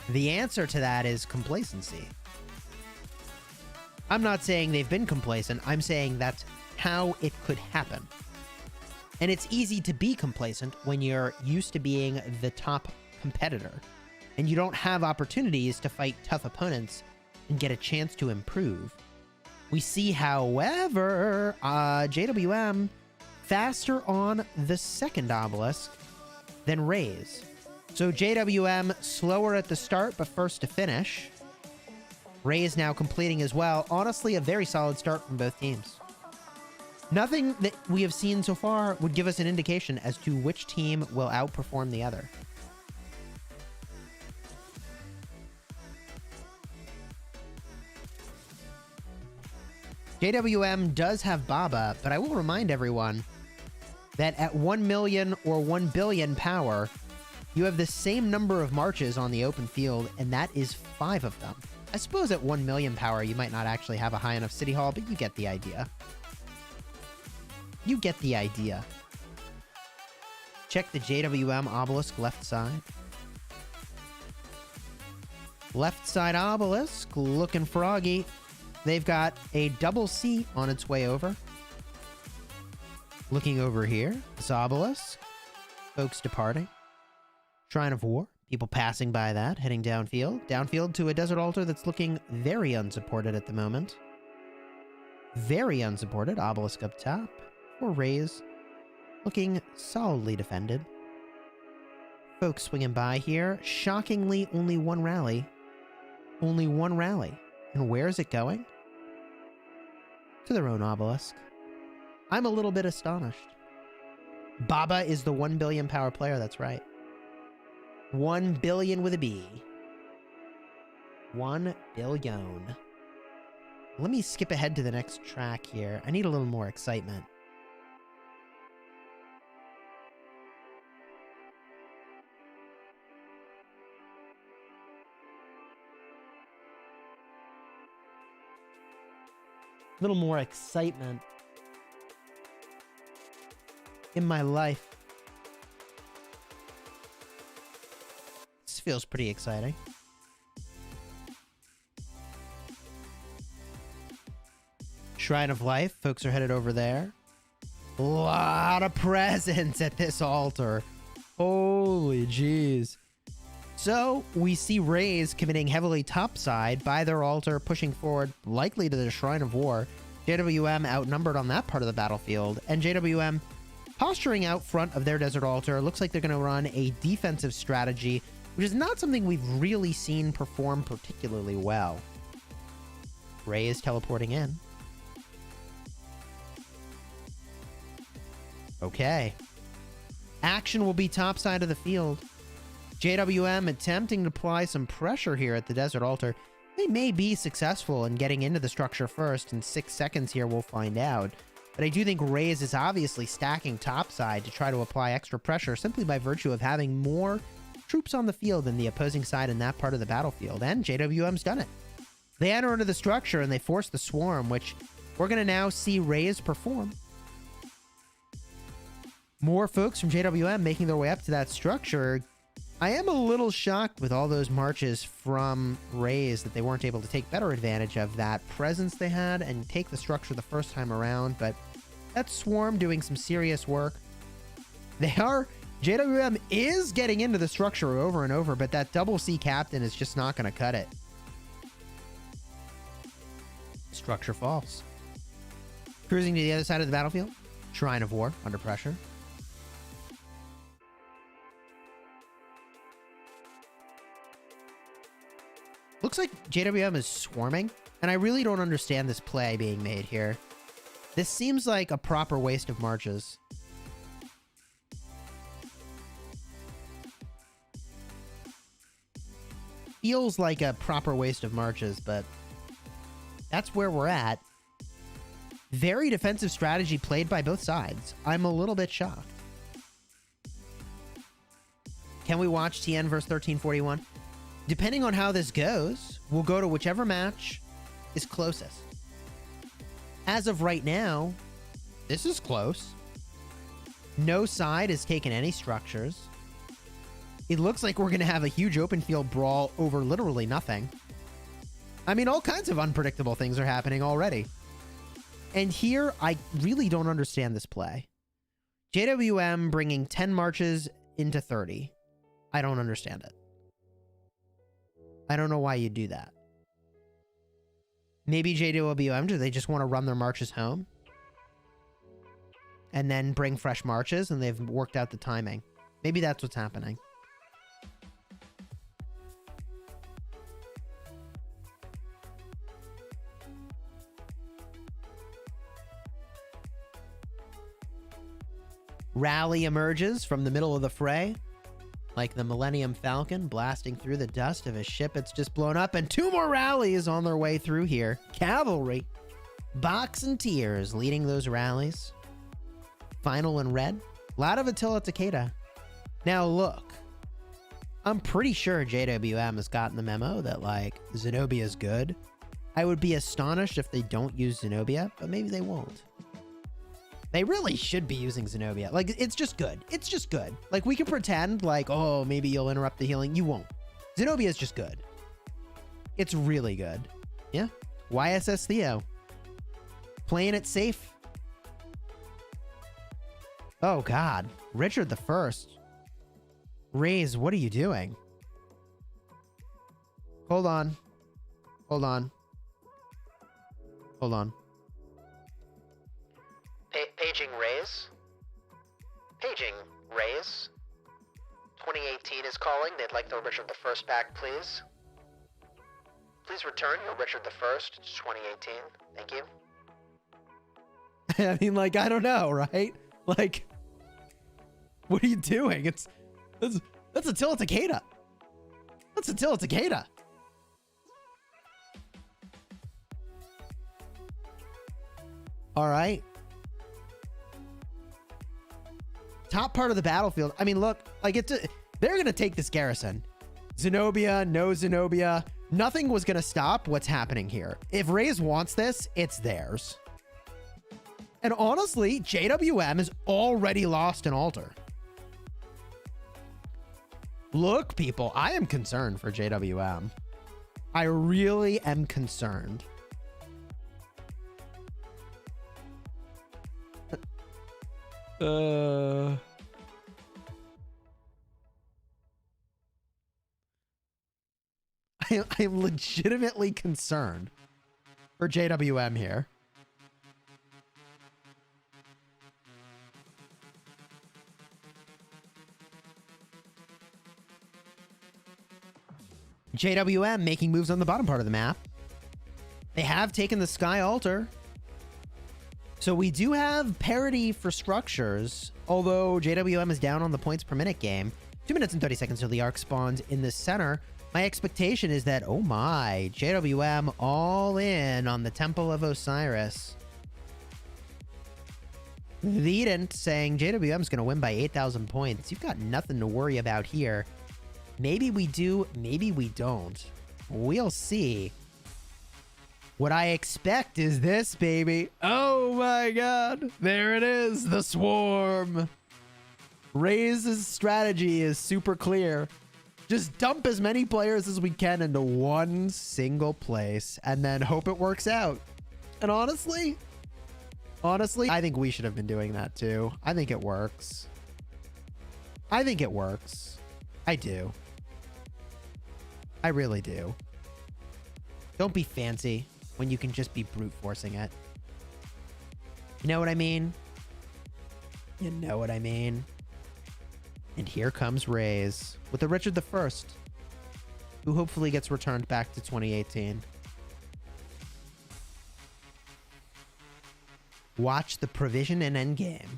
The answer to that is complacency. I'm not saying they've been complacent. I'm saying that's how it could happen. And it's easy to be complacent when you're used to being the top competitor and you don't have opportunities to fight tough opponents and get a chance to improve. We see, however, JWM faster on the second obelisk than Raze. So JWM slower at the start, but first to finish. Raze now completing as well. Honestly, a very solid start from both teams. Nothing that we have seen so far would give us an indication as to which team will outperform the other. JWM does have Baba, but I will remind everyone that at 1 million or 1 billion power, you have the same number of marches on the open field, and that is 5 of them. I suppose at 1 million power, you might not actually have a high enough city hall, but you get the idea. You get the idea. Check the JWM obelisk left side. Left side obelisk looking froggy. They've got a double C on its way over. Looking over here, this obelisk. Folks departing. Shrine of War. People passing by that, heading downfield. Downfield to a desert altar that's looking very unsupported at the moment. Very unsupported. Obelisk up top. Or Rays. Looking solidly defended. Folks swinging by here. Shockingly, only one rally. Only one rally. And where is it going? To their own obelisk. I'm a little bit astonished. Baba is the 1 billion power player, that's right. 1 billion with a B. 1 billion. Let me skip ahead to the next track here. I need a little more excitement. A little more excitement in my life. This feels pretty exciting. Shrine of Life. Folks are headed over there. A lot of presents at this altar. Holy jeez. So we see Rays committing heavily topside by their altar, pushing forward, likely to the Shrine of War. JWM outnumbered on that part of the battlefield, and JWM posturing out front of their desert altar. Looks like they're going to run a defensive strategy, which is not something we've really seen perform particularly well. Ray is teleporting in. Okay. Action will be topside of the field. JWM attempting to apply some pressure here at the desert altar. They may be successful in getting into the structure first. In 6 seconds here, we'll find out. But I do think Rays is obviously stacking topside to try to apply extra pressure simply by virtue of having more troops on the field than the opposing side in that part of the battlefield. And JWM's done it. They enter into the structure and they force the swarm, which we're going to now see Rays perform. More folks from JWM making their way up to that structure. I am a little shocked with all those marches from Rays that they weren't able to take better advantage of that presence they had and take the structure the first time around, but that swarm doing some serious work. JWM is getting into the structure over and over, but that double C captain is just not going to cut it. Structure falls. Cruising to the other side of the battlefield. Shrine of War under pressure. Looks like JWM is swarming, and I really don't understand this play being made here. This seems like a proper waste of marches. Feels like a proper waste of marches, but that's where we're at. Very defensive strategy played by both sides. I'm a little bit shocked. Can we watch TN versus 1341? Depending on how this goes, we'll go to whichever match is closest. As of right now, this is close. No side has taken any structures. It looks like we're going to have a huge open field brawl over literally nothing. I mean, all kinds of unpredictable things are happening already. And here, I really don't understand this play. JWM bringing 10 marches into 30. I don't understand it. I don't know why you do that. Maybe JWM, do they just want to run their marches home? And then bring fresh marches, and they've worked out the timing. Maybe that's what's happening. rally emerges from the middle of the fray, like the Millennium Falcon blasting through the dust of a ship that's just blown up, and 2 more rallies on their way through here. Cavalry, Box and Tiers leading those rallies. Final in red, a lot of Attila Takeda. Now look, I'm pretty sure JWM has gotten the memo that like Zenobia is good. I would be astonished if they don't use Zenobia, but maybe they won't. They really should be using Zenobia. Like, it's just good. It's just good. Like, we can pretend like, oh, maybe you'll interrupt the healing. You won't. Zenobia is just good. It's really good. Yeah. YSS Theo. Playing it safe. Oh, God. Richard the First. Raze, what are you doing? Hold on. Hold on. Hold on. Paging Raze. Paging Raze. 2018 is calling. They'd like the Richard the First back, please. Please return your Richard the First to 2018. Thank you. I mean, like, I don't know, right? Like, what are you doing? That's Attila Takeda. That's Attila Takeda. All right. Top part of the battlefield. I mean, look, like they're going to take this garrison. Zenobia, no Zenobia. Nothing was going to stop what's happening here. If Raze wants this, it's theirs. And honestly, JWM has already lost an altar. Look, people, I am concerned for JWM. I really am concerned. I am legitimately concerned for JWM here. JWM making moves on the bottom part of the map. They have taken the Sky Altar. So we do have parity for structures, although JWM is down on the points per minute game. 2 minutes and 30 seconds till the arc spawns in the center. My expectation is that, oh my, JWM all in on the Temple of Osiris. Vedant saying JWM is going to win by 8,000 points. You've got nothing to worry about here. Maybe we do, maybe we don't. We'll see. What I expect is this, baby. Oh my God. There it is. The swarm. Raze's strategy is super clear. Just dump as many players as we can into one single place and then hope it works out. And honestly, I think we should have been doing that too. I think it works. I think it works. I do. I really do. Don't be fancy when you can just be brute forcing it. You know what I mean? You know what I mean? And here comes Raze with the Richard the First, who hopefully gets returned back to 2018. Watch the provision and endgame.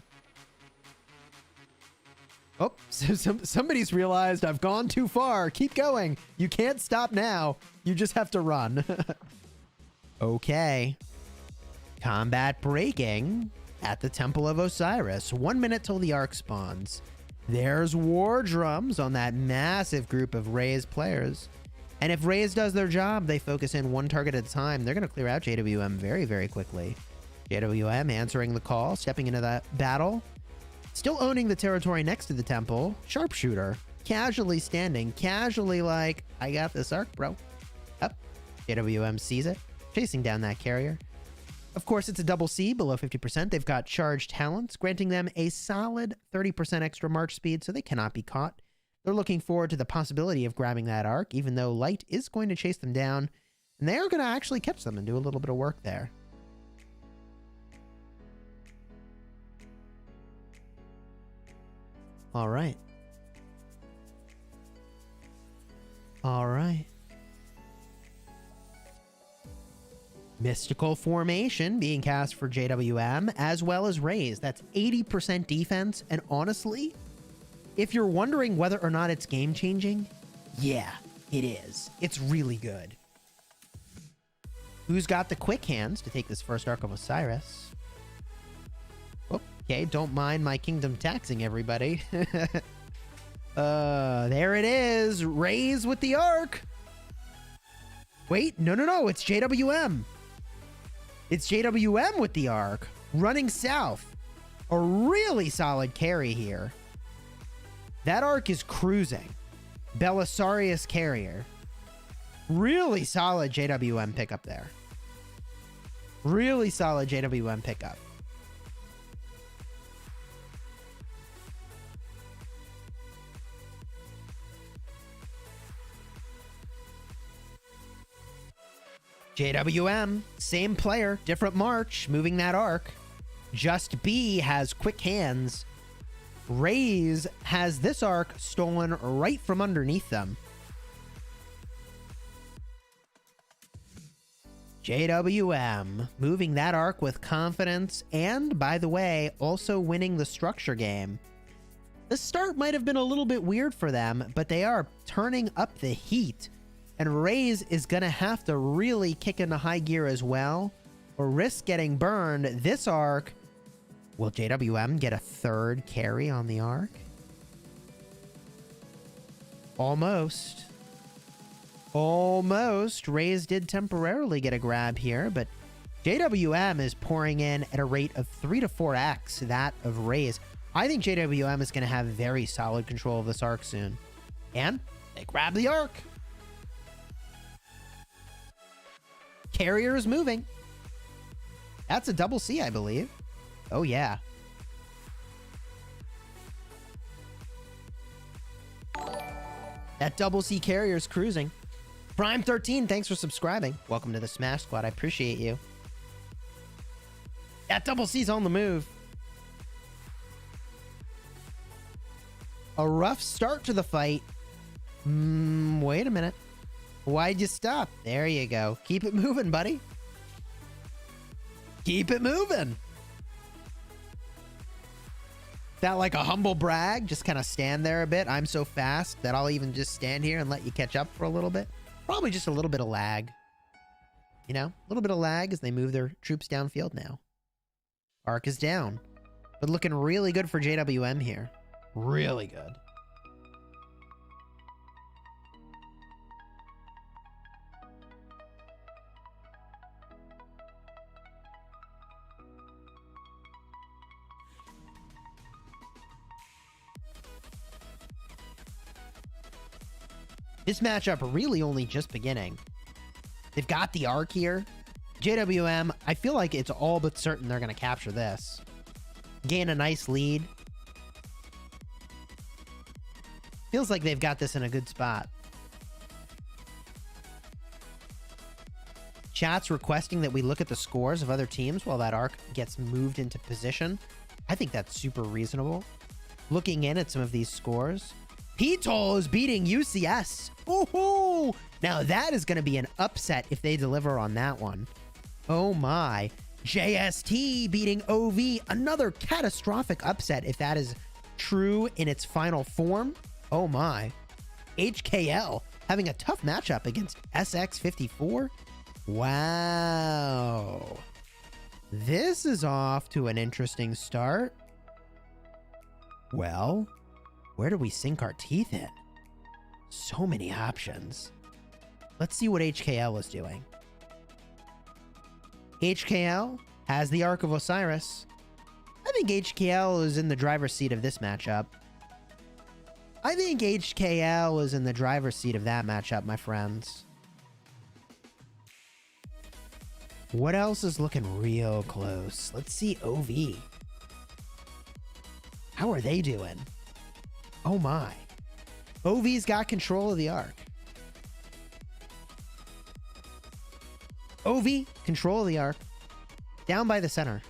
Oh, somebody's realized I've gone too far. Keep going. You can't stop now. You just have to run. Okay. Combat breaking at the Temple of Osiris. 1 minute till the arc spawns. There's war drums on that massive group of Raze players. And if Raze does their job, they focus in one target at a time. They're going to clear out JWM very, very quickly. JWM answering the call, stepping into that battle. Still owning the territory next to the temple. Sharpshooter. Casually standing. Casually like, I got this arc, bro. Up. JWM sees it. Chasing down that carrier. Of course, it's a double C below 50%. They've got charged talents, granting them a solid 30% extra march speed, so they cannot be caught. They're looking forward to the possibility of grabbing that arc, even though Light is going to chase them down, and they are going to actually catch them and do a little bit of work there. All right. All right. Mystical Formation being cast for JWM, as well as Raise. That's 80% defense, and honestly, if you're wondering whether or not it's game-changing, yeah, it is. It's really good. Who's got the quick hands to take this first Arc of Osiris? Okay, don't mind my kingdom taxing everybody. There it is. Raise with the Arc. Wait, no, it's JWM. It's JWM with the Arc. Running south. A really solid carry here. That Arc is cruising. Belisarius carrier. Really solid JWM pickup there. Really solid JWM pickup. JWM, same player, different march, moving that arc. Just B has quick hands. Raise has this arc stolen right from underneath them. JWM moving that arc with confidence and, by the way, also winning the structure game. The start might have been a little bit weird for them, but they are turning up the heat. And Raise is going to have to really kick into high gear as well, or risk getting burned. This arc, will JWM get a third carry on the arc? Almost. Almost. Raise did temporarily get a grab here, but JWM is pouring in at a rate of 3 to 4x that of Raise. I think JWM is going to have very solid control of this arc soon. And they grab the arc. Carrier is moving. That's a double C, I believe. Oh, yeah. That double C carrier is cruising. Prime 13, thanks for subscribing. Welcome to the Smash Squad. I appreciate you. That double C's on the move. A rough start to the fight. Wait a minute. Why'd you stop? There you go. Keep it moving, buddy. Keep it moving. That like a humble brag? Just kind of stand there a bit. I'm so fast that I'll even just stand here and let you catch up for a little bit. Probably just a little bit of lag. You know, a little bit of lag as they move their troops downfield now. Arc is down. But looking really good for JWM here. Really good. This matchup really only just beginning. They've got the arc here. JWM, I feel like it's all but certain they're going to capture this. Gain a nice lead. Feels like they've got this in a good spot. Chat's requesting that we look at the scores of other teams while that arc gets moved into position. I think that's super reasonable. Looking in at some of these scores. P-Toll is beating UCS. Ooh, now that is going to be an upset if they deliver on that one. Oh my. JST beating OV. Another catastrophic upset if that is true in its final form. Oh my. HKL having a tough matchup against SX54. Wow. This is off to an interesting start. Well, where do we sink our teeth in? So many options. Let's see what HKL is doing. HKL has the Arc of Osiris. I think HKL is in the driver's seat of this matchup. I think HKL is in the driver's seat of that matchup, my friends. What else is looking real close? Let's see OV. How are they doing? Oh my. OV's got control of the arc. OV, control of the arc. Down by the center.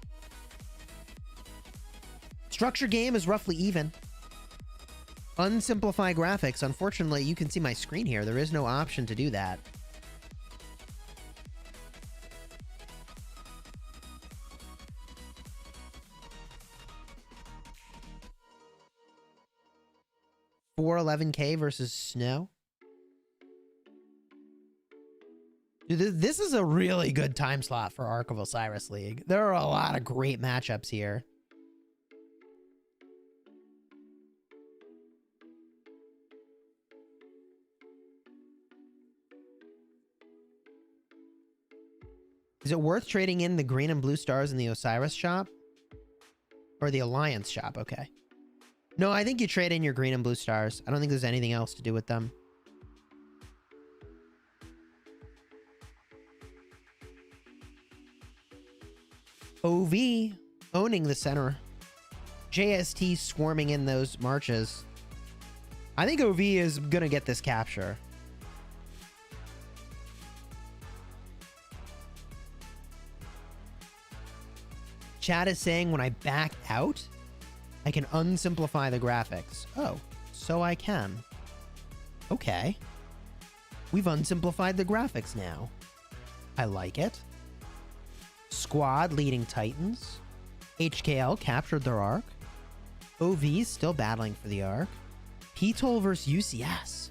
Structure game is roughly even. Unsimplify graphics. Unfortunately, you can see my screen here. There is no option to do that. 411k versus Snow. Dude, this is a really good time slot for Ark of Osiris League. There are a lot of great matchups here. Is it worth trading in the green and blue stars in the Osiris shop? Or the Alliance shop? Okay. No, I think you trade in your green and blue stars. I don't think there's anything else to do with them. OV owning the center. JST swarming in those marches. I think OV is going to get this capture. Chat is saying when I back out, I can unsimplify the graphics. Oh, so I can. Okay. We've unsimplified the graphics now. I like it. Squad leading Titans. HKL captured their Ark. OV's still battling for the Ark. PTOL versus UCS.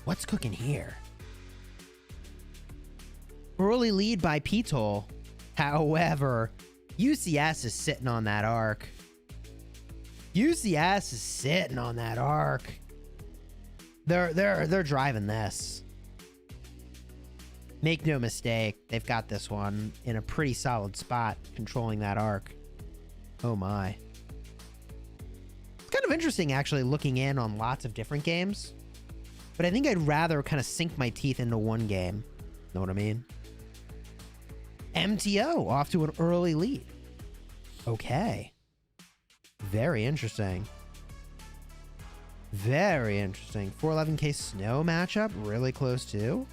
What's cooking here? Early lead by PTOL. However, UCS is sitting on that Ark. UCS is sitting on that Ark. They're driving this. Make no mistake, they've got this one in a pretty solid spot, controlling that Ark. Oh my. It's kind of interesting actually looking in on lots of different games, but I think I'd rather kind of sink my teeth into one game. Know what I mean? MTO off to an early lead. Okay. Very interesting. Very interesting. 411k Snow matchup, really close too.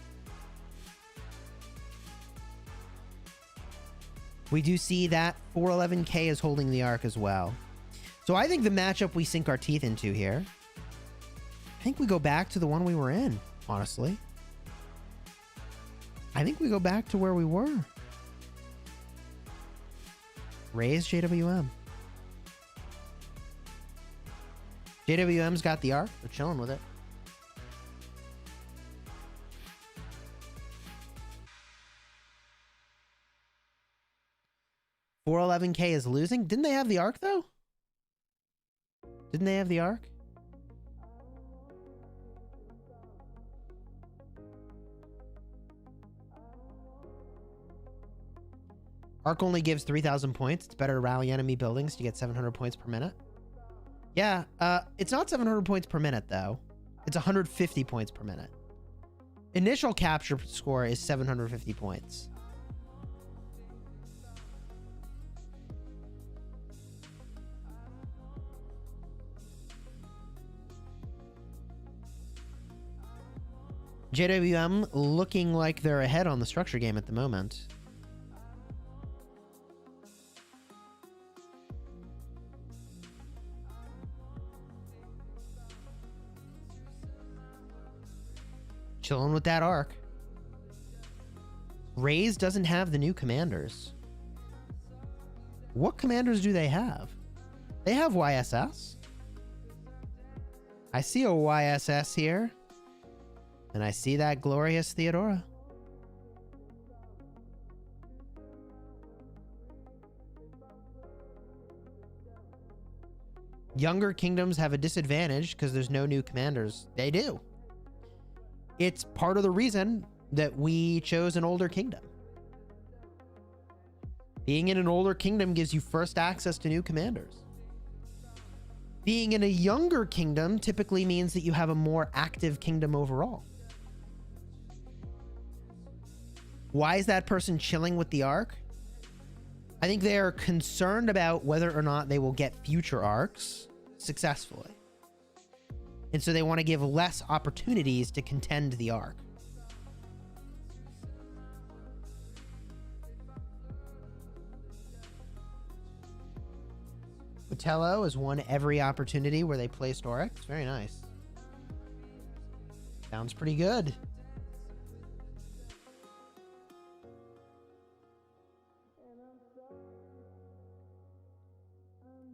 We do see that 411k is holding the Ark as well. So I think the matchup we sink our teeth into here, I think we go back to the one we were in, honestly. I think we go back to where we were. Raise JWM. JWM's got the Ark. They're chilling with it. $411k is losing. Didn't they have the Ark though? Didn't they have the Ark? Ark only gives 3,000 points. It's better to rally enemy buildings to get 700 points per minute. Yeah, it's not 700 points per minute, though. It's 150 points per minute. Initial capture score is 750 points. JWM looking like they're ahead on the structure game at the moment. Chilling with that Ark. Raze doesn't have the new commanders. What commanders do they have? They have YSS. I see a YSS here. And I see that glorious Theodora. Younger kingdoms have a disadvantage because there's no new commanders. They do. It's part of the reason that we chose an older kingdom. Being in an older kingdom gives you first access to new commanders. Being in a younger kingdom typically means that you have a more active kingdom overall. Why is that person chilling with the Ark? I think they are concerned about whether or not they will get future Arks successfully. And so they want to give less opportunities to contend the Ark. Otello has won every opportunity where they placed Oryx. Very nice. Sounds pretty good.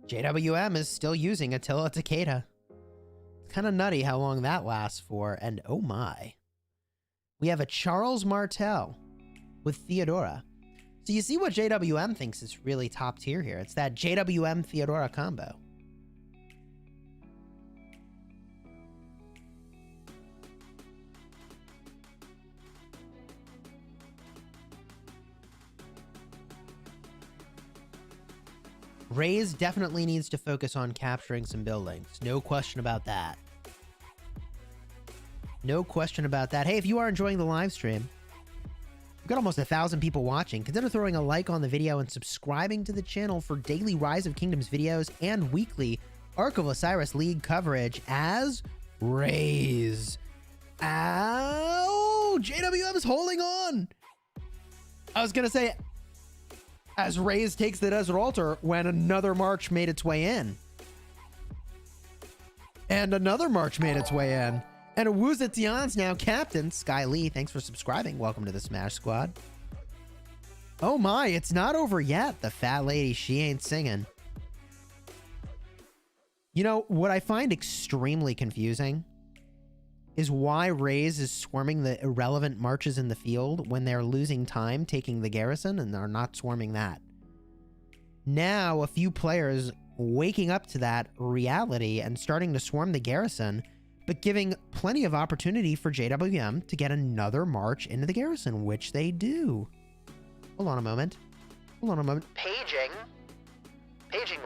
JWM is still using Attila Takeda. Kind of nutty how long that lasts for. And oh my. We have a Charles Martel with Theodora. So you see what JWM thinks is really top tier here. It's that JWM Theodora combo. Raze definitely needs to focus on capturing some buildings. No question about that. No question about that. Hey, if you are enjoying the live stream, we've got almost 1,000 people watching. Consider throwing a like on the video and subscribing to the channel for daily Rise of Kingdoms videos and weekly Ark of Osiris League coverage as Raze. Ow! JWM is holding on! I was gonna say, as Raze takes the Desert Altar when another march made its way in. And another march made its way in. And Wu Zetian's now captain. Sky Lee, thanks for subscribing. Welcome to the Smash Squad. Oh my, it's not over yet. The fat lady, she ain't singing. You know, what I find extremely confusing is why Raze is swarming the irrelevant marches in the field when they're losing time taking the garrison and they're not swarming that. Now, a few players waking up to that reality and starting to swarm the garrison, but giving plenty of opportunity for JWM to get another march into the garrison, which they do. Hold on a moment. Hold on a moment. Paging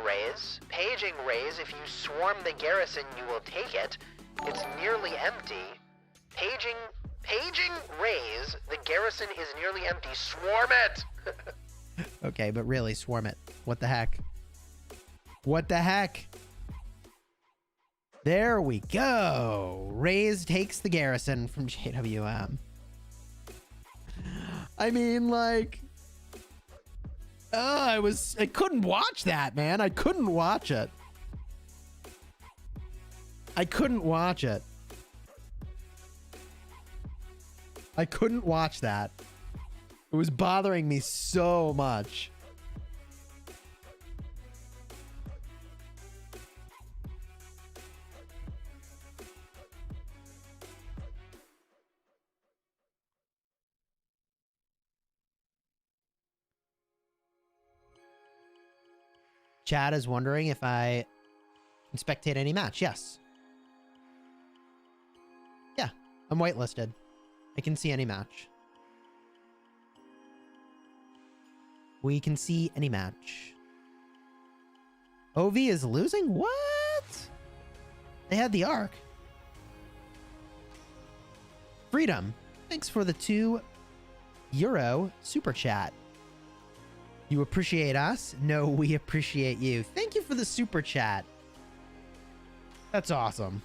Raze. Paging Raze. If you swarm the garrison, you will take it. It's nearly empty. Paging Raze. The garrison is nearly empty. Swarm it! Okay, but really, swarm it. What the heck? What the heck? There we go. Raze takes the garrison from JWM. I mean, like... I couldn't watch that, man. I couldn't watch it. I couldn't watch it. I couldn't watch that. It was bothering me so much. Chad is wondering if I can spectate any match. Yes. Yeah, I'm whitelisted. I can see any match. We can see any match. OV is losing? What? They had the Ark. Freedom. Thanks for the €2 super chat. You appreciate us? No, we appreciate you. Thank you for the super chat. That's awesome.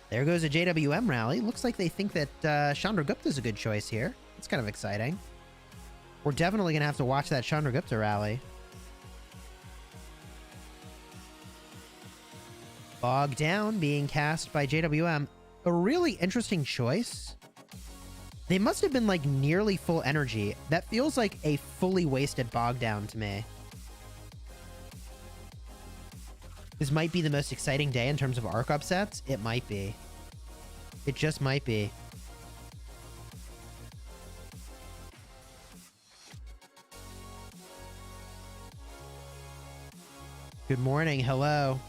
There goes a JWM rally. Looks like they think that Chandragupta is a good choice here. It's kind of exciting. We're definitely going to have to watch that Chandragupta rally. Bog Down being cast by JWM. A really interesting choice. They must have been like nearly full energy. That feels like a fully wasted Bog Down to me. This might be the most exciting day in terms of Ark upsets. It might be. It just might be. Good morning. Hello.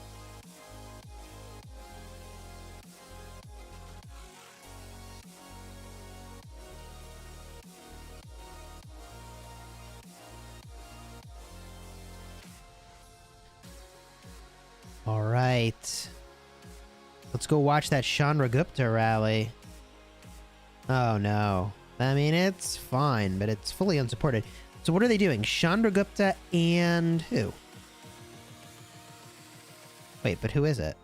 All right. Let's go watch that Chandragupta rally. Oh, no. I mean, it's fine, but it's fully unsupported. So what are they doing? Chandragupta and who? Wait, but who is it?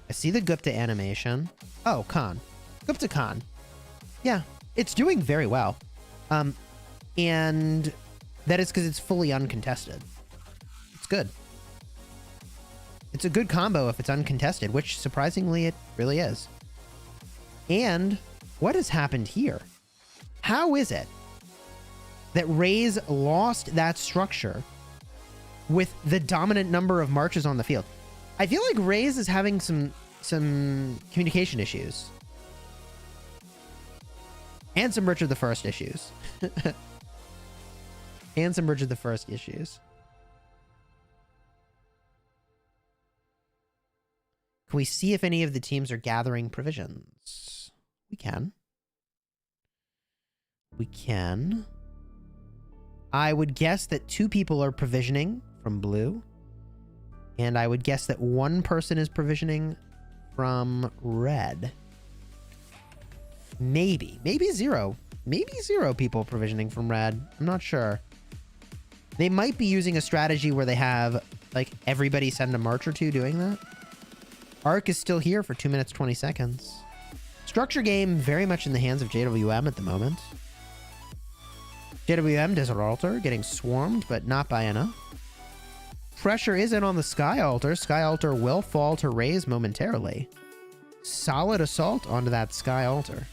I see the Gupta animation. Oh, Khan. Gupta Khan. Yeah, it's doing very well. And that is because it's fully uncontested. It's good. It's a good combo if it's uncontested, which surprisingly it really is. And what has happened here? How is it that Raze lost that structure with the dominant number of marches on the field. I feel like Raze is having some communication issues. And some Richard the First issues. And some Richard the First issues. Can we see if any of the teams are gathering provisions? We can. We can. I would guess that 2 people are provisioning from blue. And I would guess that 1 person is provisioning from red. Maybe 0. Maybe 0 people provisioning from red. I'm not sure. They might be using a strategy where they have, like, everybody send a march or 2 doing that. Arc is still here for 2 minutes, 20 seconds. Structure game very much in the hands of JWM at the moment. JWM Desert Altar getting swarmed, but not by enough. Pressure is in on the Sky Altar. Sky Altar will fall to Raze momentarily. Solid assault onto that Sky Altar.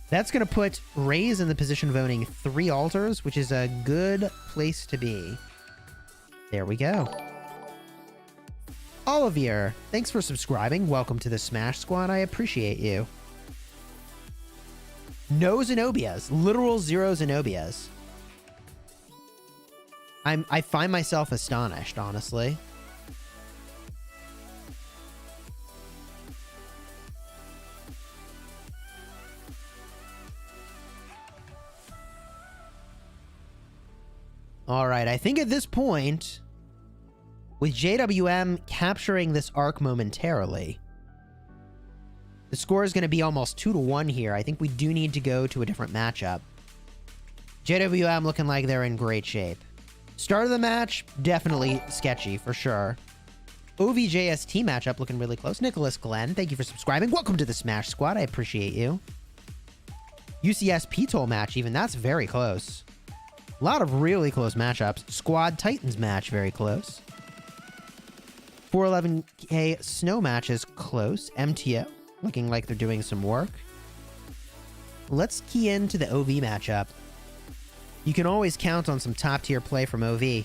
That's going to put Raze in the position of owning 3 altars, which is a good place to be. There we go. Olivier, thanks for subscribing. Welcome to the Smash Squad. I appreciate you. No Zenobias. Literal 0 Zenobias. I find myself astonished, honestly. All right, I think at this point, with JWM capturing this arc momentarily, the score is going to be almost 2-1 here. I think we do need to go to a different matchup. JWM looking like they're in great shape. Start of the match, definitely sketchy for sure. OVJST matchup looking really close. Nicholas Glenn, thank you for subscribing. Welcome to the Smash Squad. I appreciate you. UCS P-Toll match, even that's very close. A lot of really close matchups. Squad Titans match, very close. 411K Snow match is close. MTO looking like they're doing some work. Let's key into the OV matchup. You can always count on some top tier play from OV.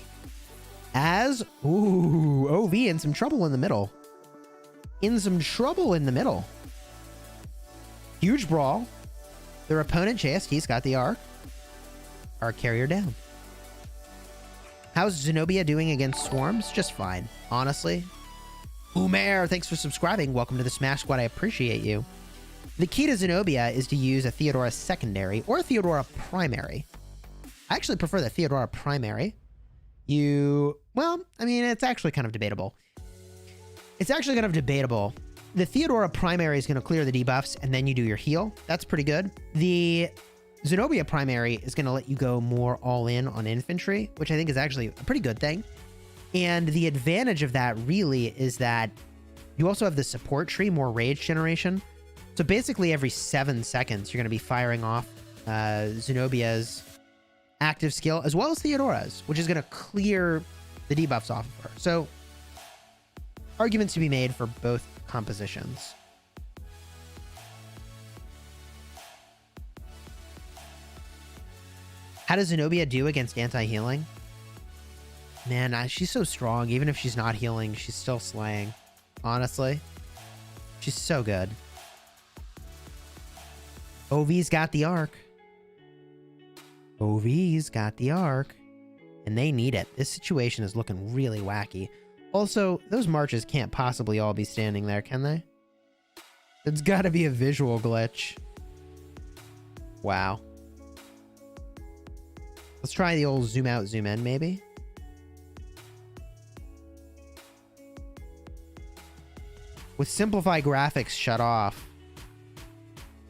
OV in some trouble in the middle. Huge brawl. Their opponent, JST's got the arc. Arc carrier down. How's Zenobia doing against swarms? Just fine, honestly. Umair, thanks for subscribing. Welcome to the Smash Squad. I appreciate you. The key to Zenobia is to use a Theodora secondary or a Theodora primary. I actually prefer the Theodora primary. Well, I mean, it's actually kind of debatable. The Theodora primary is going to clear the debuffs, and then you do your heal. That's pretty good. The Zenobia primary is going to let you go more all in on infantry, which I think is actually a pretty good thing. And the advantage of that really is that you also have the support tree, more rage generation. So basically every 7 seconds, you're going to be firing off Zenobia's active skill, as well as Theodora's, which is going to clear the debuffs off of her. So arguments to be made for both compositions. How does Zenobia do against anti-healing? Man, she's so strong. Even if she's not healing, she's still slaying. Honestly. She's so good. OV's got the arc. OV's got the arc. And they need it. This situation is looking really wacky. Also, those marches can't possibly all be standing there, can they? It's got to be a visual glitch. Wow. Let's try the old zoom out, zoom in, maybe. With Simplify Graphics shut off,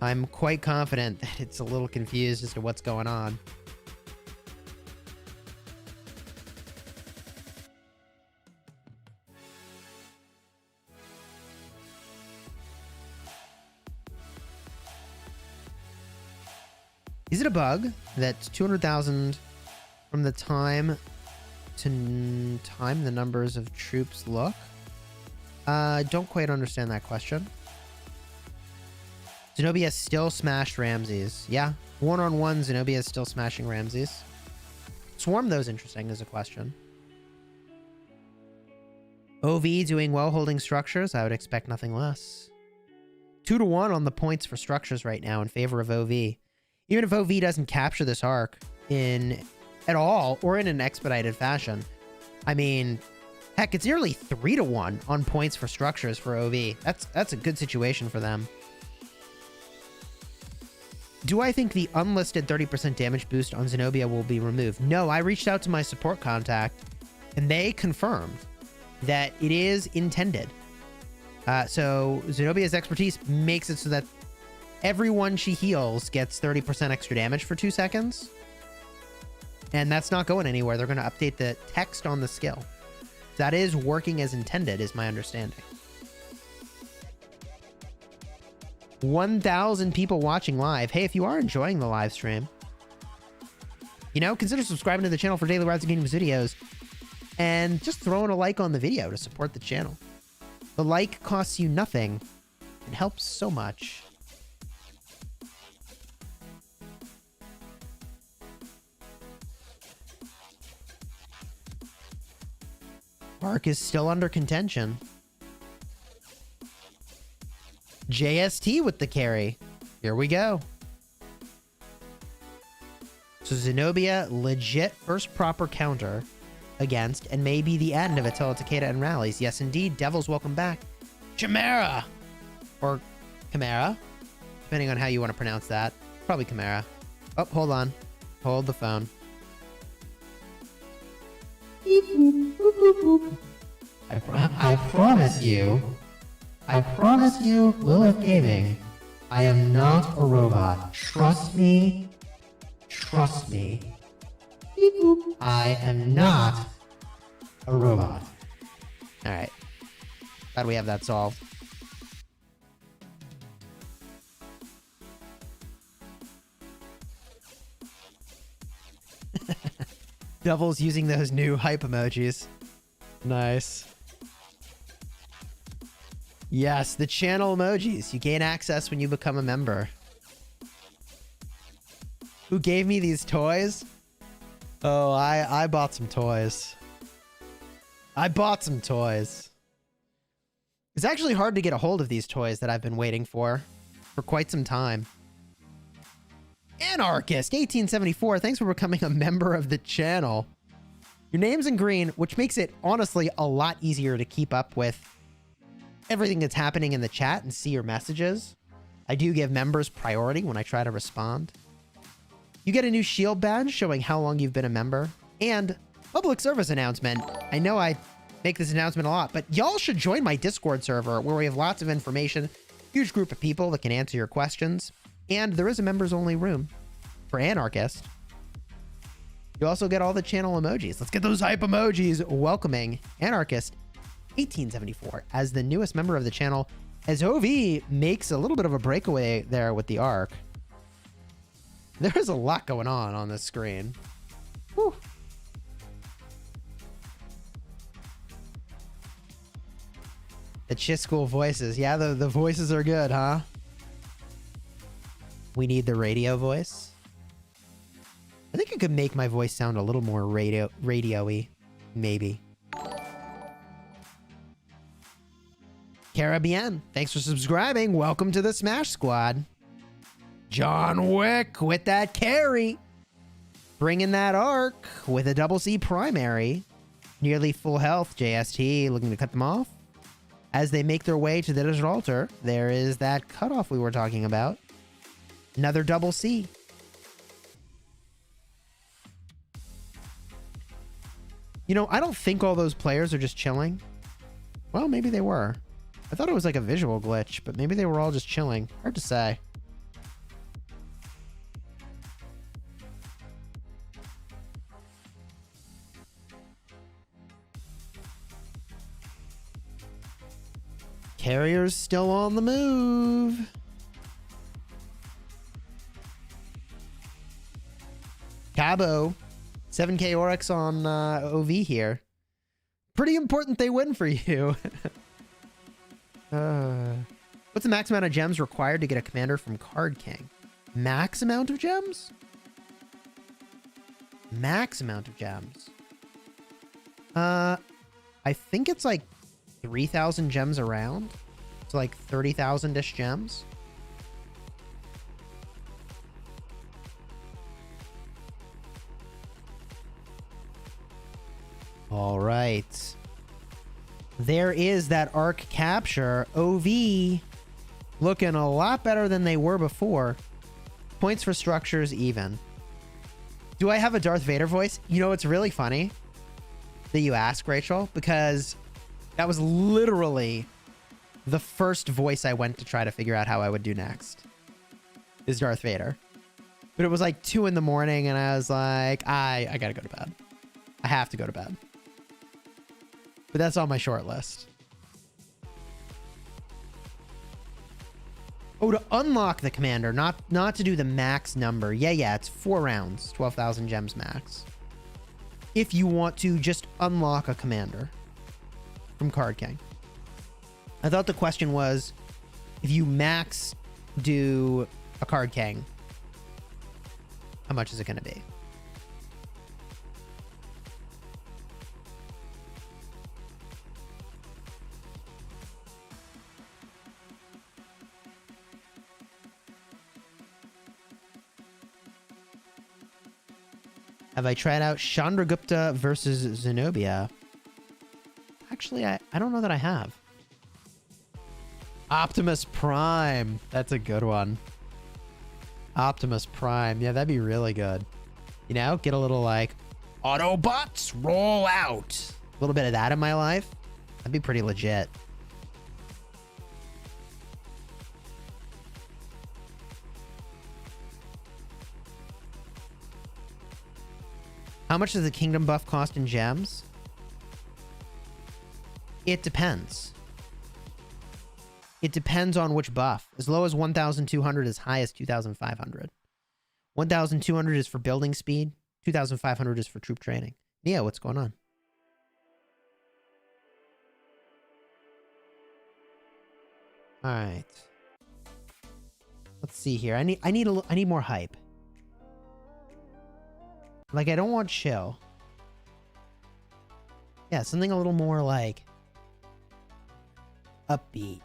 I'm quite confident that it's a little confused as to what's going on. Is it a bug that 200,000 from the time to time the numbers of troops look? I don't quite understand that question. Zenobia still smashed Ramses. Yeah, one-on-one, Zenobia is still smashing Ramses. Swarm, though, is interesting as a question. OV doing well holding structures. I would expect nothing less. 2-1 on the points for structures right now in favor of OV. Even if OV doesn't capture this arc at all or in an expedited fashion, I mean, heck, it's nearly 3-1 on points for structures for OV. That's a good situation for them. Do I think the unlisted 30% damage boost on Zenobia will be removed? No, I reached out to my support contact and they confirmed that it is intended. So Zenobia's expertise makes it so that everyone she heals gets 30% extra damage for 2 seconds. And that's not going anywhere. They're going to update the text on the skill. That is working as intended, is my understanding. 1,000 people watching live. Hey, if you are enjoying the live stream, you know, consider subscribing to the channel for daily Rise of Kingdoms videos and just throwing a like on the video to support the channel. The like costs you nothing and helps so much. Arc is still under contention. JST with the carry. Here we go. So Zenobia, legit first proper counter against, and maybe the end of Attila Takeda and rallies. Yes, indeed. Devils, welcome back. Chimera! Or Chimera, depending on how you want to pronounce that. Probably Chimera. Oh, hold on. Hold the phone. I promise you, Lilith Gaming, I am not a robot. Trust me. Trust me. I am not a robot. All right. Glad we have that solved. Devil's using those new hype emojis. Nice. Yes, the channel emojis. You gain access when you become a member. Who gave me these toys? Oh, I bought some toys. I bought some toys. It's actually hard to get a hold of these toys that I've been waiting for quite some time. Anarchist 1874, thanks for becoming a member of the channel. Your name's in green, which makes it honestly a lot easier to keep up with everything that's happening in the chat and see your messages. I do give members priority when I try to respond. You get a new shield badge showing how long you've been a member, and public service announcement. I know I make this announcement a lot, but y'all should join my Discord server where we have lots of information, huge group of people that can answer your questions, and there is a members only room for Anarchist. You also get all the channel emojis. Let's get those hype emojis welcoming Anarchist 1874 as the newest member of the channel, as OV makes a little bit of a breakaway there with the arc. There's a lot going on this screen. Whew. The Chisgule voices. Yeah, the voices are good, huh? We need the radio voice. I think I could make my voice sound a little more radio-y, maybe. Caribbean, thanks for subscribing. Welcome to the Smash Squad. John Wick with that carry. Bringing that arc with a double C primary. Nearly full health. JST looking to cut them off. As they make their way to the Desert Altar, there is that cutoff we were talking about. Another double C. You know, I don't think all those players are just chilling. Well, maybe they were. I thought it was like a visual glitch, but maybe they were all just chilling. Hard to say. Carrier's still on the move. Cabo, 7k Oryx on OV here. Pretty important they win for you. What's the max amount of gems required to get a commander from Card King? Max amount of gems? Max amount of gems. I think it's like 3,000 gems around. So like 30,000-ish gems. All right. There is that arc capture. OV looking a lot better than they were before. Points for structures even. Do I have a Darth Vader voice? You know, it's really funny that you ask, Rachel, because that was literally the first voice I went to try to figure out how I would do next. Is Darth Vader. But it was like 2 in the morning and I was like, I gotta go to bed. I have to go to bed. But that's on my short list. Oh, to unlock the commander, not to do the max number. Yeah, it's 4 rounds, 12,000 gems max. If you want to just unlock a commander from Card King. I thought the question was, if you max do a Card King, how much is it going to be? Have I tried out Chandragupta versus Zenobia? Actually, I don't know that I have. Optimus Prime. That's a good one. Optimus Prime. Yeah, that'd be really good. You know, get a little like, Autobots roll out. A little bit of that in my life. That'd be pretty legit. How much does the kingdom buff cost in gems? It depends. It depends on which buff. As low as 1,200, as high as 2,500. 1,200 is for building speed. 2,500 is for troop training. Neo, what's going on? All right. Let's see here. I need more hype. Like, I don't want chill. Yeah, something a little more, like, upbeat.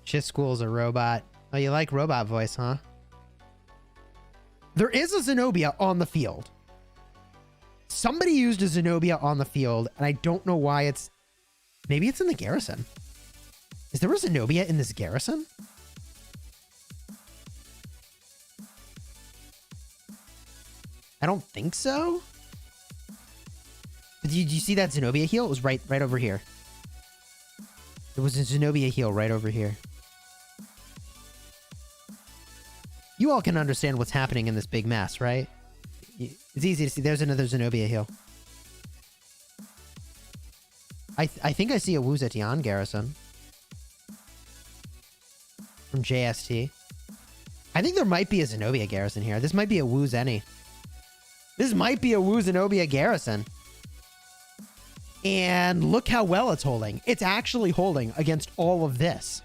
Chisgule's a robot. Oh, you like robot voice, huh? There is a Zenobia on the field. Somebody used a Zenobia on the field, and I don't know why it's... Maybe it's in the garrison. Is there a Zenobia in this garrison? I don't think so. But did you see that Zenobia heal? It was right over here. There was a Zenobia heal right over here. You all can understand what's happening in this big mess, right? It's easy to see. There's another Zenobia heal. I think I see a Wu Zetian garrison. From JST. I think there might be a Zenobia garrison here. This might be a Wu Zeni. This might be a Wu Zenobia garrison. And look how well it's holding. It's actually holding against all of this.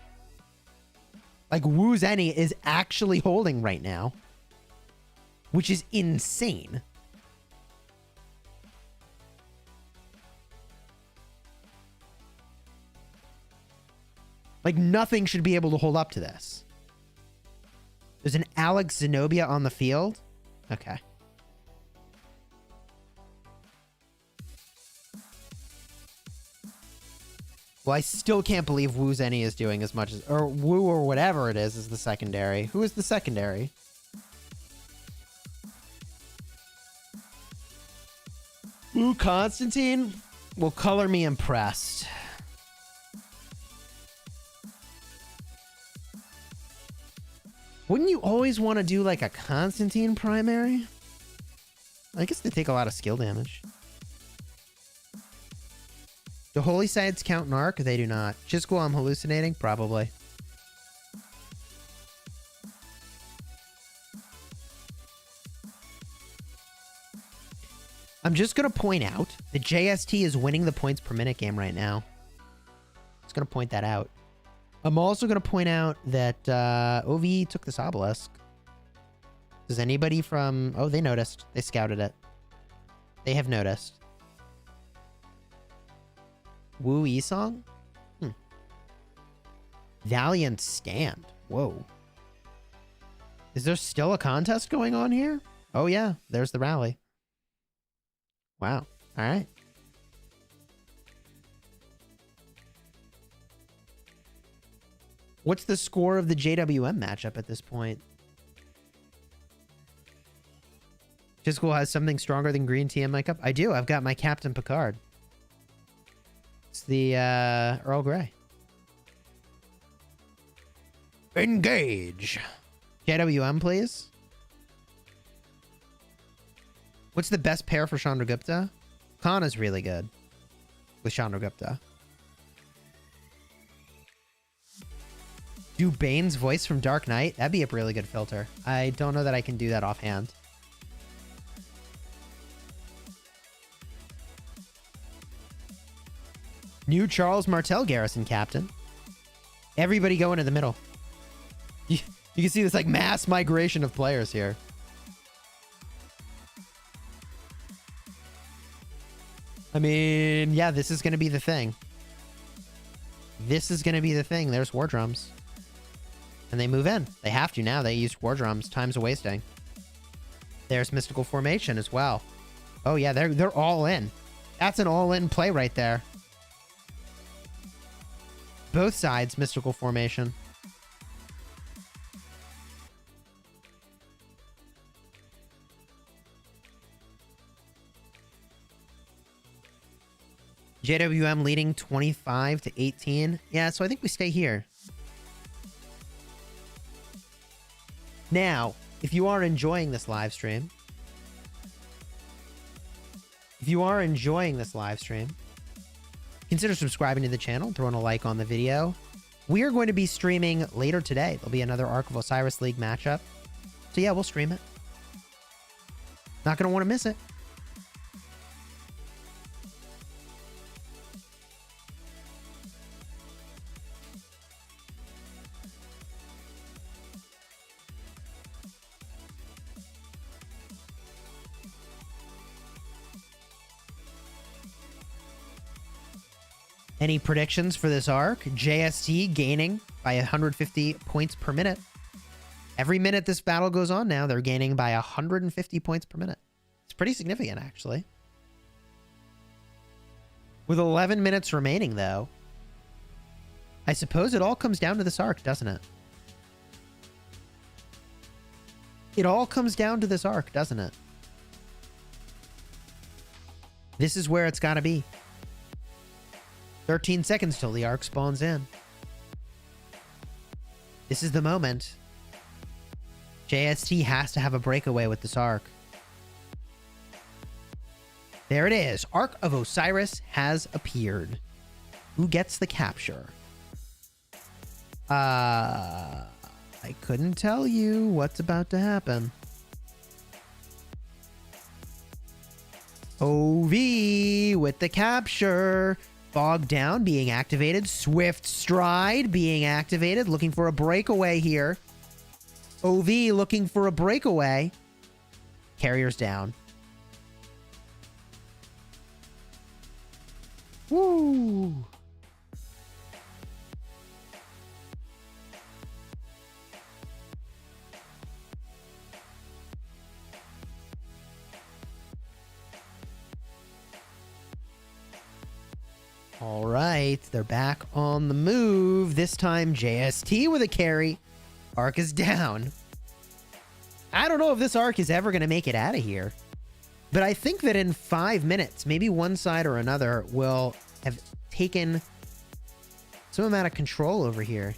Like, Wu Zeni is actually holding right now. Which is insane. Like, nothing should be able to hold up to this. There's an Alex Zenobia on the field? Okay. Well, I still can't believe Wu Zeni is doing as much as... Or Wu or whatever it is the secondary. Who is the secondary? Wu Constantine? Well, color me impressed. Wouldn't you always want to do like a Constantine primary? I guess they take a lot of skill damage. Do holy sides count in arc? They do not. Chisgule, I'm hallucinating? Probably. I'm just going to point out that JST is winning the points per minute game right now. Just going to point that out. I'm also going to point out that OV took this obelisk. Does anybody from... Oh, they noticed. They scouted it. They have noticed. Wu Yisong? Valiant Stand. Whoa. Is there still a contest going on here? Oh, yeah. There's the rally. Wow. All right. What's the score of the JWM matchup at this point? Chisgule has something stronger than green tea in my cup. I do. I've got my Captain Picard. It's the Earl Grey. Engage. JWM, please. What's the best pair for Chandragupta? Khan is really good with Chandragupta. Do Bane's voice from Dark Knight? That'd be a really good filter. I don't know that I can do that offhand. New Charles Martel Garrison captain. Everybody go into the middle. You can see this like mass migration of players here. I mean, yeah, this is going to be the thing. This is going to be the thing. There's War Drums. And they move in. They have to now. They use War Drums. Time's a wasting. There's Mystical Formation as well. Oh, yeah, they're all in. That's an all-in play right there. Both sides, Mystical Formation. JWM leading 25-18. Yeah, so I think we stay here. Now, if you are enjoying this live stream, consider subscribing to the channel, throwing a like on the video. We are going to be streaming later today. There'll be another Ark of Osiris League matchup. So yeah, we'll stream it. Not going to want to miss it. Any predictions for this arc? JST gaining by 150 points per minute. Every minute this battle goes on now, they're gaining by 150 points per minute. It's pretty significant, actually. With 11 minutes remaining, though, I suppose it all comes down to this arc, doesn't it? It all comes down to this arc, doesn't it? This is where it's got to be. 13 seconds till the arc spawns in. This is the moment. JST has to have a breakaway with this arc. There it is. Ark of Osiris has appeared. Who gets the capture? I couldn't tell you what's about to happen. OV with the capture. Bogged Down being activated. Swift Stride being activated. Looking for a breakaway here. OV looking for a breakaway. Carrier's down. Woo! All right, they're back on the move. This time, JST with a carry. Arc is down. I don't know if this arc is ever going to make it out of here. But I think that in 5 minutes, maybe one side or another will have taken some amount of control over here.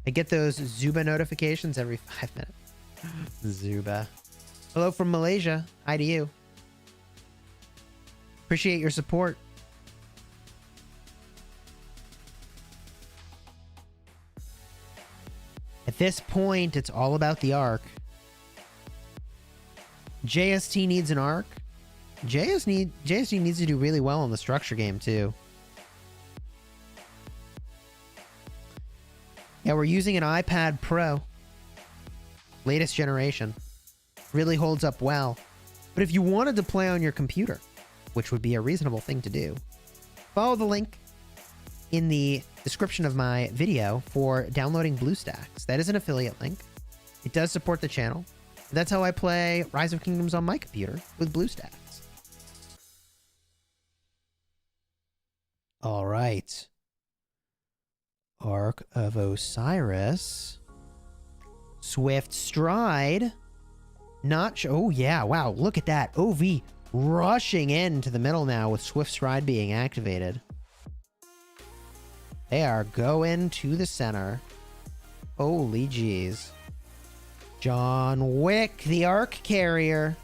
I get those Zuba notifications every 5 minutes. Zuba. Hello from Malaysia. Hi to you. Appreciate your support. At this point, it's all about the arc. JST needs an arc. JST needs to do really well in the structure game, too. Yeah, we're using an iPad Pro. Latest generation. Really holds up well. But if you wanted to play on your computer, which would be a reasonable thing to do, follow the link in the description of my video for downloading BlueStacks. That is an affiliate link. It does support the channel. That's how I play Rise of Kingdoms on my computer with BlueStacks. All right. Ark of Osiris. Swift Stride. Oh yeah, wow, look at that. OV rushing into the middle now with Swift Stride being activated. They are going to the center. Holy jeez. John Wick, the Ark Carrier.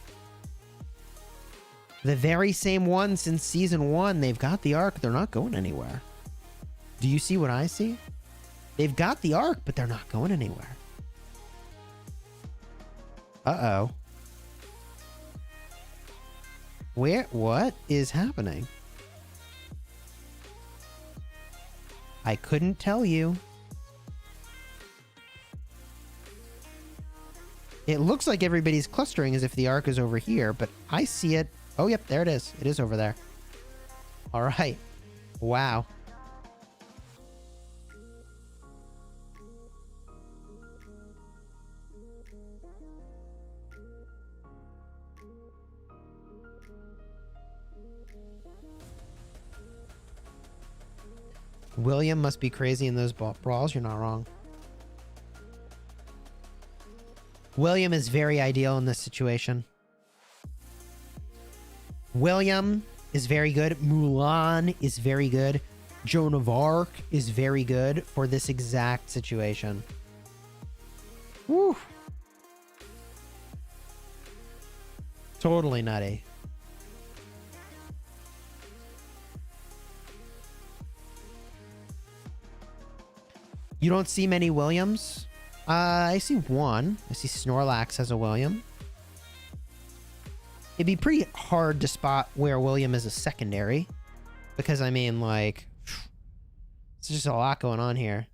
The very same one since Season 1. They've got the Ark. They're not going anywhere. Do you see what I see? They've got the Ark, but they're not going anywhere. Uh-oh. What is happening? I couldn't tell you. It looks like everybody's clustering as if the Ark is over here, but I see it. Oh, yep, there it is. It is over there. All right. Wow. William must be crazy in those brawls. You're not wrong. William is very ideal in this situation. William is very good. Mulan is very good. Joan of Arc is very good for this exact situation. Woo. Totally nutty. You don't see many Williams? I see one. I see Snorlax has a William. It'd be pretty hard to spot where William is a secondary. Because, I mean, like... It's just a lot going on here.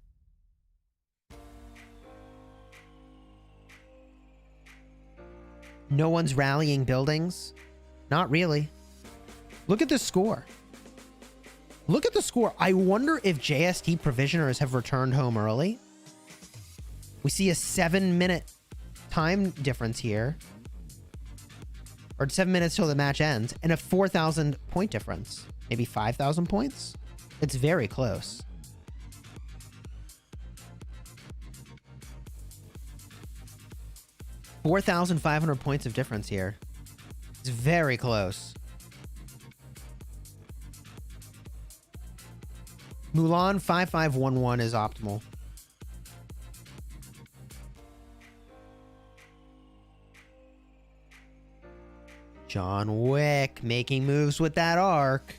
No one's rallying buildings? Not really. Look at the score. Look at the score. I wonder if JST provisioners have returned home early. We see a 7-minute time difference here. Or 7 minutes till the match ends. And a 4,000 point difference. Maybe 5,000 points? It's very close. $4,500 points of difference here. It's very close. Mulan 5511 is optimal. John Wick making moves with that Ark.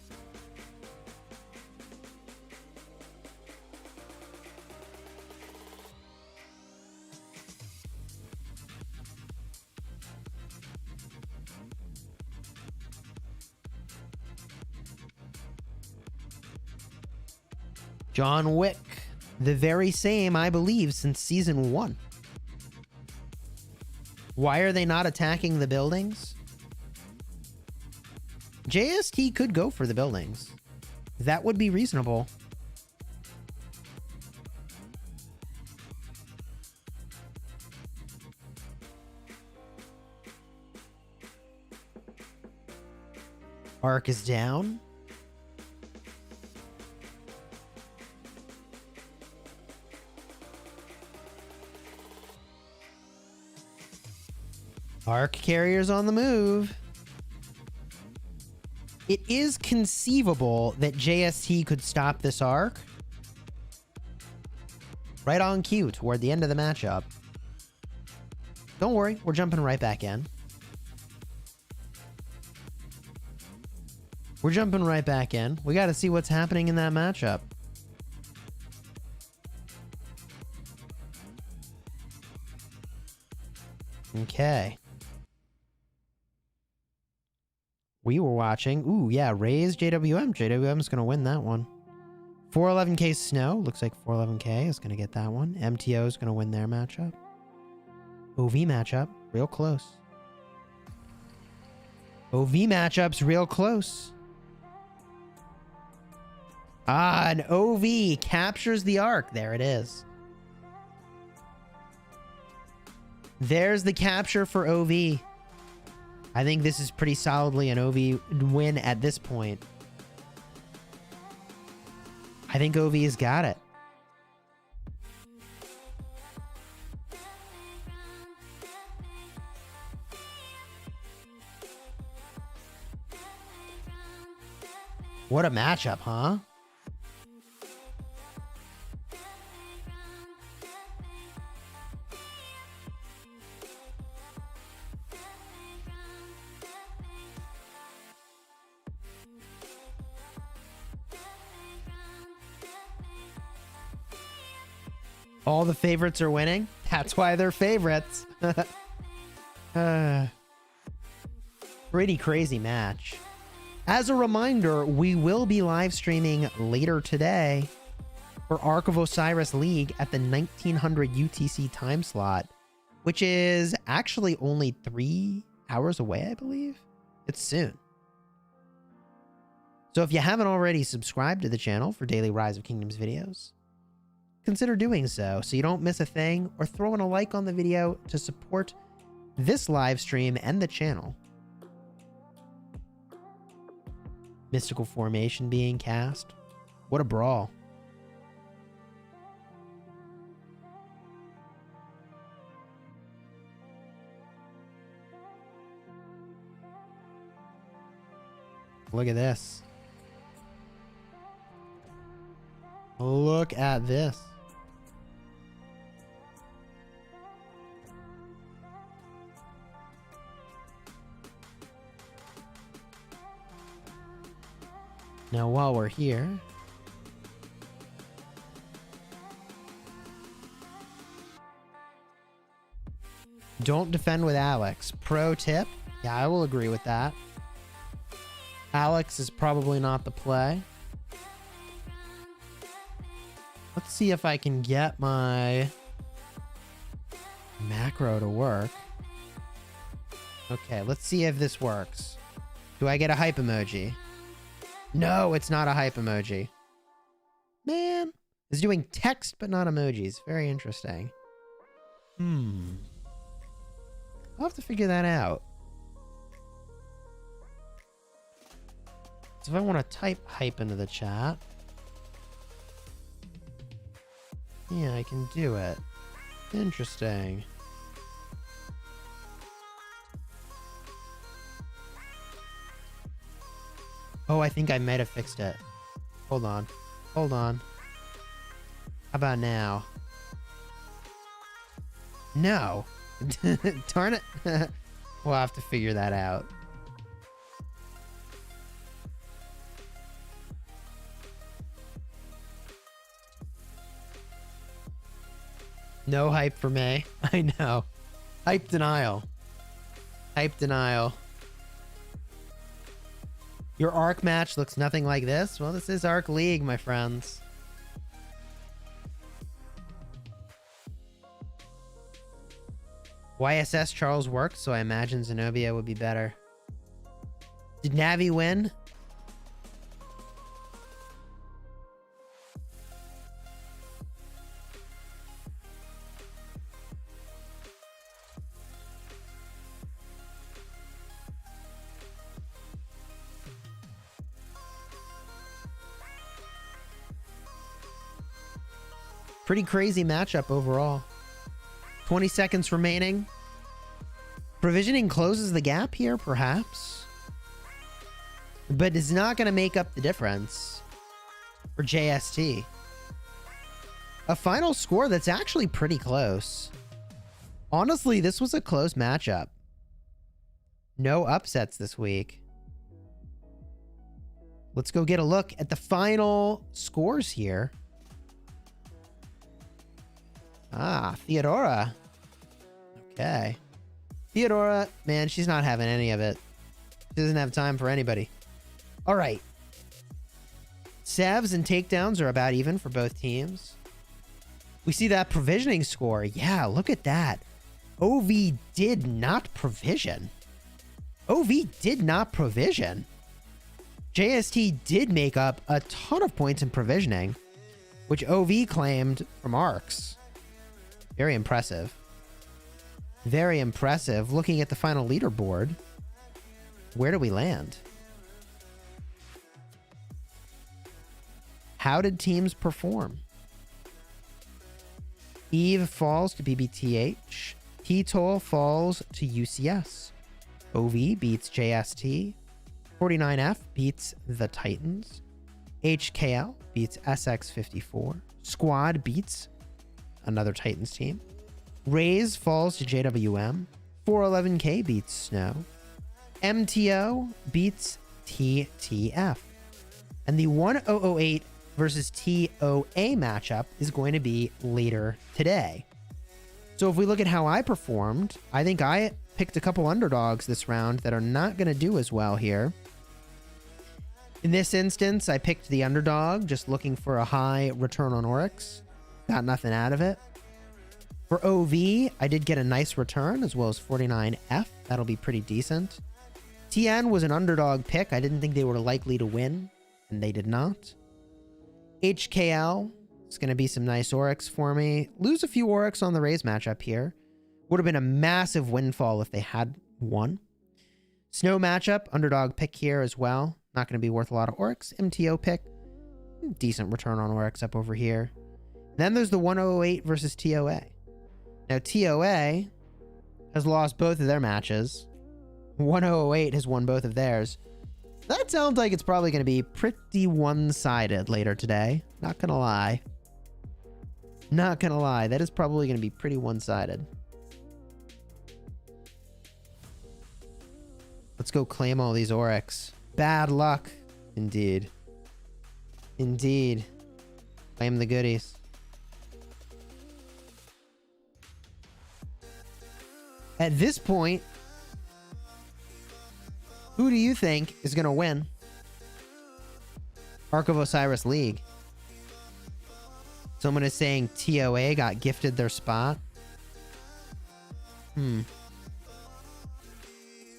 John Wick, the very same, I believe, since Season 1. Why are they not attacking the buildings? JST could go for the buildings. That would be reasonable. Ark is down. Ark carriers on the move. It is conceivable that JST could stop this Ark right on cue toward the end of the matchup. Don't worry, we're jumping right back in. We're jumping right back in. We got to see what's happening in that matchup. Okay. We were watching. Ooh, yeah, Raise JWM. JWM is going to win that one. 411k Snow. Looks like 411k is going to get that one. MTO is going to win their matchup. OV matchup, real close. OV matchups, real close. Ah, an OV captures the Ark. There it is. There's the capture for OV. I think this is pretty solidly an OV win at this point. I think OV has got it. What a matchup, huh? All the favorites are winning. That's why they're favorites. Pretty crazy match. As a reminder, we will be live streaming later today for Ark of Osiris League at the 1900 UTC time slot, which is actually only 3 hours away, I believe. It's soon. So if you haven't already subscribed to the channel for daily Rise of Kingdoms videos, consider doing so you don't miss a thing, or throw in a like on the video to support this live stream and the channel. Mystical formation being cast. What a brawl. Look at this. Look at this. Now, while we're here, don't defend with Alex. Pro tip. Yeah, I will agree with that. Alex is probably not the play. Let's see if I can get my macro to work. Okay, let's see if this works. Do I get a hype emoji? No, it's not a hype emoji. Man, it's doing text but not emojis. Very interesting. I'll have to figure that out. So if I want to type hype into the chat, yeah, I can do it. Interesting. Oh, I think I might have fixed it. Hold on. Hold on. How about now? No. Darn it. We'll have to figure that out. No hype for me. I know. Hype denial. Hype denial. Your Ark match looks nothing like this? Well, this is Ark League, my friends. YSS Charles worked, so I imagine Zenobia would be better. Did Navi win? Pretty crazy matchup overall. 20 seconds remaining. Provisioning closes the gap here, perhaps. But it's not going to make up the difference for JST. A final score that's actually pretty close. Honestly, this was a close matchup. No upsets this week. Let's go get a look at the final scores here. Ah, Theodora. Okay. Theodora, man, she's not having any of it. She doesn't have time for anybody. All right. Savs and takedowns are about even for both teams. We see that provisioning score. Yeah, look at that. OV did not provision. OV did not provision. JST did make up a ton of points in provisioning, which OV claimed from ARCs. Very impressive. Very impressive. Looking at the final leaderboard, where do we land? How did teams perform? Eve falls to BBTH. T-Toll falls to UCS. OV beats JST. 49F beats the Titans. HKL beats SX54. Squad beats another Titans team. Raze falls to JWM. 411K beats Snow. MTO beats TTF. And the 1008 versus TOA matchup is going to be later today. So if we look at how I performed, I think I picked a couple underdogs this round that are not going to do as well here. In this instance, I picked the underdog, just looking for a high return on Oryx. Got nothing out of it. For OV, I did get a nice return, as well as 49F. That'll be pretty decent. TN was an underdog pick. I didn't think they were likely to win, and they did not. HKL is going to be some nice Oryx for me. Lose a few Oryx on the Raze matchup here. Would have been a massive windfall if they had won. Snow matchup, underdog pick here as well. Not going to be worth a lot of Oryx. MTO pick, decent return on Oryx up over here. Then there's the 1008 versus TOA. Now TOA has lost both of their matches. 1008 has won both of theirs. That sounds like it's probably going to be pretty one-sided later today. Not going to lie. Not going to lie. That is probably going to be pretty one-sided. Let's go claim all these Oryx. Bad luck. Indeed. Indeed. Claim the goodies. At this point, who do you think is going to win Ark of Osiris League? Someone is saying TOA got gifted their spot. Did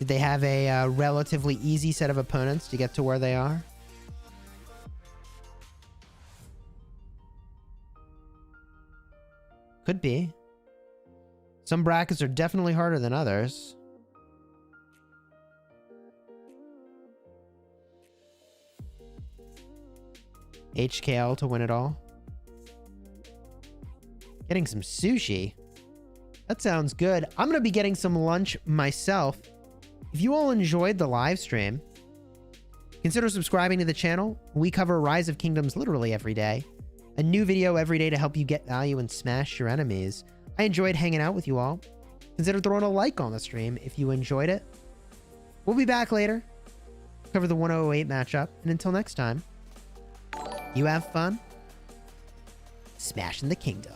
they have a relatively easy set of opponents to get to where they are? Could be. Some brackets are definitely harder than others. HKL to win it all. Getting some sushi. That sounds good. I'm going to be getting some lunch myself. If you all enjoyed the live stream, consider subscribing to the channel. We cover Rise of Kingdoms literally every day. A new video every day to help you get value and smash your enemies. I enjoyed hanging out with you all. Consider throwing a like on the stream if you enjoyed it. We'll be back later. Cover the 1008 matchup. And until next time, you have fun smashing the kingdom.